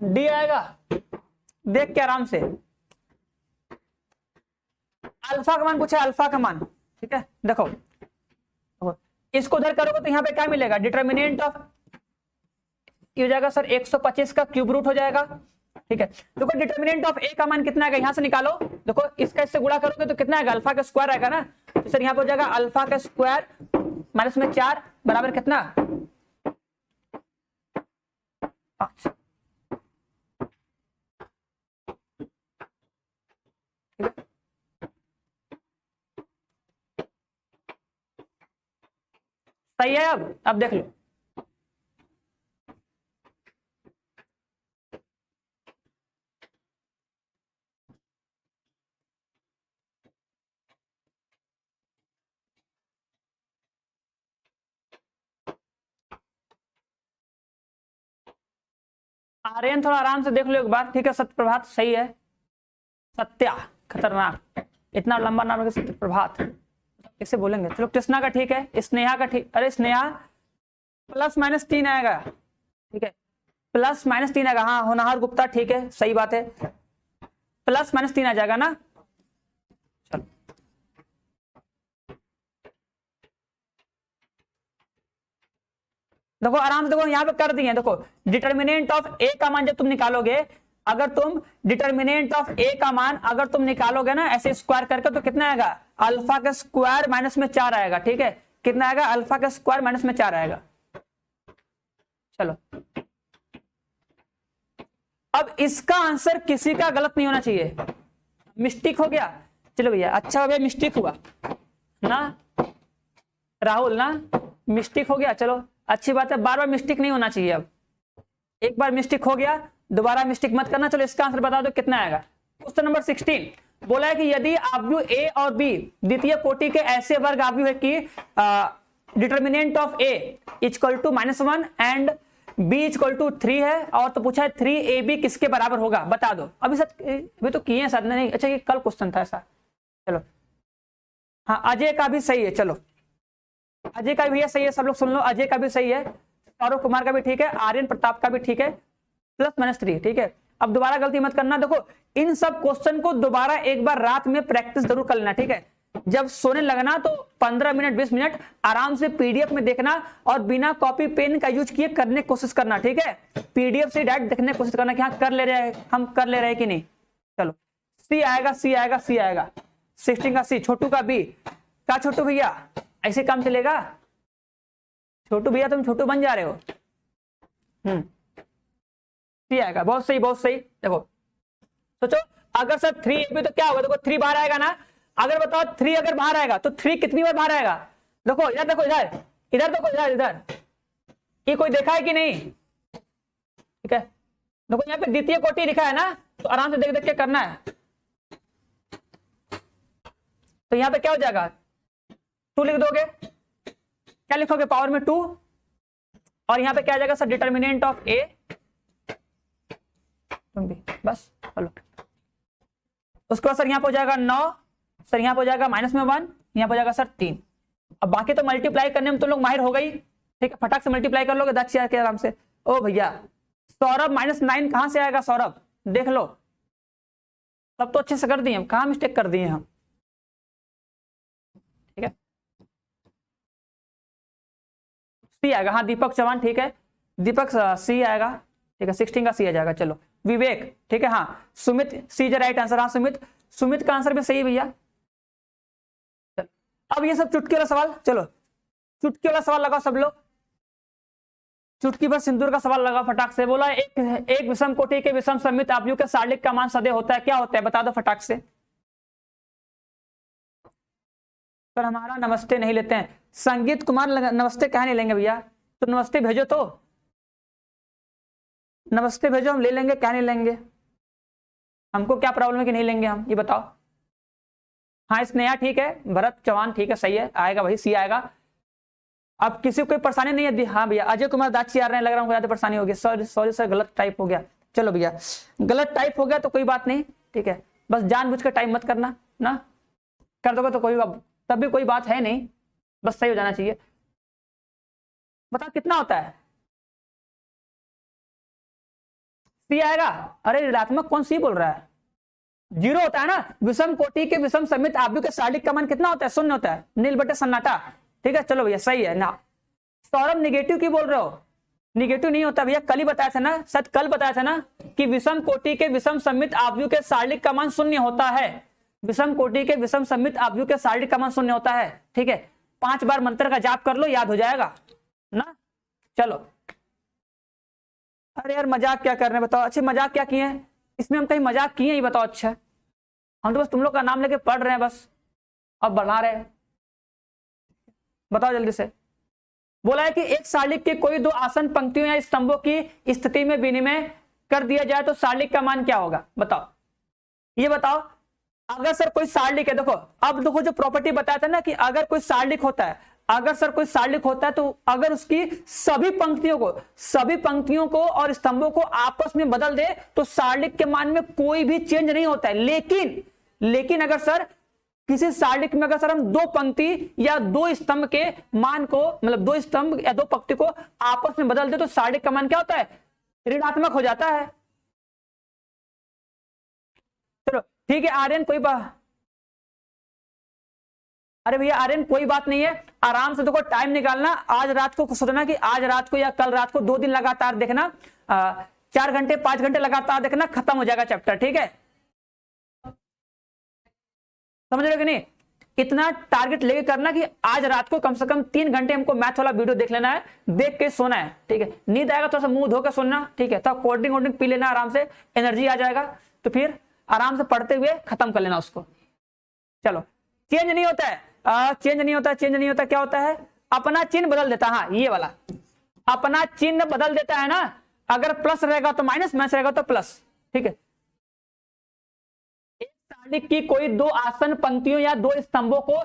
डी आएगा, देख के आराम से। अल्फा का मान पूछा, अल्फा का मान। ठीक है, देखो इसको उधर करोगे तो यहाँ पे क्या मिलेगा, डिटर्मिनेंट ऑफ ये हो जाएगा सर 125 का क्यूब रूट हो जाएगा। ठीक है, देखो डिटर्मिनेंट ऑफ ए का मान कितना आएगा, यहां से निकालो, देखो इसका इससे गुणा करोगे तो कितना आएगा, अल्फा का स्क्वायर आएगा ना, तो सर यहाँ पे हो जाएगा अल्फा का स्क्वायर माइनस में 4 बराबर कितना 5। अब देख लो। आर्यन थोड़ा आराम से देख लो एक बार, ठीक है। सत्य प्रभात सही है। सत्या खतरनाक, इतना लंबा नाम है सत्य प्रभात, कैसे बोलेंगे। चलो कृष्णा का ठीक है, स्नेहा का ठीक, अरे स्नेहा +-3 आएगा, ठीक है। +-3 आएगा, हाँ। होनहार गुप्ता ठीक है, सही बात है, +-3 आ जाएगा ना। चलो देखो आराम से, देखो यहाँ पे कर दिए। देखो डिटर्मिनेंट ऑफ ए का मान जब तुम निकालोगे, अगर तुम डिटर्मिनेंट ऑफ ए का मान अगर तुम निकालोगे ना ऐसे स्क्वायर करके, तो कितना आएगा, अल्फा का स्क्वायर -4 आएगा, ठीक है। कितना आएगा, अल्फा का स्क्वायर -4 आएगा। चलो अब इसका आंसर किसी का गलत नहीं होना चाहिए। मिस्टेक हो गया, चलो भैया, अच्छा हो गया मिस्टेक हुआ ना राहुल ना, मिस्टेक हो गया, चलो अच्छी बात है। बार बार मिस्टेक नहीं होना चाहिए। अब एक बार मिस्टेक हो गया, दोबारा मिस्टेक मत करना। चलो इसका आंसर बता दो कितना आएगा। क्वेश्चन नंबर 16 बोला है कि यदि आव्यूह ए और बी द्वितीय कोटि के ऐसे वर्ग आव्यूह है कि determinant of A equal to -1 and B equal to 3 है, और तो पूछा है 3ab किसके बराबर होगा, बता दो। अभी अभी तो किए हैं साथ नहीं, अच्छा ये कल क्वेश्चन था ऐसा। चलो हाँ, अजय का भी सही है। चलो अजय का भी भैया सही है, सब लोग सुन लो, अजय का भी सही है, सौरभ कुमार का भी ठीक है, आर्यन प्रताप का भी ठीक है, +-3, ठीक है। अब दोबारा गलती मत करना। देखो इन सब क्वेश्चन को दोबारा एक बार रात में प्रैक्टिस जरूर कर लेना, ठीक है। जब सोने लगना तो 15 मिनट 20 मिनट आराम से पीडीएफ में देखना, और बिना कॉपी पेन का यूज किए करने की कोशिश करना, ठीक है। पीडीएफ से डायरेक्ट देखने की कोशिश करना कि हाँ कर ले रहे हैं, हम कर ले रहे हैं कि नहीं। चलो सी आएगा, सी आएगा, सी आएगा। 16 का सी, छोटू का बी। क्या छोटू भैया ऐसे काम चलेगा? छोटू भैया तुम छोटू बन जा रहे हो। सी आएगा, बहुत सही, बहुत सही। देखो सोचो, अगर सर 3ab तो क्या होगा, देखो 3 बाहर आएगा ना। अगर बताओ 3 अगर बाहर आएगा तो 3 कितनी बार बाहर आएगा? देखो इधर, देखो इधर, इधर देखो, इधर इधर, ये कोई देखा है कि नहीं? ठीक है, देखो यहाँ पे द्वितीय कोटि लिखा है ना, तो आराम से देख देख के करना है। तो यहाँ पे क्या हो जाएगा, 2 लिख दोगे, क्या लिखोगे, पावर में 2, और यहाँ पे क्या आ जाएगा सर, डिटर्मिनेंट ऑफ ए, बस चलो। उसके बाद सर यहाँ पे हो जाएगा 9, सर यहाँ पे हो जाएगा -1, यहाँ पे हो जाएगा सर 3। अब बाकी तो मल्टीप्लाई करने में तुम लोग माहिर हो गई, ठीक है, फटाक से मल्टीप्लाई कर लोगे दक्ष के आराम से। ओ भैया सौरभ -9 कहां से आएगा सौरभ, देख लो, तब तो अच्छे से कर दिए हम, कहां मिस्टेक कर दिए हम, ठीक है। सी आएगा, हाँ दीपक चौहान ठीक है, दीपक सी आएगा, ठीक है। 16 का सी आ जाएगा। चलो विवेक ठीक है, हाँ। सुमित सी इज राइट आंसर, हाँ सुमित, सुमित का आंसर भी सही है भैया। अब ये सब चुटकी वाला सवाल, चलो चुटकी वाला सवाल लगाओ सब लोग, चुटकी पर सिंदूर का सवाल लगाओ फटाक से। बोला एक विषम कोटि के विषम सममित आव्यूह के सार्लिक का मान सदैव होता है, क्या होता है बता दो फटाक से। पर हमारा नमस्ते नहीं लेते हैं, संगीत कुमार नमस्ते कह नहीं लेंगे भैया, तो नमस्ते भेजो, तो नमस्ते भेजो, हम ले लेंगे, क्या नहीं लेंगे, हमको क्या प्रॉब्लम है कि नहीं लेंगे हम, ये बताओ। हाँ स्नेहा ठीक है, भरत चौहान ठीक है, सही है, आएगा भाई, सी आएगा। अब किसी को कोई परेशानी नहीं है? हाँ भैया, अजय कुमार दाची आ रहे हैं, लग रहा है ज्यादा परेशानी होगी, सॉरी सॉरी सर गलत टाइप हो गया। चलो भैया गलत टाइप हो गया तो कोई बात नहीं, ठीक है, बस जानबूझ कर टाइप मत करना ना, कर दोगे तो कोई तब भी कोई बात है नहीं, बस सही हो जाना चाहिए। बताओ कितना होता है? सी आएगा? अरे ऋणात्मक कौन सी बोल रहा है, 0 होता है ना। विषम कोटि के विषम सममित आव्यूह के सार्लिक का मान कितना होता है? 0 होता है, नील बटे सन्नाटा, ठीक है। चलो भैया सही है ना। सौरभ निगेटिव की बोल रहे हो? निगेटिव नहीं होता भैया, कल ही बताया था ना, सच कल बताया था ना कि विषम कोटि के विषम सममित आव्यूह के सार्लिक का मान 0 होता है, विषम कोटि के विषम सममित आव्यूह के सार्लिक का मान 0 होता है, ठीक है। 5 बार मंत्र का जाप कर लो, याद हो जाएगा ना। चलो अरे यार मजाक क्या कर रहे हैं बताओ, अच्छे मजाक क्या किए हैं इसमें, हम कहीं मजाक किए ही बताओ? अच्छा हम तो बस तुम लोग का नाम लेके पढ़ रहे हैं बस, अब बढ़ा रहे हैं, बताओ जल्दी से। बोला है कि एक सारणी के कोई दो आसन पंक्तियों या स्तंभों की स्थिति में विनिमय कर दिया जाए तो सारणी का मान क्या होगा, बताओ। ये बताओ, अगर सर कोई सारणी है, देखो अब देखो जो प्रॉपर्टी बताया था ना कि अगर कोई सारणी होता है, अगर सर कोई सारणी होता है तो अगर उसकी सभी पंक्तियों को और स्तंभों को आपस में बदल दे तो सारणी के मान में कोई भी चेंज नहीं होता है। लेकिन अगर सर किसी सारणी में अगर सर हम दो पंक्ति या दो स्तंभ के मान को, मतलब दो स्तंभ या दो पंक्ति को आपस में बदल दे तो सारणी का मान क्या होता है, ऋणात्मक हो जाता है। चलो ठीक है आर्यन, कोई बात, अरे भैया आर्यन कोई बात नहीं है, आराम से देखो टाइम निकालना, आज रात को सोचना कि आज रात को या कल रात को 2 दिन लगातार देखना, 4 घंटे 5 घंटे लगातार देखना, खत्म हो जाएगा चैप्टर, ठीक है, समझ रहे हो कि नहीं। इतना टारगेट लेके करना कि आज रात को कम से कम 3 घंटे हमको मैथ वाला वीडियो देख लेना है, देख के सोना है, ठीक है। नींद आएगा थोड़ा सा मुंह धोकर सोना, ठीक है, तो कोल्ड ड्रिंक पी लेना, आराम से एनर्जी आ जाएगा, तो फिर आराम से पढ़ते हुए खत्म कर लेना उसको। चलो, चेंज नहीं होता है, चेंज नहीं होता, क्या होता है, अपना चिन्ह बदल देता, हाँ ये वाला अपना चिन्ह बदल देता है ना, अगर प्लस रहेगा तो माइनस, माइनस रहेगा तो प्लस, ठीक है। एक सारणी की कोई दो आसन पंक्तियों या दो स्तंभों को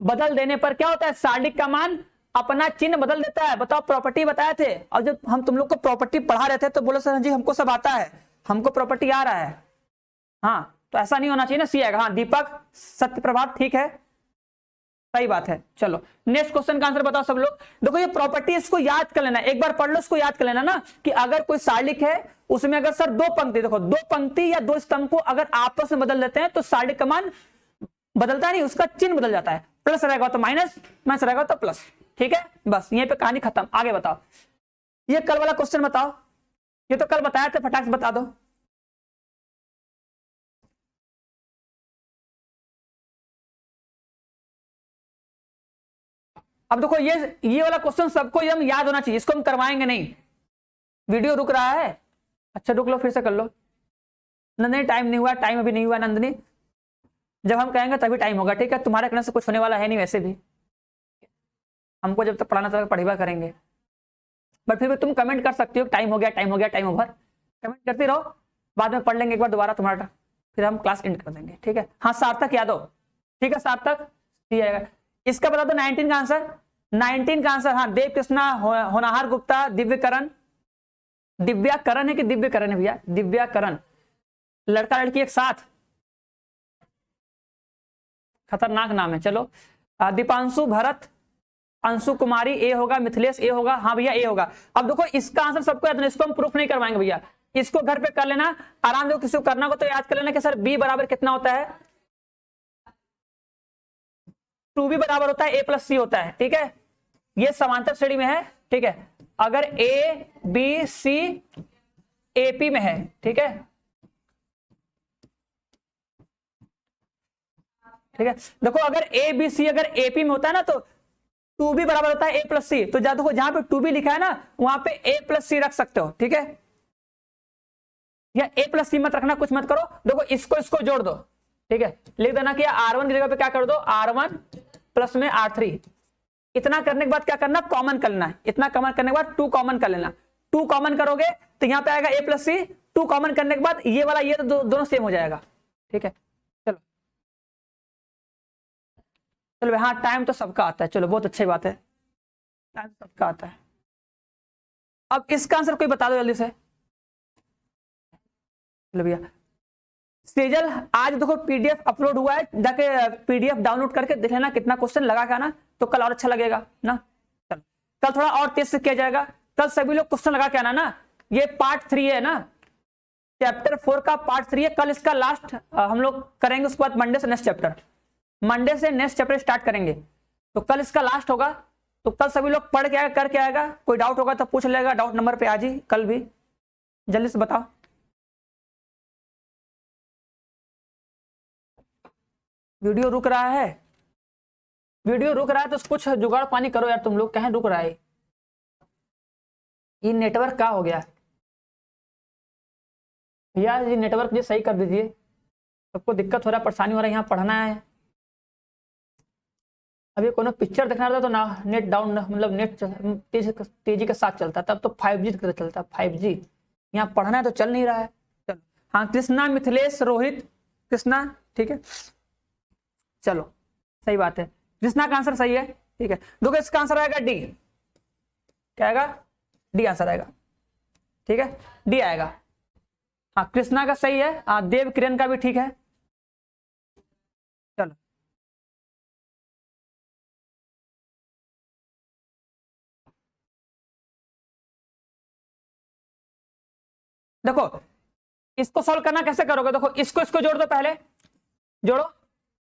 बदल देने पर क्या होता है, सारणी का मान अपना चिन्ह बदल देता है। बताओ, प्रॉपर्टी बताए थे, और जब हम तुम लोग को प्रॉपर्टी पढ़ा रहे थे तो बोलो सर जी हमको सब आता है, हमको प्रॉपर्टी आ रहा है, हाँ तो ऐसा नहीं होना चाहिए ना, सी आएगा, हाँ दीपक सत्यप्रभात, ठीक है सही बात है। चलो नेक्स्ट क्वेश्चन का आंसर बताओ सब लोग। देखो ये प्रॉपर्टी, इसको याद कर लेना, एक बार पढ़ लो, इसको याद कर लेना ना कि अगर कोई सारणी है उसमें अगर सर दो पंक्ति, देखो दो पंक्ति या दो स्तंभ को अगर आपस में बदल देते हैं तो सारणी का मान बदलता नहीं, उसका चिन्ह बदल जाता है, प्लस रहेगा तो माइनस, माइनस रहेगा तो प्लस, ठीक है। बस यहीं पे कहानी खत्म, आगे बताओ। ये कल वाला क्वेश्चन बताओ, ये तो कल बताया था, फटाक से बता दो। अब देखो ये वाला क्वेश्चन सबको एकदम याद होना चाहिए, इसको हम करवाएंगे नहीं। वीडियो रुक रहा है, अच्छा रुक लो, फिर से कर लो। नंदनी टाइम नहीं हुआ, टाइम अभी नहीं हुआ नंदनी, जब हम कहेंगे तभी टाइम होगा, ठीक है। तुम्हारे करने से कुछ होने वाला है नहीं, वैसे भी हमको जब तक पढ़ाना था पढ़ेगा करेंगे, बट फिर भी तुम कमेंट कर सकती हो टाइम हो गया, टाइम हो गया, टाइम ओवर, कमेंट करती रहो, बाद में पढ़ लेंगे एक बार दोबारा तुम्हारा, फिर हम क्लास एंड कर देंगे, ठीक है। हाँ सार्थक यादव, ठीक है सार्थक, ठीक है। इसका बता दो 19 का आंसर, 19 का आंसर, हाँ देव कृष्णा होनाहार गुप्ता, दिव्यकरण, दिव्याकरण है कि दिव्यकरण है भैया, दिव्याकरण, लड़का लड़की एक साथ, खतरनाक नाम है। चलो दीपांशु भरत, अंशु कुमारी ए होगा, मिथिलेश ए होगा, हाँ भैया ए होगा। अब देखो इसका आंसर सबको याद है, इसको हम प्रूफ नहीं करवाएंगे भैया, इसको घर पे कर लेना आराम से, किसी को करना को तो याद कर लेना कि सर बी बराबर कितना होता है, 2b बराबर होता है a प्लस सी होता है, ठीक है। ये समांतर श्रेणी में है, ठीक है, अगर a b c ap में है, ठीक है, ठीक है। देखो अगर a b c अगर ap में होता है ना तो 2b बराबर होता है a प्लस सी, तो देखो जहां पे 2b लिखा है ना वहां पे a प्लस सी रख सकते हो, ठीक है, या a प्लस सी मत रखना, कुछ मत करो, देखो इसको जोड़ दो, ठीक है, लिख देना कि R1 की जगह पे क्या कर दो, R1 प्लस में R3, इतना करने के बाद क्या करना, कॉमन कर लेना, इतना कॉमन करने के बाद 2 कॉमन कर लेना, 2 कॉमन करोगे तो यहां पे आएगा a प्लस सी, 2 कॉमन करने के बाद ये वाला ये तो दोनों सेम हो जाएगा, ठीक है। चलो चलो हाँ टाइम तो सबका आता है, चलो बहुत अच्छी बात है, टाइम सबका आता है। अब इसका आंसर कोई बता दो जल्दी से, चलो भैया सेजल, आज देखो पीडीएफ अपलोड हुआ है, जाके पीडीएफ डाउनलोड करके देख लेना कितना क्वेश्चन लगा क्या ना, तो कल और अच्छा लगेगा ना। चलो कल थोड़ा और तेज से किया जाएगा, कल सभी लोग क्वेश्चन लगा के आना ना, ये पार्ट 3 है ना, चैप्टर 4 का पार्ट 3 है, कल इसका लास्ट हम लोग करेंगे, उसके बाद मंडे से नेक्स्ट चैप्टर, मंडे से नेक्स्ट चैप्टर स्टार्ट करेंगे, तो कल इसका लास्ट होगा, तो कल सभी लोग पढ़ के आएगा, करके आएगा, कोई डाउट होगा तो पूछ लेगा, डाउट नंबर पे आज ही, कल भी जल्दी से बताओ। वीडियो रुक रहा है, वीडियो रुक रहा है तो कुछ जुगाड़ पानी करो यार, तुम लोग कहीं रुक रहा है, ये नेटवर्क क्या हो गया यार, ये नेटवर्क जी सही कर दीजिए, सबको दिक्कत हो रहा है, परेशानी हो रहा है, यहाँ पढ़ना है, अभी कोनो पिक्चर देखना रहता तो ना नेट डाउन, मतलब नेट तेजी के साथ चलता, तब तो 5G की तरह चलता, 5G। यहाँ पढ़ना है तो चल नहीं रहा है। चलो हाँ, कृष्णा, मिथिलेश, रोहित, कृष्णा, ठीक है, चलो सही बात है, कृष्णा का आंसर सही है, ठीक है। देखो इसका आंसर आएगा डी, क्या आएगा, डी आंसर आएगा, ठीक है, डी आएगा। हाँ कृष्णा का सही है, देव किरण का भी ठीक है। चलो देखो इसको सॉल्व करना कैसे करोगे, देखो इसको इसको जोड़ दो, पहले जोड़ो,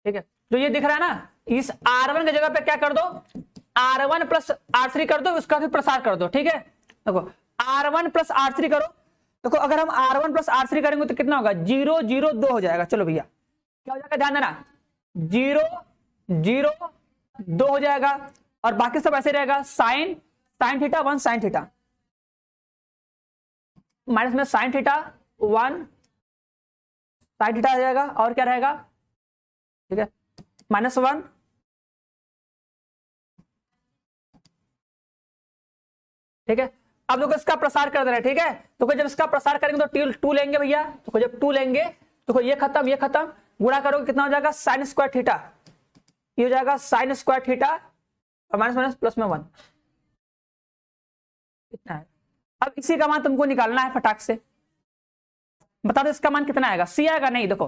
ठीक है। जो ये दिख रहा है ना, इस R1 की जगह पे क्या कर दो, R1 प्लस R3 कर दो, उसका फिर प्रसार कर दो, ठीक है। देखो R1 प्लस R3 करो, देखो अगर हम R1 प्लस R3 करेंगे तो कितना होगा, 0 0 2 हो जाएगा। चलो भैया क्या हो जाएगा, ध्यान देना, 0 0 2 हो जाएगा, और बाकी सब ऐसे रहेगा, sine theta 1 sine theta, minus में साइन थीटा 1 साइन थीटा आ जाएगा, और क्या रहेगा, ठीक है, -1, ठीक है। अब देखो इसका प्रसार कर दे रहे हैं, ठीक है। तो जब इसका प्रसार करेंगे तो 2 लेंगे भैया, तो जब 2 लेंगे तो ये खत्म, गुणा करोगे कितना हो जाएगा, साइन स्क्वायर थीटा, ये हो जाएगा साइन स्क्वायर थीटा, और माइनस माइनस प्लस में 1, कितना है। अब इसी का मान तुमको निकालना है फटाक से, बता दो इसका मान कितना आएगा, सी आएगा, नहीं देखो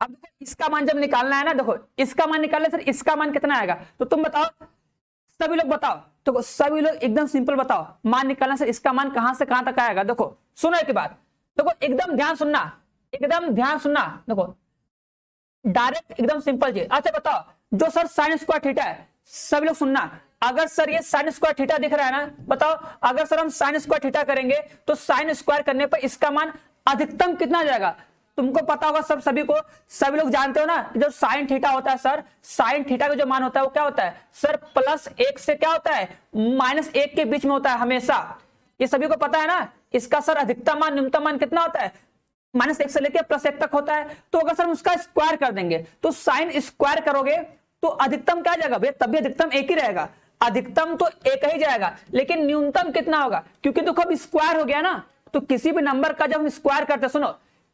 अब देखो इसका मान जब निकालना है ना, देखो इसका मान निकालना सर, इसका मान कितना आएगा, तो तुम बताओ, सभी लोग बताओ, तो सभी लोग एकदम सिंपल बताओ, मान निकालना सर, इसका मान कहां से कहां तक आएगा। देखो सुनो एक बात, देखो एकदम ध्यान सुनना, एकदम ध्यान सुनना, देखो डायरेक्ट एकदम सिंपल जी। अच्छा बताओ, जो सर साइन स्क्वायर थीटा है, सभी लोग सुनना, अगर सर ये साइन स्क्वायर थीटा दिख रहा है ना, बताओ अगर सर हम साइन स्क्वायर थीटा करेंगे तो साइन स्क्वायर करने पर इसका मान अधिकतम कितना आ जाएगा, तुमको पता होगा, सब सभी को, सभी लोग जानते हो ना, जो साइन थीटा होता है सर, साइन थीटा का जो मान होता है वो क्या होता है सर, +1 से क्या होता है, -1 के बीच में होता है हमेशा, ये सभी को पता है ना। इसका सर अधिकतम मान न्यूनतम मान कितना होता है, -1 से लेकर +1 तक होता है। तो अगर सर उसका स्क्वायर कर देंगे, तो साइन स्क्वायर करोगे तो अधिकतम क्या जाएगा भैया, तभी अधिकतम एक ही रहेगा, अधिकतम तो एक ही जाएगा, लेकिन न्यूनतम कितना होगा, क्योंकि देखो अब स्क्वायर हो गया ना, तो किसी भी नंबर का जब हम स्क्वायर करते, सुनो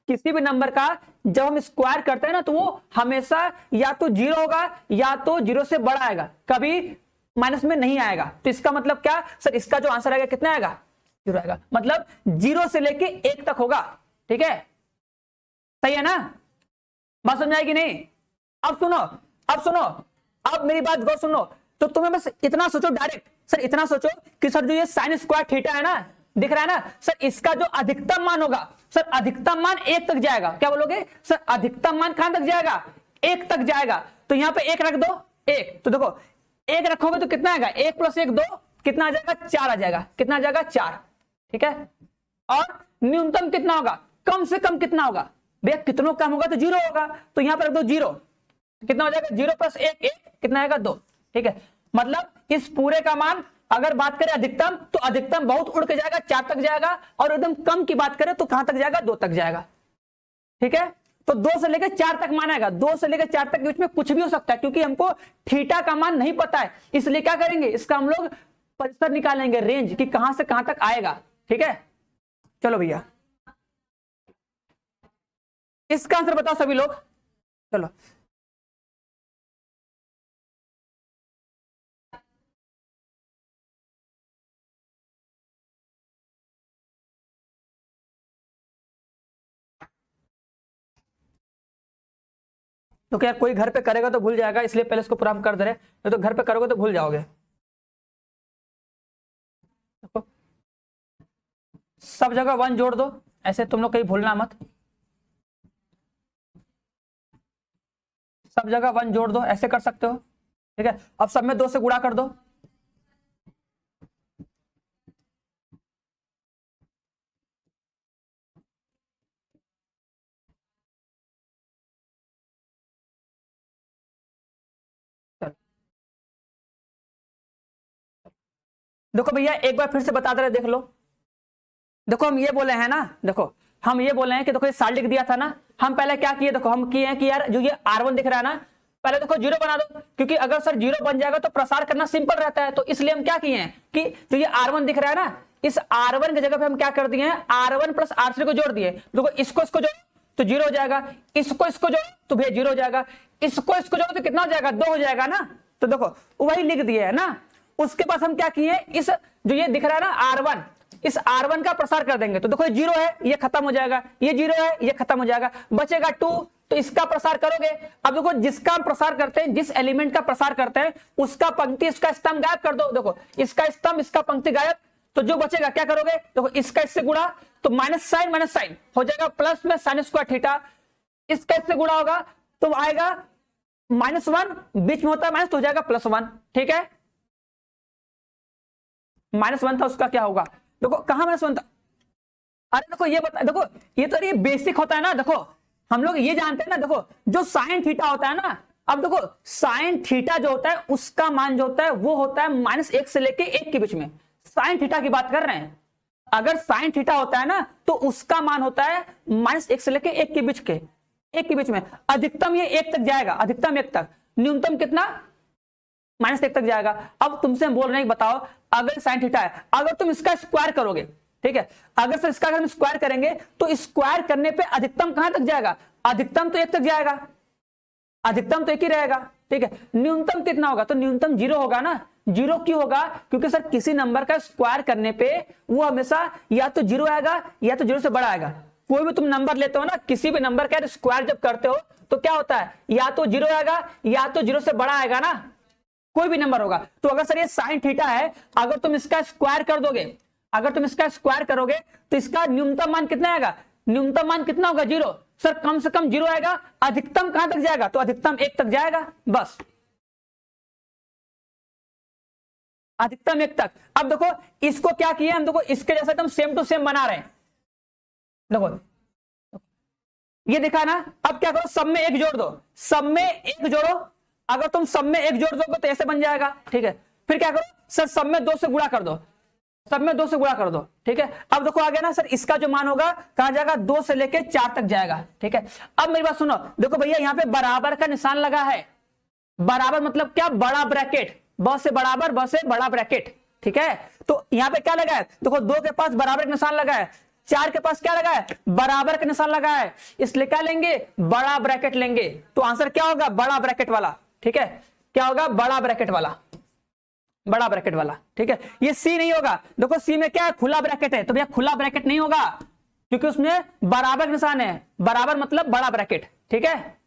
किसी भी नंबर का जब हम स्क्वायर करते हैं ना, तो वो हमेशा या तो 0 होगा या तो 0 से बड़ा आएगा, कभी माइनस में नहीं आएगा। तो इसका मतलब क्या सर, इसका जो आंसर आएगा कितना आएगा, 0 आएगा, मतलब 0 से लेके 1 तक होगा, ठीक है, सही है ना, बात समझ आएगी नहीं। अब सुनो, अब मेरी बात गौर सुनो, तो तुम्हें बस इतना सोचो, डायरेक्ट सर इतना सोचो कि सर जो ये साइन स्क्वायर थीटा है ना, दिख रहा है ना सर, इसका जो अधिकतम मान होगा सर, अधिकतम मान 1 तक जाएगा, क्या बोलोगे सर, अधिकतम मान कहां तक जाएगा, 1 तक जाएगा, तो यहां पे 1 रख दो, 1, तो देखो 1 रखोगे तो कितना आएगा, 1 + 1 2, कितना आ जाएगा, 4 आ जाएगा, कितना आ जाएगा 4, ठीक है। और न्यूनतम कितना होगा, कम से कम कितना होगा भैया, कितनों कम होगा तो 0 होगा, तो यहां पर रख दो 0, कितना हो जाएगा, 0 + 1 1, कितना आएगा 2, ठीक है। मतलब इस पूरे का मान अगर बात करें अधिकतम, तो अधिकतम बहुत उड़ के जाएगा, 4 तक जाएगा, और एकदम कम की बात करें तो कहां तक जाएगा, 2 तक जाएगा, ठीक है। तो 2 से लेकर 4 तक मान आएगा, 2 से लेकर 4 तक के बीच में कुछ भी हो सकता है, क्योंकि हमको थीटा का मान नहीं पता है, इसलिए क्या करेंगे, इसका हम लोग परिसर निकालेंगे, रेंज कि कहां से कहां तक आएगा, ठीक है। चलो भैया इसका आंसर बताओ सभी लोग, चलो तो क्या कोई घर पे करेगा तो भूल जाएगा, इसलिए पहले इसको पूरा हम कर दे रहे, नहीं तो घर पे करोगे तो भूल जाओगे। देखो सब जगह 1 जोड़ दो, ऐसे तुम लोग कहीं भूलना मत, सब जगह 1 जोड़ दो, ऐसे कर सकते हो, ठीक है। अब सब में 2 से गुणा कर दो, देखो भैया एक बार फिर से बता दे रहे, देख लो, देखो हम ये बोले हैं ना, देखो हम ये बोले हैं कि देखो ये साल लिख दिया था ना, हम पहले क्या किए, देखो हम किए हैं कि यार जो ये R1 दिख रहा है ना, पहले देखो जीरो बना दो, क्योंकि अगर सर जीरो बन जाएगा तो प्रसार करना सिंपल रहता है। तो इसलिए हम क्या किए हैं कि जो ये R1 दिख रहा है ना, इस R1 की जगह पे हम क्या कर दिए हैं, R1 प्लस R3 को जोड़ दिए। देखो इसको इसको जोड़ो तो जीरो हो जाएगा, इसको इसको जोड़ो तो भैया जीरो हो जाएगा, इसको इसको जोड़ो तो कितना हो जाएगा, 2 हो जाएगा ना। तो देखो वही लिख दिए है ना। उसके बाद हम क्या किए, इस जो ये दिख रहा है ना R1, इस R1 का प्रसार कर देंगे। तो देखो जीरो है, ये खत्म हो जाएगा, ये जीरो है, ये खत्म हो जाएगा, बचेगा 2। तो इसका प्रसार करोगे। अब देखो जिसका हम प्रसार करते हैं, जिस एलिमेंट का प्रसार करते हैं, उसका पंक्ति इसका स्तंभ गायब कर दो। देखो इसका स्तंभ इसका पंक्ति गायब, तो जो बचेगा क्या करोगे, देखो इसका इससे गुणा तो माइनस साइन हो जाएगा प्लस में साइन स्क्वायर थीटा। इसका इससे गुणा होगा तो आएगा -1, बीच में होता है माइनस तो हो जाएगा +1। ठीक है, -1 था उसका क्या होगा, देखो कहां -1 था, अरे देखो ये बता, देखो ये तो ये बेसिक होता है ना। देखो हम लोग ये जानते हैं ना, देखो जो साइन थीटा होता है ना, अब देखो साइन थीटा जो होता है उसका मान जो होता है वो होता है -1 से लेके 1 के बीच में। साइन थीटा की बात कर रहे हैं, अगर साइन थीटा होता है ना तो उसका मान होता है -1 से लेके 1 के बीच के, 1 के बीच में। अधिकतम ये 1 तक जाएगा, अधिकतम 1 तक, न्यूनतम कितना, -1 तक जाएगा। अब तुमसे बोल रहे हैं बताओ अगर साइन थीटा है, अगर तुम इसका स्क्वायर करोगे, ठीक है, अगर सर इसका अगर हम स्क्वायर करेंगे तो स्क्वायर करने पे अधिकतम कहां तक जाएगा, अधिकतम तो 1 तक जाएगा, अधिकतम तो 1 ही रहेगा। ठीक है, न्यूनतम कितना होगा, तो न्यूनतम 0 होगा ना। 0 क्यों होगा, क्योंकि सर किसी नंबर का स्क्वायर करने पे वो हमेशा या तो 0 आएगा या तो 0 से बड़ा आएगा। कोई भी तुम नंबर लेते हो ना, किसी भी नंबर का स्क्वायर जब करते हो तो क्या होता है, या तो 0 आएगा या तो 0 से बड़ा आएगा ना, कोई भी नंबर होगा। तो अगर सर ये साइन थीटा है, अगर तुम इसका स्क्वायर कर दोगे, अगर तुम इसका स्क्वायर करोगे तो इसका न्यूनतम मान कितना आएगा, न्यूनतम मान कितना होगा, 0। सर कम से कम 0 आएगा, अधिकतम कहां तक जाएगा, तो अधिकतम 1 तक जाएगा, बस अधिकतम 1 तक। अब देखो इसको क्या किया हम, देखो इसके जैसा एकदम सेम टू सेम बना रहे हैं। देखो ये दिखा ना, अब क्या करो, सब में 1 जोड़ दो, सब में 1 जोड़ो। अगर तुम सब में 1 जोड़ दोगे तो ऐसे बन जाएगा। ठीक है, फिर क्या करो सर, सब में 2 से गुणा कर दो, सब में 2 से गुणा कर दो। ठीक है, अब देखो आ गया ना सर, इसका जो मान होगा कहां जाएगा, 2 से लेके 4 तक जाएगा। ठीक है, अब मेरी बात सुनो, देखो भैया यहाँ पे बराबर का निशान लगा है। बराबर मतलब क्या, बड़ा ब्रैकेट, ब से बराबर, ब से बड़ा ब्रैकेट। ठीक है, तो यहाँ पे क्या लगा है, देखो 2 के पास बराबर का निशान लगा है, 4 के पास क्या लगा है, बराबर का निशान लगा है, इसलिए क्या लेंगे, बड़ा ब्रैकेट लेंगे। तो आंसर क्या होगा, बड़ा ब्रैकेट वाला। ठीक है, क्या होगा, बड़ा ब्रैकेट वाला, बड़ा ब्रैकेट वाला। ठीक है, ये सी नहीं होगा, देखो सी में क्या है, खुला ब्रैकेट है, तो भैया खुला ब्रैकेट नहीं होगा, क्योंकि उसमें बराबर निशान है, बराबर मतलब बड़ा ब्रैकेट। ठीक है,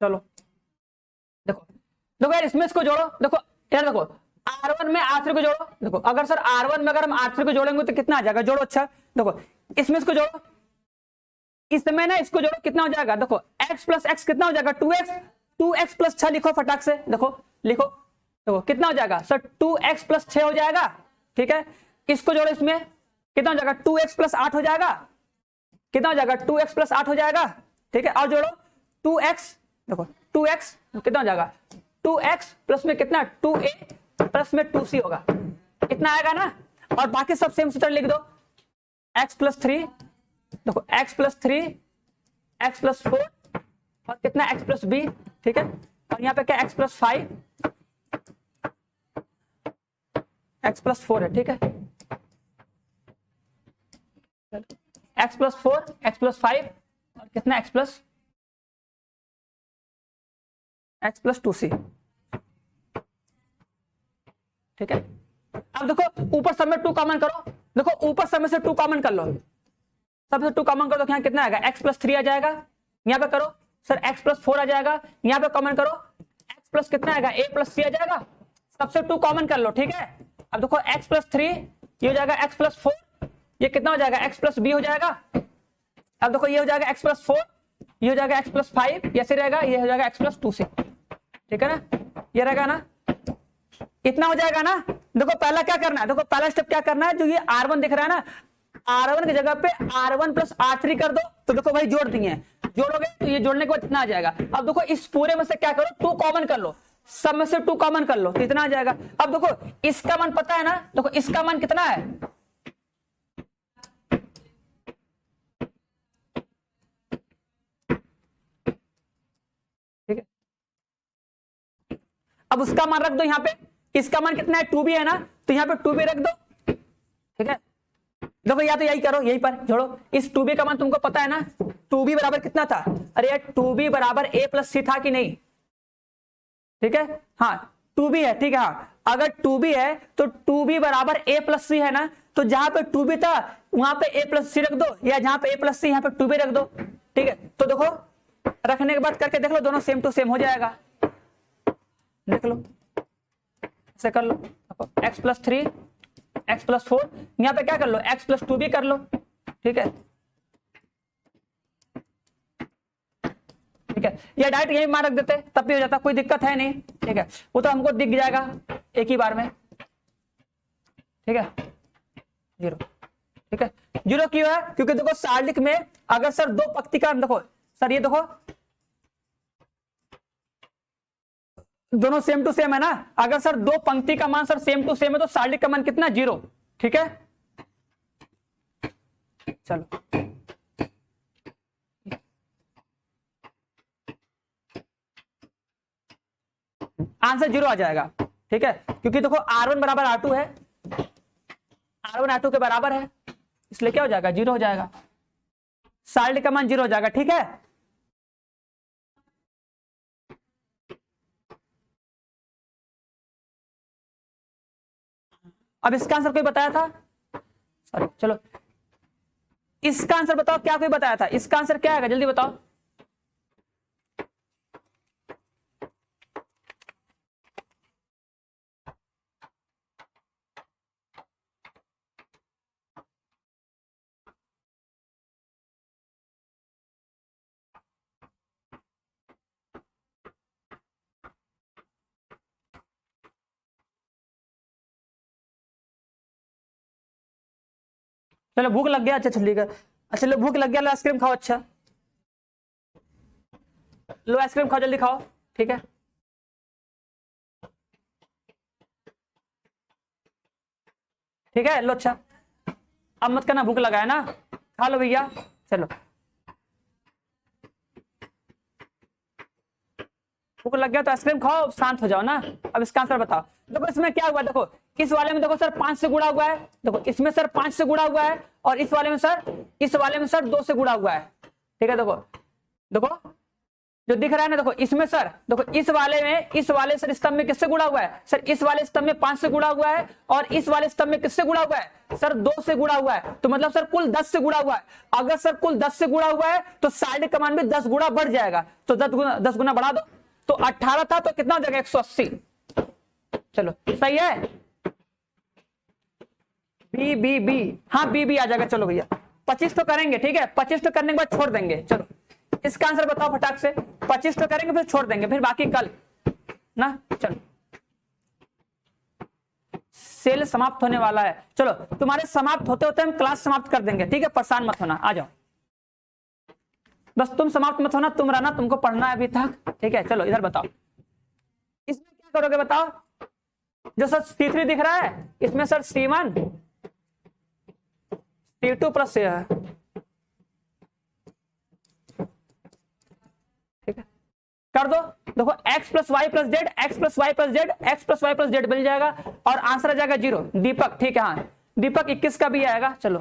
चलो देखो, देखो यार इसमें इसको जोड़ो, देखो यार देखो R1 में R3 को जोड़ो। देखो अगर सर R1 में अगर हम R3 को जोड़ेंगे तो कितना आ जाएगा, जोड़ो। अच्छा देखो इसमें इसको जोड़ो, इसमें ना इसको जोड़ो, कितना हो जाएगा, देखो x प्लस एक्स कितना हो जाएगा, 2x, 2x प्लस 6 लिखो फटाक से, देखो लिखो, देखो कितना हो जाएगा सर, 2x प्लस 6 हो जाएगा। ठीक है, इसको जोड़ो, इसमें कितना हो जाएगा, 2x प्लस 8 हो जाएगा, कितना हो जाएगा, 2x प्लस 8 हो जाएगा। ठीक है, और जोड़ो 2x, देखो 2x कितना हो जाएगा, 2x प्लस में कितना, 2a प्लस में 2c होगा, इतना आएगा ना। और बाकी सब सेम सूत्र लिख दो, x प्लस 3, देखो x प्लस 3, x प्लस 4 और कितना x प्लस b। ठीक है, और यहाँ पे क्या x प्लस 5, x प्लस 4 है। ठीक है, x प्लस 4, x प्लस 5 और कितना x प्लस 2c। ठीक है, अब देखो ऊपर सब में 2 कॉमन करो, देखो ऊपर सब में से 2 कॉमन कर लो, सबसे 2 कॉमन करो तो यहाँ कितना आएगा, x प्लस 3 आ जाएगा, यहाँ पे करो सर x प्लस 4 आ जाएगा, यहाँ पे कॉमन करो x प्लस कितना आएगा, a प्लस c आ जाएगा, सबसे 2 कॉमन कर लो। ठीक है, अब देखो x प्लस 3 ये हो जाएगा x प्लस 4, ये कितना हो जाएगा, x प्लस b हो जाएगा। अब देखो ये हो जाएगा x प्लस 4, ये हो जाएगा x प्लस 5, ऐसे रहेगा, ये हो जाएगा x प्लस 2c। ठीक है ना, ये रहेगा ना, इतना हो जाएगा ना। देखो पहला क्या करना है, देखो पहला स्टेप क्या करना है, जो ये R1 दिख रहा है ना, R1 की जगह पे R1 प्लस R3 कर दो, तो देखो भाई जोड़ दिए, जोड़ोगे तो ये जोड़ने के बाद इतना आ जाएगा। अब देखो इस पूरे में से क्या करो, 2 कॉमन कर लो, सब में से 2 कॉमन कर लो तो इतना आ जाएगा। अब देखो इसका मान पता है ना, देखो इसका मान कितना है, अब उसका मान रख दो यहाँ पे, इसका मान कितना है 2b है ना, तो यहाँ पे 2b रख दो, ठीक है। देखो या तो यही करो, यही पर जोड़ो, इस 2b का मान तुमको पता है ना, 2b बराबर कितना था, अरे यार 2b बराबर a प्लस c था कि नहीं, ठीक है, हाँ 2b है, ठीक है, हाँ अगर 2b है तो 2b बराबर a प्लस c है ना, तो जहां पे 2b था वहां पे a प्लस c रख दो, या जहां पे a प्लस c यहाँ पे 2b रख दो, ठीक है। तो देखो रखने के बाद करके देख लो, दोनों सेम टू सेम हो जाएगा, देख लो ऐसे कर लो, x प्लस 3 x प्लस 4, यहाँ पे क्या कर लो x प्लस 2b कर लो, ठीक है, ठीक है, या डायरेक्ट यही मान रख देते तब भी हो जाता, कोई दिक्कत है नहीं, ठीक है, वो तो हमको दिख जाएगा एक ही बार में, ठीक है, 0, ठीक है। 0 क्यों है, क्योंकि देखो सारलिक में अगर सर दो पंक्ति का, देखो सर ये देखो दोनों सेम टू सेम है ना, अगर सर दो पंक्ति का मान सर सेम टू सेम है तो सारलिक का मान कितना 0, ठीक है। चलो आंसर 0 आ जाएगा, ठीक है, क्योंकि देखो R1 बराबर R2 है, R1 R2 के बराबर है, इसलिए क्या हो जाएगा 0 हो जाएगा, सारलिक का मान 0 हो जाएगा, ठीक है। अब इसका आंसर कोई बताया था, सॉरी चलो इसका आंसर बताओ, क्या कोई बताया था, इसका आंसर क्या है जल्दी बताओ। चलो भूख लग गया, अच्छा चलिएगा, अच्छा लो भूख लग गया, लो आइसक्रीम खाओ, अच्छा लो आइसक्रीम खाओ, जल्दी खाओ, ठीक है, ठीक है लो, अच्छा अब मत करना, भूख लगा है ना, खा लो भैया, चलो भूख लग गया तो आइसक्रीम खाओ, शांत हो जाओ ना। अब इसका आंसर बताओ, देखो इसमें क्या हुआ, देखो इस वाले में देखो सर 5 से गुणा हुआ है, देखो इसमें सर 5 से गुणा हुआ है, और इस वाले में सर 2 से गुणा हुआ है, ठीक है। देखो देखो जो दिख रहा है ना, देखो इसमें सर देखो इस वाले सर स्तंभ में किससे गुणा हुआ है, सर इस वाले स्तंभ में 5 से गुणा हुआ है, और इस वाले स्तंभ में किससे गुणा हुआ है, सर 2 से गुणा हुआ है, तो मतलब सर कुल 10 से गुणा हुआ है। अगर सर कुल 10 से गुणा हुआ है तो साइड का मान भी 10 गुणा बढ़ जाएगा, तो 10 गुना बढ़ा दो, तो 18 था तो कितना हो जाएगा 180, चलो सही है, बी बी बी, हाँ बी बी आ जाएगा, चलो भैया 25 तो करेंगे, ठीक है, 25 तो करने के बाद छोड़ देंगे, चलो इसका आंसर बताओ फटाक से, 25 तो करेंगे फिर छोड़ देंगे, फिर बाकी कल ना, चलो सेल समाप्त होने वाला है, चलो तुम्हारे समाप्त होते होते हम क्लास समाप्त कर देंगे, ठीक है, परेशान मत होना, आ जाओ बस, तुम समाप्त मत होना, तुम रहना, तुमको पढ़ना है अभी तक, ठीक है। चलो इधर बताओ, इसमें क्या करोगे बताओ, जो सर C3 दिख रहा है इसमें सर C1 C2 प्लस है, ठीक है, कर दो, देखो x plus Y plus Z, X plus Y plus Z, X plus Y plus Z मिल जाएगा, और आंसर आ जाएगा 0, दीपक, ठीक है, हाँ दीपक 21 का भी आएगा, चलो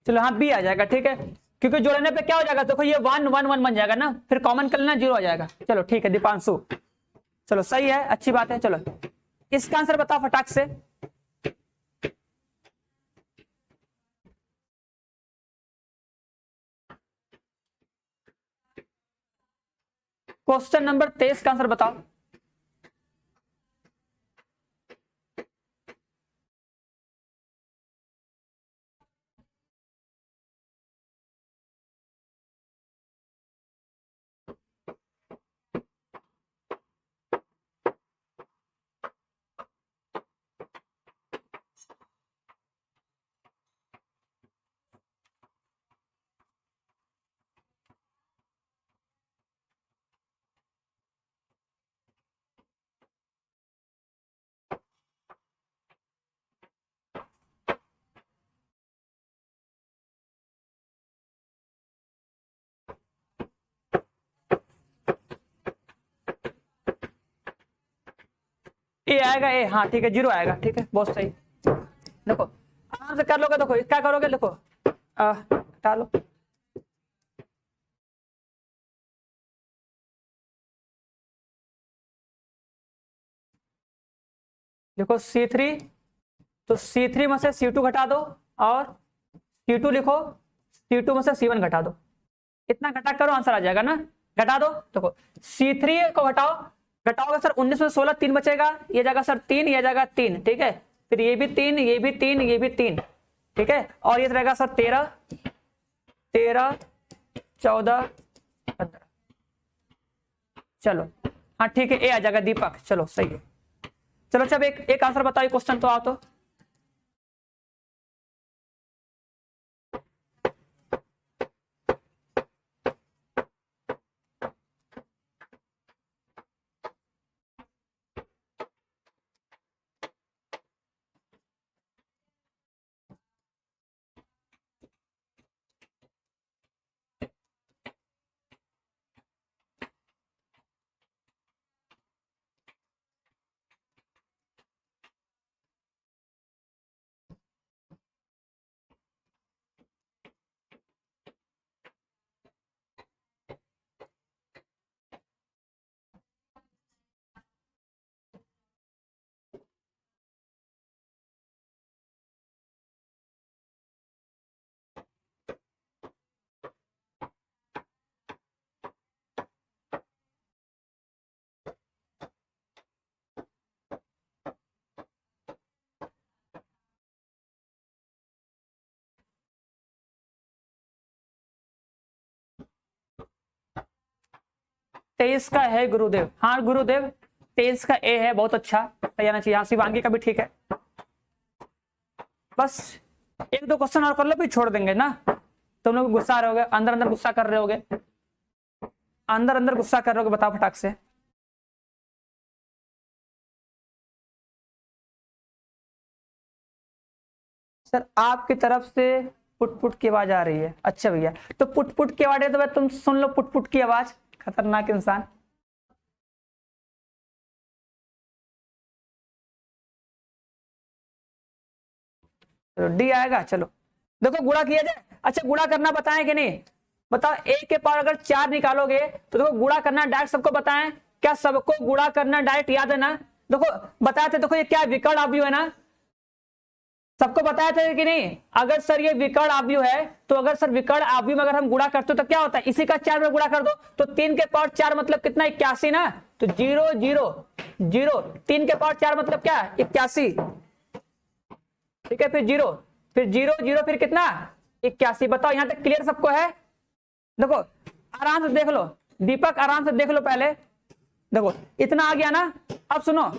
चलो हाँ बी आ जाएगा, ठीक है, क्योंकि जोड़ने पे क्या हो जाएगा, देखो ये 1 1 1 बन जाएगा ना, फिर कॉमन कर लेना 0 आ जाएगा, चलो ठीक है दीपांशु, चलो सही है, अच्छी बात है, चलो इसका आंसर बताओ फटाक से, क्वेश्चन नंबर 23 का आंसर बताओ। ए आएगा, ए, हाँ ठीक है, 0 आएगा, ठीक है, बहुत सही। देखो आराम से कर लोगे। देखो क्या करोगे, देखो हटा लो, देखो C3, तो C3 में से C2 घटा दो, और C2 लिखो, C2 में से C1 घटा दो, इतना घटा करो, आंसर आ जाएगा ना। घटा दो, देखो C3 को घटाओ, घटाओगे सर 19 में 16, 3 बचेगा, ये जाएगा सर 3, ये जाएगा 3, ठीक है, फिर ये भी 3, ये भी 3, ये भी 3, ठीक है, और ये रहेगा सर 13, 13, 14, 15। चलो हाँ ठीक है, ए आ जाएगा दीपक, चलो सही है। चलो जब एक आंसर बताओ, क्वेश्चन तो आओ तो। तेईस का है गुरुदेव, हाँ गुरुदेव 23 का ए है, बहुत अच्छा, सही आना चाहिए। हाँ शिवांगी का भी ठीक है। बस एक दो क्वेश्चन और कर लो, फिर छोड़ देंगे ना। तुम लोग गुस्सा आ रहे होगे, अंदर अंदर गुस्सा कर रहे होगे, अंदर अंदर गुस्सा कर रहे होगे, बताओ फटाक से। सर आपकी तरफ से पुट पुट की आवाज आ रही है। अच्छा भैया, तो पुट पुट की आवाज है तो भाई तुम सुन लो पुट पुट की आवाज, खतरनाक इंसान। तो डी आएगा। चलो देखो गुणा किया जाए। अच्छा गुणा करना बताएं कि नहीं, बताओ। ए के पावर अगर 4 निकालोगे तो देखो गुणा करना डायरेक्ट सबको बताएं क्या? सबको गुणा करना डायरेक्ट याद है ना? देखो बताए थे, देखो ये क्या विकर्ण अवयव है ना, सबको बताया था कि नहीं? अगर सर ये विकर्ण अवयव है तो अगर सर विकर्ण अवयव में अगर हम गुणा करते हो तो क्या होता है? इसी का 4 में गुणा कर दो तो 3 के पावर 4 मतलब कितना? 81 ना। तो 0 0 0, 3 के पावर 4 मतलब क्या? 81, ठीक है। फिर 0, फिर 0 0, फिर कितना? 81। बताओ यहां तक क्लियर सबको है? देखो आराम से देख लो दीपक, आराम से देख लो पहले। देखो इतना आ गया ना। अब सुनो,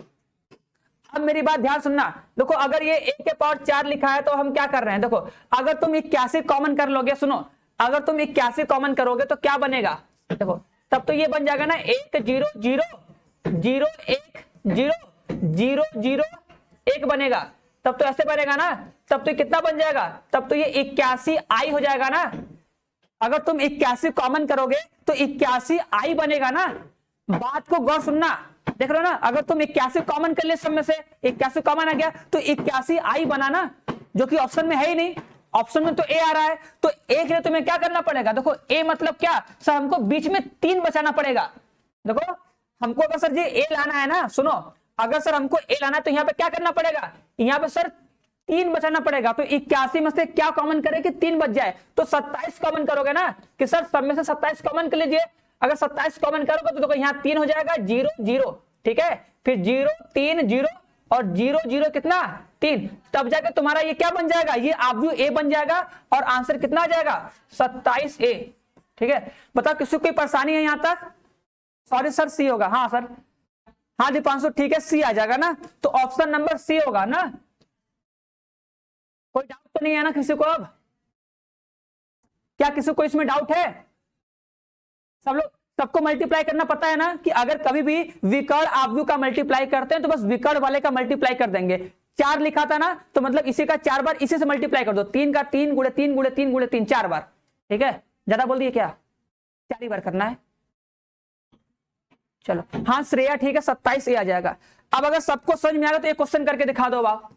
अब मेरी बात ध्यान सुनना। देखो अगर ये a के पावर 4 लिखा है तो हम क्या कर रहे हैं? देखो अगर तुम 81 कॉमन कर लोगे, सुनो, अगर तुम 81 कॉमन करोगे तो क्या बनेगा? देखो तब तो ये बन जाएगा ना 1 0 0 0 1 0 0 0 1 बनेगा। तब तो ऐसे बनेगा ना। तब तो कितना बन जाएगा? तब तो ये 81 आई हो जाएगा ना। अगर तुम 81 कॉमन करोगे तो 81 आई बनेगा ना। बात को गौर सुनना, देख रहे हो ना? अगर तुम 81 कॉमन कर ले सब में से, 81 कॉमन आ गया तो 81 आई बना ना, जो कि ऑप्शन में है ही नहीं। ऑप्शन में तो ए आ रहा है, तो ए के लिए तुम्हें क्या करना पड़ेगा? देखो ए मतलब क्या सर? हमको बीच में 3 बचाना पड़ेगा। देखो हमको अगर सर जी ए लाना है ना, सुनो, अगर सर हमको ए लाना है तो यहाँ पे क्या करना पड़ेगा? यहाँ पे सर 3 बचाना पड़ेगा। तो 81 में से क्या कॉमन करे कि 3 बच जाए? तो 27 कॉमन करोगे ना कि सर सब में से 27 कॉमन कर लीजिए। अगर 27 कॉमन करोगे तो देखो यहाँ 3 हो जाएगा, 0 0, ठीक है। फिर 0 3 0 और 0 0 कितना? 3। तब जाकर तुम्हारा ये क्या बन जाएगा? ये अवयव ए बन जाएगा और आंसर कितना आ जाएगा? 27 ए, ठीक है। बताओ किसी को कोई परेशानी है यहां तक? सॉरी सर सी होगा। हाँ सर, हाँ दीपांशु ठीक है, सी आ जाएगा ना। तो ऑप्शन नंबर सी होगा ना। कोई डाउट तो नहीं है ना किसी को? अब क्या किसी को इसमें डाउट है? सब लोग, सबको मल्टीप्लाई करना पता है ना कि अगर कभी भी विकर्ण अवयव का मल्टीप्लाई करते हैं तो बस विकर्ण वाले का मल्टीप्लाई कर देंगे। 4 लिखा था ना तो मतलब इसी का 4 बार इसी से मल्टीप्लाई कर दो। 3 का 3 गुणे 3 गुणे 3 गुणे 3, 4 बार, ठीक है। ज्यादा बोल दिए क्या? 4 ही बार करना है। चलो हाँ श्रेया ठीक है 27A आ जाएगा। अब अगर सबको समझ में आएगा तो एक क्वेश्चन करके दिखा दो आप।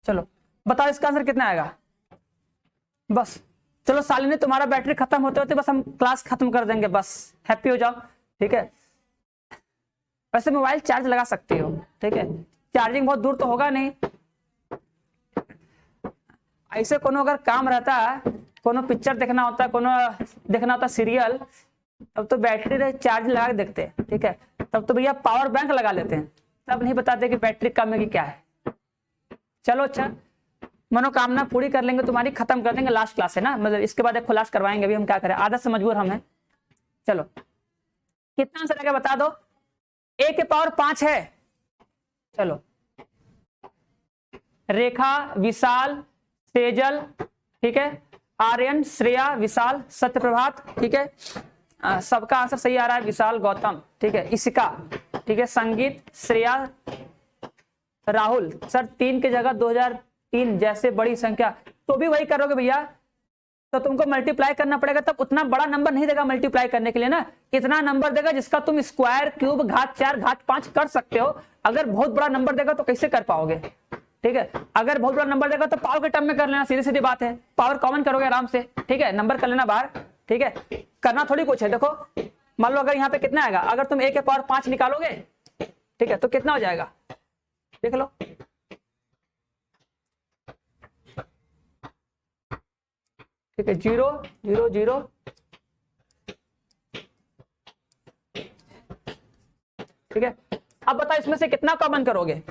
चलो बताओ इसका आंसर कितना आएगा। बस चलो सालिनी तुम्हारा बैटरी खत्म होते होते बस हम क्लास खत्म कर देंगे, बस हैप्पी हो जाओ ठीक है। वैसे मोबाइल चार्ज लगा सकती हो ठीक है, चार्जिंग बहुत दूर तो होगा नहीं। ऐसे कोनो अगर काम रहता है, कोनो पिक्चर देखना होता है, कोनो देखना होता सीरियल, तब तो बैटरी चार्ज लगा के देखते हैं ठीक है। तब तो भैया पावर बैंक लगा लेते हैं, तब नहीं बताते कि बैटरी कम है कि क्या है। चलो अच्छा मनोकामना पूरी कर लेंगे तुम्हारी, खत्म कर देंगे, लास्ट क्लास है ना, मतलब इसके बाद एक खुलास करवाएंगे। अभी हम क्या करें, आदत से मजबूर हम हैं। चलो कितना आंसर आएगा बता दो। A के पावर 5 है। चलो रेखा, विशाल, सेजल ठीक है, आर्यन, श्रेया, विशाल, सत्यप्रभात ठीक है। सबका आंसर सही आ रहा है, विशाल, गौतम ठीक है, इशिका ठीक है, संगीत, श्रेया, राहुल। सर 3 की जगह 2003 जैसे बड़ी संख्या, तो भी वही करोगे भैया, तो तुमको मल्टीप्लाई करना पड़ेगा, तब उतना बड़ा नंबर नहीं देगा मल्टीप्लाई करने के लिए ना, इतना नंबर देगा जिसका तुम स्क्वायर, क्यूब, घात 4, घात 5 कर सकते हो। अगर बहुत बड़ा नंबर देगा तो कैसे कर पाओगे ठीक है। अगर बहुत बड़ा नंबर देगा तो पावर के टर्म में कर लेना, सीधी सीधी बात है, पावर कॉमन करोगे आराम से ठीक है, नंबर कर लेना बाहर ठीक है, करना थोड़ी कुछ है। देखो मान लो अगर यहाँ पे कितना आएगा, अगर तुम A के पावर 5 निकालोगे ठीक है तो कितना हो जाएगा देख लो। ठीक है 0 0 0 ठीक है। अब बताओ इसमें से कितना कॉमन करोगे,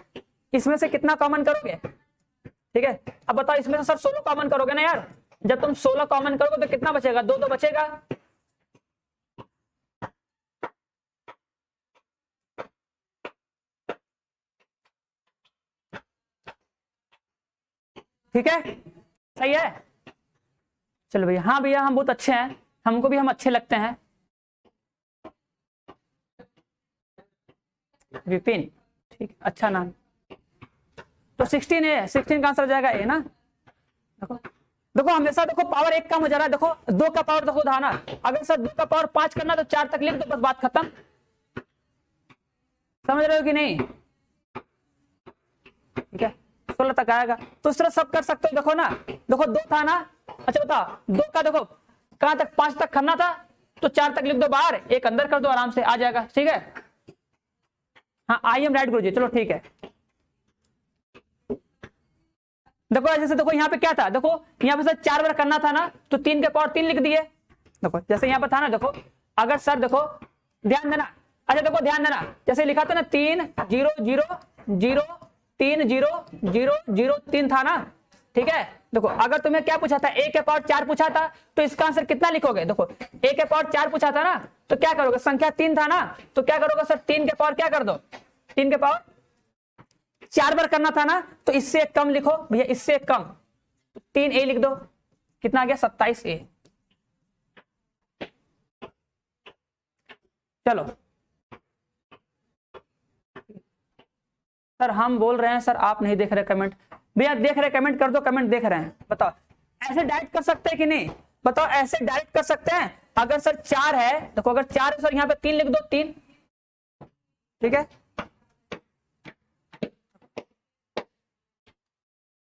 इसमें से कितना कॉमन करोगे ठीक है। अब बताओ इसमें से सर 16 कॉमन करोगे ना यार, जब तुम 16 कॉमन करोगे तो कितना बचेगा, 2 2 बचेगा ठीक है, सही है। चलो भैया, हाँ भैया हम बहुत अच्छे हैं, हमको भी हम अच्छे लगते हैं। विपिन ठीक, अच्छा नाम। तो 16 है, 16 का आंसर हो जाएगा ए ना। देखो देखो हमेशा देखो पावर 1 कम हो जा रहा है, देखो 2 का पावर देखो था ना, अगर सर 2 का पावर 5 करना तो 4 तक लिख दो, बस बात खत्म। समझ रहे हो कि नहीं ठीक है, 16 तक आएगा तो इस तरह सब कर सकते हो। देखो ना, देखो 2 था ना, अच्छा बताओ 2 का देखो कहां तक, 5 तक करना था तो 4 तक लिख दो बाहर, 1 अंदर कर दो, आराम से आ जाएगा ठीक है। हाँ आई एम राइट गुरुजी, चलो ठीक है। देखो जैसे देखो यहाँ पे क्या था, देखो यहाँ पे सर 4 बार करना था ना तो 3 के पावर 3 लिख दिए। देखो जैसे यहाँ पे था ना, देखो अगर सर देखो ध्यान देना, अच्छा देखो ध्यान देना, जैसे लिखा था ना 3 0 0 0 3 0 0 0 3 था ना ठीक है। देखो अगर तुम्हें क्या पूछा था, A के पावर 4 पूछा था तो इसका आंसर कितना लिखोगे। देखो A के पावर 4 पूछा था ना तो क्या करोगे, संख्या 3 था ना तो क्या करोगे सर, 3 के पावर क्या कर दो, 3 के पावर 4 बार करना था ना तो इससे एक कम लिखो भैया, इससे एक कम 3A लिख दो, कितना आ गया 27A। चलो सर हम बोल रहे हैं, सर आप नहीं देख रहे कमेंट, भैया देख रहे कमेंट कर दो, कमेंट देख रहे हैं, बताओ ऐसे डायरेक्ट कर सकते हैं कि नहीं, बताओ ऐसे डायरेक्ट कर सकते हैं। अगर सर 4 है, देखो अगर 4 है सर यहाँ पे 3 लिख दो, 3 ठीक है।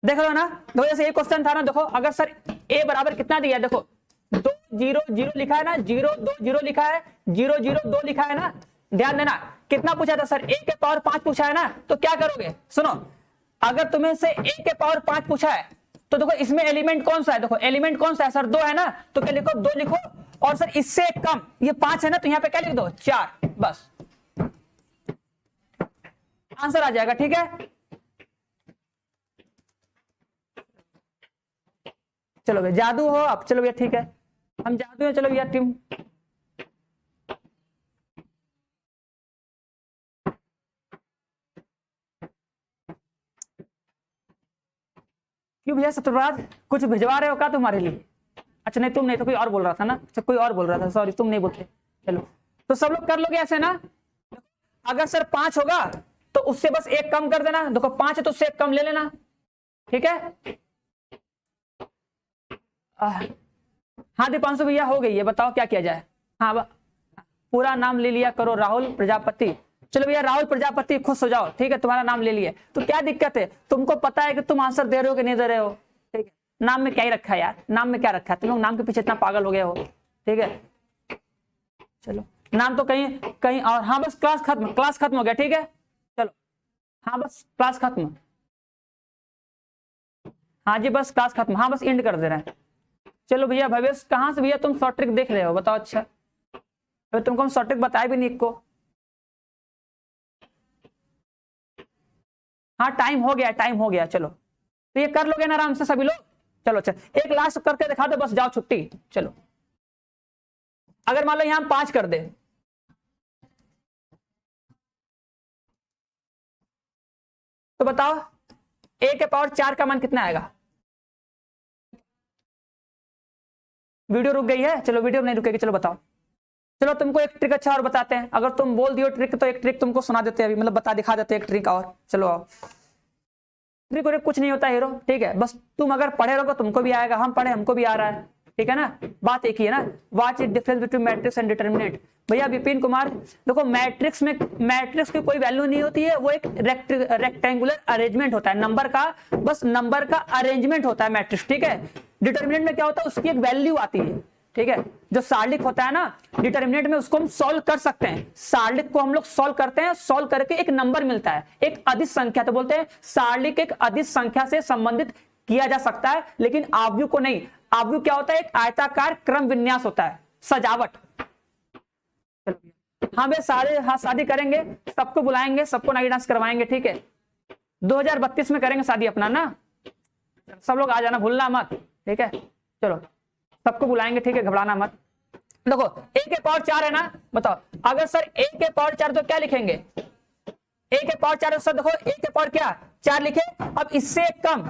देख लो ना, देखो जैसे ये क्वेश्चन था ना, देखो अगर सर A बराबर कितना दिया है, देखो 2 0 0 लिखा है ना, 0 2 0 लिखा है, 0 0 2 लिखा है ना, ध्यान देना कितना पूछा था सर, A के पावर 5 पूछा है ना, तो क्या करोगे सुनो, अगर तुम्हें से a के पावर 5 पूछा है तो देखो इसमें एलिमेंट कौन सा है, देखो एलिमेंट कौन सा है सर, 2 है ना, तो क्या लिखो 2 लिखो, और सर इससे कम ये 5 है ना, तो यहाँ पे क्या लिख दो 4, बस आंसर आ जाएगा। ठीक है, चलो भैया जादू हो अब, चलो भैया ठीक है, हम जादू है, चलो भैया टीम। क्यों भैया सत्यव्रत कुछ भिजवा रहे हो क्या तुम्हारे लिए? अच्छा नहीं तुम नहीं तो कोई और बोल रहा था ना, अच्छा कोई और बोल रहा था, सॉरी तुम नहीं बोलते। चलो तो सब लोग कर लोगे ऐसे ना, अगर सर 5 होगा तो उससे बस 1 कम कर देना, देखो 5 है तो उससे 1 कम ले लेना। ठीक है, हाँ दीपांशु भैया हो गई है, बताओ क्या किया जाए। हाँ पूरा नाम ले लिया करो, राहुल प्रजापति। चलो भैया राहुल प्रजापति खुश हो जाओ, ठीक है तुम्हारा नाम ले लिए, तो क्या दिक्कत है, तुमको पता है कि तुम आंसर दे रहे हो कि नहीं दे रहे हो। ठीक है, नाम में क्या ही रखा है यार, नाम में क्या रखा है, तुम लोग नाम के पीछे इतना पागल हो गए हो। ठीक है चलो नाम तो कहीं कहीं और। हाँ बस क्लास खत्म, क्लास खत्म हो गया। ठीक है चलो, हाँ बस क्लास खत्म, हाँ जी बस क्लास खत्म, हाँ बस एंड कर दे रहे हैं। चलो भैया भवेश कहाँ से भैया तुम शॉर्ट ट्रिक देख रहे हो बताओ। अच्छा अभी तुमको हम शॉर्ट ट्रिक बताए भी नहीं को। हाँ टाइम हो गया, टाइम हो गया, चलो तो ये कर लोगे ना आराम से सभी लोग। चलो अच्छा एक लास्ट करके दिखा दो, बस जाओ छुट्टी। चलो अगर मान लो यहां 5 कर दे तो बताओ a के पावर 4 का मान कितना आएगा। वीडियो रुक गई है, चलो वीडियो नहीं रुकेगी, चलो बताओ। चलो तुमको एक ट्रिक अच्छा और बताते हैं, अगर तुम बोल दियो ट्रिक तो एक ट्रिक तुमको सुना देते हैं अभी, मतलब बता दिखा देते हैं एक ट्रिक और। चलो आओ, ट्रिक और कुछ नहीं होता हीरो, ठीक है बस तुम अगर पढ़े रहोगे तुमको भी आएगा, हम पढ़े हमको भी आ रहा है, ठीक है ना, बात एक ही है ना। What is difference between matrix and determinant. भैया विपिन कुमार देखो मैट्रिक्स में मैट्रिक्स की कोई वैल्यू नहीं होती है, वो एक रेक्टेंगुलर अरेंजमेंट होता है नंबर का, बस नंबर का अरेंजमेंट होता है मैट्रिक्स। ठीक है, डिटरमिनेंट में क्या होता है, उसकी एक वैल्यू आती है। ठीक है, जो सारणिक होता है ना डिटरमिनेंट में, उसको हम सॉल्व कर सकते हैं, सारणिक को हम लोग सॉल्व करते हैं, सॉल्व करके एक नंबर मिलता है, एक अदिश संख्या, तो बोलते हैं सारणिक एक अदिश संख्या से संबंधित किया जा सकता है, लेकिन आव्यूह को नहीं। आव्यूह क्या होता है, एक आयताकार क्रम विन्यास होता है, सजावट। हाँ भाई सारे हाँ शादी करेंगे, सबको बुलाएंगे, सबको नाइट डांस करवाएंगे। ठीक है 2032 में करेंगे शादी अपना ना, सब लोग आ जाना भूलना मत। ठीक है चलो सबको बुलाएंगे, ठीक है घबराना मत। देखो a के पावर 4 है ना, बताओ अगर सर a के पावर 4 तो क्या लिखेंगे, a के पावर 4 सर देखो a के पावर क्या 4 लिखे, अब इससे कम,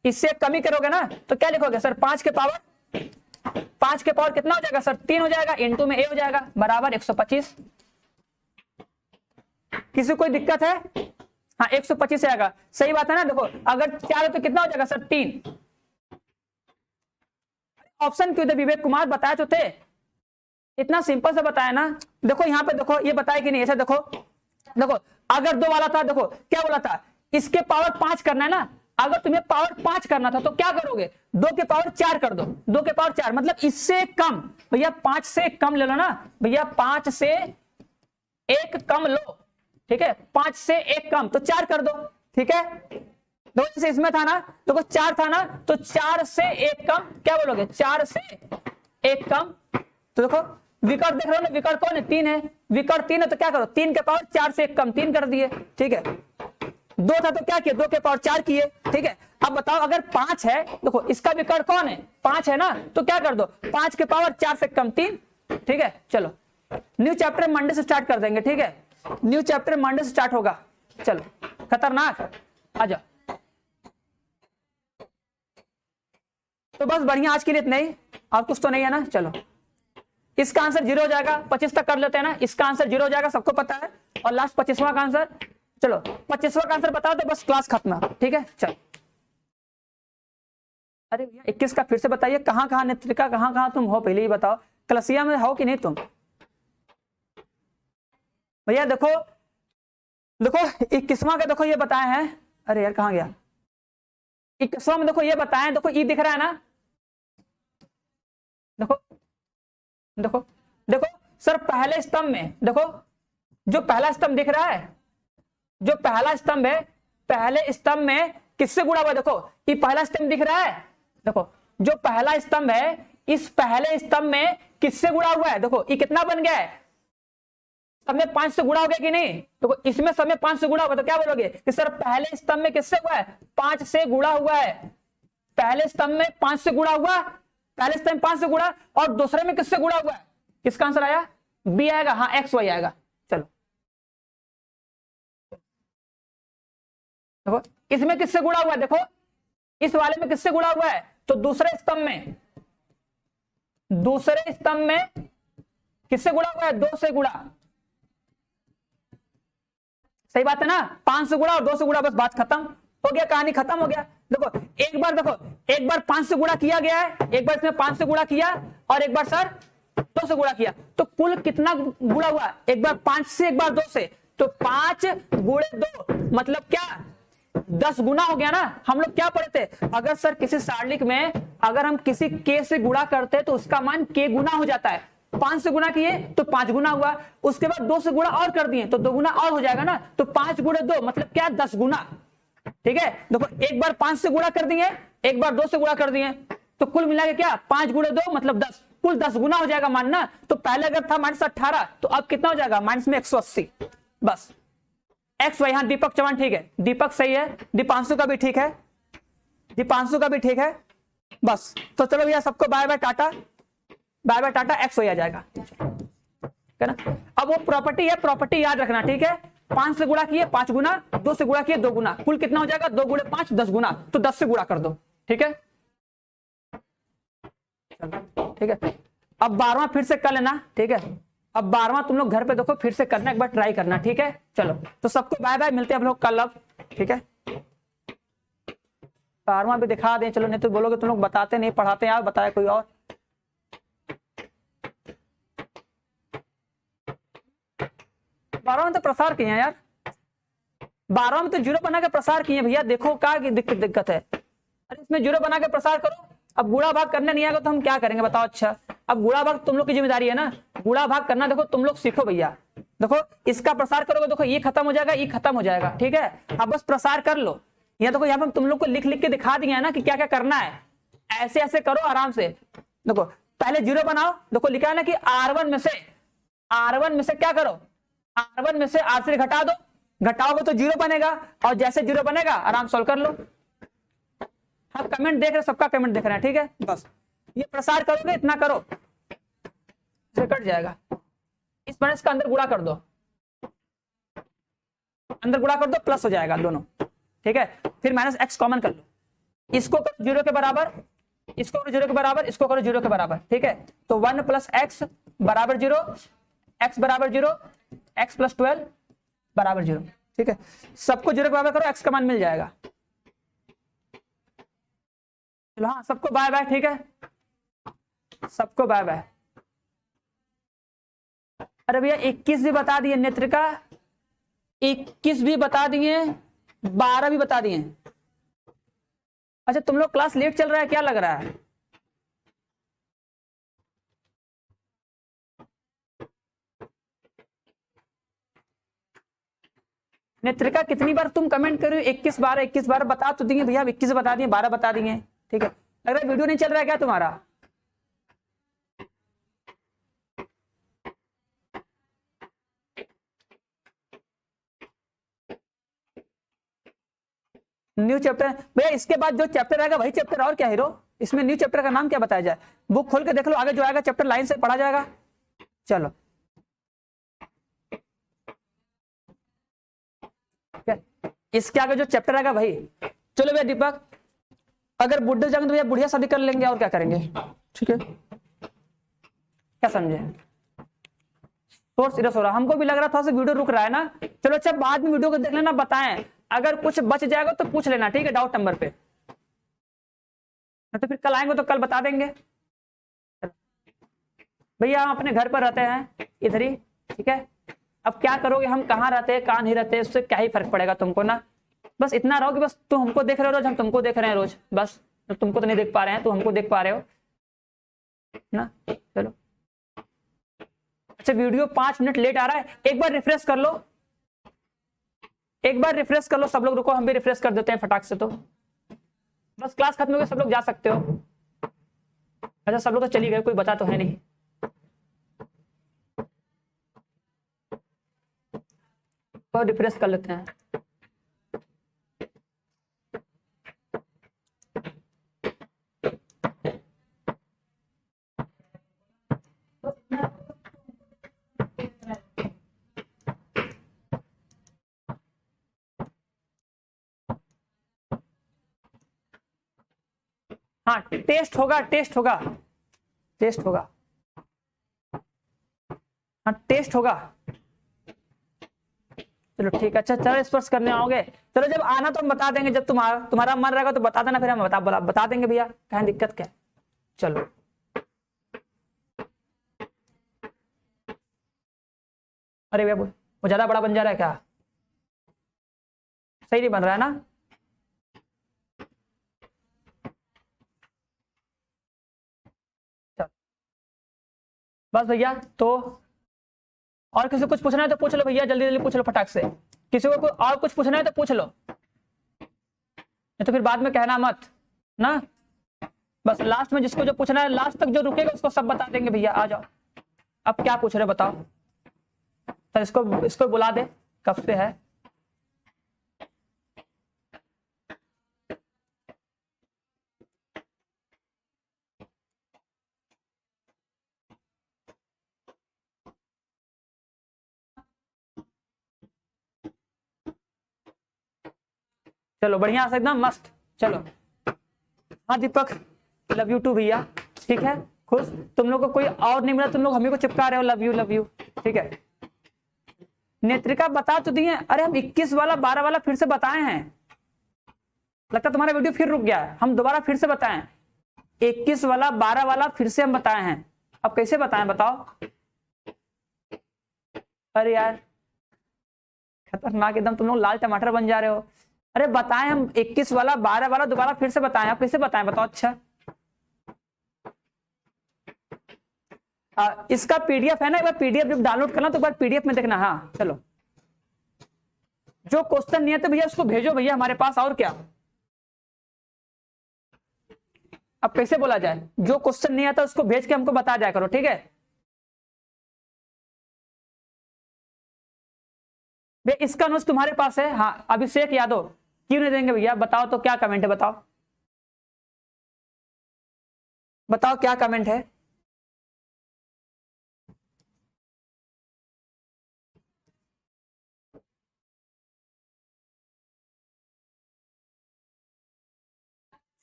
इससे कम ही करोगे ना तो क्या लिखोगे सर 5 के पावर कितना हो जाएगा सर 3 हो जाएगा, इनटू में a हो जाएगा बराबर 125। किसी कोई दिक्कत है, हाँ 125 आएगा, सही बात है ना। देखो अगर 4 है तो कितना हो जाएगा सर 3। ऑप्शन क्यों दे विवेक कुमार, बताया तो थे, इतना सिंपल से बताया ना। देखो यहाँ पे देखो ये बताया कि नहीं, ऐसा देखो देखो अगर 2 वाला था, देखो क्या बोला था, इसके पावर 5 करना है ना, अगर तुम्हें पावर 5 करना था तो क्या करोगे 2 के पावर 4 कर दो, 2 के पावर 4 मतलब इससे कम, भैया 5 से कम ले लो ना, भैया 5 से 1 कम लो। ठीक है 5 से 1 कम तो 4 कर दो। ठीक है दो से इसमें था ना, देखो 4 था ना, तो 4 से 1 कम क्या बोलोगे 4 से 1 कम। तो देखो विकर्ण देख रहे हो ना, विकर्ण कौन है 3 है, विकर्ण 3 है तो क्या करो 3 के पावर 4 से 1 कम 3 कर दिए। ठीक है 2 था तो क्या किए 2 के पावर 4 किए। ठीक है अब बताओ अगर 5 है, देखो इसका विकर्ण कौन है 5 है ना, तो क्या कर दो 5 के पावर 4 से कम 3। ठीक है चलो न्यू चैप्टर मंडे से स्टार्ट कर देंगे। ठीक है न्यू चैप्टर मंडे से स्टार्ट होगा, चलो खतरनाक आ जाओ। तो बस बढ़िया आज के लिए इतना ही, और कुछ तो नहीं है ना। चलो इसका आंसर 0 हो जाएगा, 25 तक कर लेते हैं ना, इसका आंसर 0 हो जाएगा सबको पता है, और लास्ट 25वां का आंसर, चलो 25वां का आंसर बता दो बस क्लास खत्म। ठीक है चलो अरे भैया 21 का फिर से बताइए, कहां कहां नेत्रिका कहां कहां तुम हो, पहले ही बताओ कलसिया में हो कि नहीं तुम। भैया देखो देखो 21वां का देखो ये बताए हैं, अरे यार कहां गया 21वां में, देखो ये बताएं, देखो ई दिख रहा है ना, देखो देखो देखो सर पहले स्तंभ में देखो, जो पहला स्तंभ दिख रहा है, जो पहला स्तंभ है, पहले स्तंभ में किससे गुणा हुआ? देखो ये पहला स्तंभ दिख रहा है, देखो जो पहला स्तंभ है इस पहले स्तंभ में किससे गुणा हुआ है? देखो ये कितना बन गया है? सब में 5 से गुणा हो गया कि नहीं? देखो इसमें सब में 5 से गुणा हुआ, तो क्या बोलोगे कि सर पहले स्तंभ में किससे हुआ है? 5 से गुणा हुआ है। पहले स्तंभ में 5 से गुणा हुआ, पहले स्तंभ में 5 से गुणा, और दूसरे में किससे गुणा हुआ है? किसका आंसर आया? बी आएगा, हाँ एक्स वाई आएगा। चलो देखो इसमें किससे गुणा हुआ है? देखो इस वाले में किससे गुणा हुआ है? तो दूसरे स्तंभ में, दूसरे स्तंभ में किससे गुणा हुआ है? 2 से गुणा। सही बात है ना? 5 से गुणा और 2 से गुणा, बस बात खत्म हो गया, कहानी खत्म हो गया। देखो एक बार 5 से गुणा किया गया है, एक बार इसमें 5 से गुणा किया और एक बार सर 2 से गुणा किया, तो कुल कितना गुणा हुआ? एक बार 5 से एक बार 2 से, तो 5 गुणे 2 मतलब क्या? 10 गुना हो गया ना। हम लोग क्या पढ़े थे? अगर सर किसी सारणिक में अगर हम किसी के से गुणा करते तो उसका मान के गुना हो जाता है। 5 से गुणा किए तो 5 गुना हुआ, उसके बाद 2 से गुणा और कर दिए तो 2 गुना और हो जाएगा ना। तो 5 गुणे 2 मतलब क्या? 10 गुना। ठीक है, देखो एक बार 5 से गुणा कर दिए, एक बार 2 से गुणा कर दिए, तो कुल मिला के क्या? 5 गुणे 2 मतलब 10, कुल 10 गुना हो जाएगा मान ना। तो पहले अगर था -18 तो अब कितना हो जाएगा? माइनस में 180। बस एक्स वाई। हाँ दीपक चौहान ठीक है, दीपक सही है, दीपांशु का भी ठीक है, दीपांशु का भी ठीक है। बस तो चलो भैया सबको bye bye tata, bye bye tata, X Y आ जाएगा, है ना। अब वो प्रॉपर्टी है, प्रॉपर्टी याद रखना, ठीक है। 5 से गुणा किए 5 गुना, 2 से गुणा किए 2 गुना, कुल कितना हो जाएगा? 2 गुणे 5 10 गुना, तो 10 से गुणा कर दो, ठीक है। ठीक है, अब 12वां फिर से कर लेना, ठीक है। अब 12वां तुम लोग घर पे देखो, फिर से करना, एक बार ट्राई करना, ठीक है। चलो तो सबको बाय बाय, मिलते हैं हम लोग कल अब, ठीक है। 12वां भी दिखा दें, चलो, नहीं तो बोलोगे तुम लोग बताते नहीं, पढ़ाते हैं, बताए कोई और। बारहवां में तो प्रसार किए हैं यार, 12वां में तो जीरो बना के प्रसार किए भैया, देखो क्या दिक्कत है। अरे इसमें जीरो बना के प्रसार करो। अब गुणा भाग करने नहीं आएगा तो हम क्या करेंगे बताओ? अच्छा अब गुणा भाग तुम लोग की जिम्मेदारी है ना, गुणा भाग करना देखो तुम लोग सीखो भैया। देखो इसका प्रसार करोगे, देखो ये खत्म हो जाएगा, ये खत्म हो जाएगा, ठीक है। अब बस प्रसार कर लो। यहाँ देखो, यहाँ पर तुम लोग को लिख लिख के दिखा दिया है ना कि क्या क्या करना है। ऐसे ऐसे करो आराम से। देखो पहले जीरो बनाओ, देखो लिखा है ना कि R1 में से क्या करो? R1 में से R3 घटा दो, घटाओगे तो जीरो बनेगा, और जैसे जीरो बनेगा आराम सोल्व कर लो। हाँ कमेंट देख रहे, सबका कमेंट देख रहे हैं, ठीक है। बस ये प्रसार करोगे, इतना करो, इसे कट जाएगा। इस माइनस का अंदर गुणा कर दो, अंदर गुणा कर दो, प्लस हो जाएगा दोनों, ठीक है। फिर माइनस एक्स कॉमन कर लो, इसको करो 0 के बराबर, इसको करो 0 के बराबर, इसको करो 0 के बराबर, ठीक है। तो 1 + x बराबर 0, x बराबर 0, x + 12 बराबर 0, ठीक है। सबको 0 के बराबर करो, x का मान मिल जाएगा। चलो हाँ सबको बाय बाय, ठीक है, सबको बाय बाय। अरे भैया 21 भी बता दिए, नेत्रिका 21 भी बता दिए, 12 भी बता दिए। अच्छा तुम लोग क्लास लेट चल रहा है क्या लग रहा है? नेत्रिका कितनी बार तुम कमेंट करो? 21 बार बता तो दिए भैया, 21 बता दिए, 12 बता दिए, ठीक है। लग रहा है वीडियो नहीं चल रहा है क्या तुम्हारा? न्यू चैप्टर भैया, इसके बाद जो चैप्टर आएगा वही चैप्टर, और क्या हीरो? इसमें न्यू चैप्टर का नाम क्या बताया जाए? बुक खोल के देख लो, आगे जो आएगा चैप्टर लाइन से पढ़ा जाएगा। चलो इसके आगे जो चैप्टर आएगा वही। चलो भैया दीपक, अगर बुढ़े जाएंगे तो भैया बुढ़िया शादी कर लेंगे, और क्या करेंगे, ठीक है। क्या समझे? सोर्स इरेज हो रहा, हमको भी लग रहा था वीडियो रुक रहा है ना। चलो अच्छा बाद में वीडियो को देख लेना, बताएं, अगर कुछ बच जाएगा तो पूछ लेना, ठीक है, डाउट नंबर पे। तो फिर कल आएंगे तो कल बता देंगे। भैया हम अपने घर पर रहते हैं इधर ही, ठीक है। अब क्या करोगे, हम कहाँ रहते हैं कहाँ नहीं रहते, उससे क्या ही फर्क पड़ेगा तुमको ना। बस इतना रहो कि बस तुम हमको देख रहे हो रोज, हम तुमको देख रहे हैं रोज, बस तुमको तो नहीं देख पा रहे हैं, तो हमको देख पा रहे हो ना। चलो अच्छा वीडियो 5 मिनट लेट आ रहा है, एक बार रिफ्रेश कर लो। एक बार रिफ्रेश कर लो सब लोग, रुको हम भी रिफ्रेश कर देते हैं फटाक से। तो बस क्लास खत्म हो गई, सब लोग जा सकते हो। अच्छा सब लोग तो चली गए, कोई बचा तो है नहीं। तो रिफ्रेश कर लेते हैं। हाँ टेस्ट होगा, टेस्ट होगा, टेस्ट होगा। हाँ टेस्ट होगा। चलो ठीक है। अच्छा चलो स्पर्श करने आओगे, चलो जब आना तो हम बता देंगे, जब तुम्हारा मन रहेगा तो बता देना, फिर हम बता देंगे भैया, कहीं दिक्कत क्या। चलो अरे भैया वो ज्यादा बड़ा बन जा रहा है क्या, सही नहीं बन रहा है ना। चलो बस भैया। तो और किसी को कुछ पूछना है तो पूछ लो भैया, जल्दी जल्दी पूछ लो फटाक से। किसी को और कुछ पूछना है तो पूछ लो, नहीं तो फिर बाद में कहना मत ना। बस लास्ट में जिसको जो पूछना है, लास्ट तक जो रुकेगा उसको सब बता देंगे भैया। आ जाओ, अब क्या पूछ रहे बताओ। तो इसको इसको बुला दे, कब से है। चलो बढ़िया से एकदम मस्त। चलो हाँ दीपक, लव यू टू भैया। ठीक है खुश, तुम लोग को कोई और नहीं मिला, तुम लोग हमें को चिपका रहे हो लव यू लव यू। ठीक है नेत्रिका बता तो दिए, अरे हम 21 वाला 12 वाला फिर से बताए हैं। लगता तुम्हारा वीडियो फिर रुक गया है, हम दोबारा फिर से बताएं। 21 वाला 12 वाला फिर से हम बताए हैं। अब कैसे बताएं बताओ। अरे यार खतरनाक एकदम, तुम लोग लाल टमाटर बन जा रहे हो। अरे बताएं हम 21 वाला 12 वाला दोबारा फिर से बताएं, आप कैसे बताएं बताओ। अच्छा इसका पीडीएफ है ना, एक बार पीडीएफ जब डाउनलोड करना तो एक बार पीडीएफ में देखना। हाँ चलो, जो क्वेश्चन नहीं है तो भैया उसको भेजो भैया हमारे पास, और क्या। अब कैसे बोला जाए, जो क्वेश्चन नहीं आता उसको भेज के हमको बता जाया करो, ठीक है। भैया इसका नोट्स तुम्हारे पास है। हाँ अभिषेक यादव, क्यों नहीं देंगे भैया, बताओ तो क्या कमेंट है बताओ, बताओ क्या कमेंट है।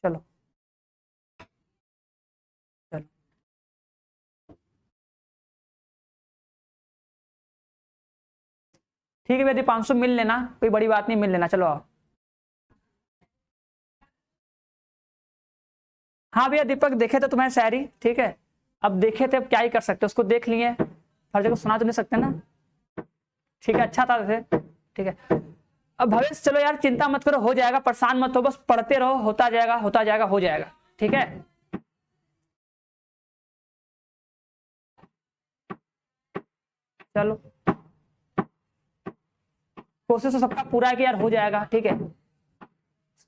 चलो चलो ठीक है भैया, 500 मिल लेना, कोई बड़ी बात नहीं, मिल लेना। चलो आओ। हाँ भैया दीपक देखे तो तुम्हारी शायरी, ठीक है। अब देखे थे, अब क्या ही कर सकते, उसको देख लिए, हर जगह सुना तो नहीं सकते ना। ठीक है अच्छा था वैसे, ठीक है। अब भवेश चलो यार चिंता मत करो, हो जाएगा, परेशान मत हो, बस पढ़ते रहो, होता जाएगा होता जाएगा हो जाएगा, ठीक है। चलो कोशिश तो सबका पूरा है कि यार हो जाएगा, ठीक है।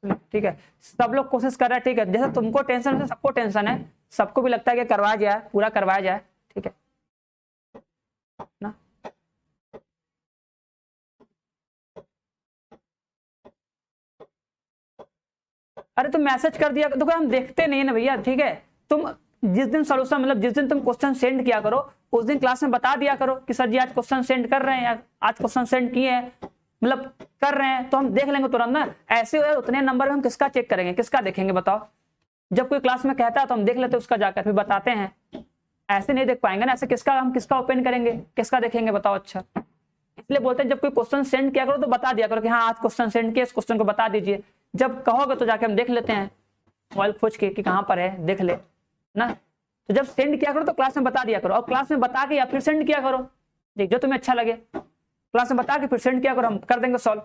ठीक है सब लोग कोशिश कर रहे हैं, ठीक है। जैसे तुमको टेंशन है सबको टेंशन है, सबको भी लगता है कि करवाया जाए, पूरा करवाया जाए, ठीक है ना। अरे तुम मैसेज कर दिया, देखो हम देखते नहीं है ना भैया, ठीक है। तुम जिस दिन सोल्यूशन, मतलब जिस दिन तुम क्वेश्चन सेंड किया करो, उस दिन क्लास में बता दिया करो कि सर जी आज क्वेश्चन सेंड कर रहे हैं, या आज क्वेश्चन सेंड किए हैं, मतलब कर रहे हैं, तो हम देख लेंगे तुरंत ना। ऐसे यार उतने नंबर में हम किसका चेक करेंगे, किसका देखेंगे बताओ। जब कोई क्लास में कहता है तो हम देख लेते उसका जाकर, फिर बताते हैं। ऐसे नहीं देख पाएंगे ना, ऐसे किसका हम किसका ओपन करेंगे, किसका देखेंगे बताओ। अच्छा इसलिए बोलते हैं जब कोई क्वेश्चन सेंड किया करो तो बता दिया करो कि हाँ आज क्वेश्चन सेंड किया, इस क्वेश्चन को बता दीजिए। जब कहोगे तो जाके हम देख लेते हैं, मोबाइल खोज के कि कहाँ पर है, देख ले ना। तो जब सेंड किया करो तो क्लास में बता दिया करो, और क्लास में बता के या फिर सेंड किया करो, देख जो तुम्हें अच्छा लगे। क्लास में बता के फिर सेंड किया करो, हम कर देंगे सॉल्व।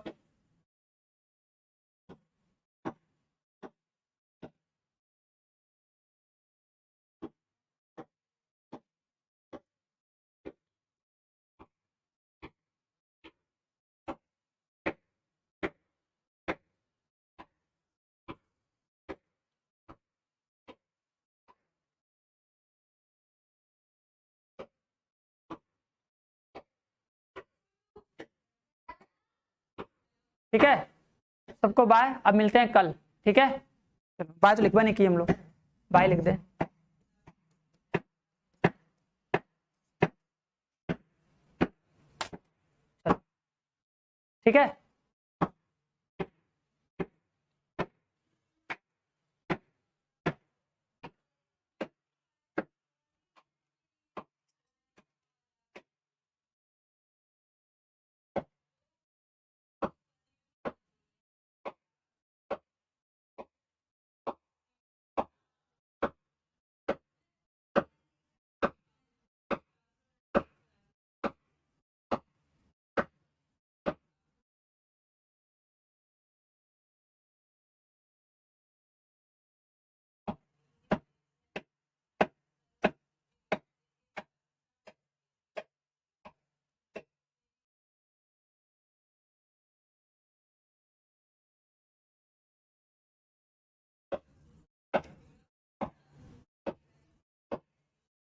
ठीक है, सबको बाय, अब मिलते हैं कल, ठीक है। चलो बाय तो लिखवा नहीं की हम लोग, बाय लिख दें। ठीक है।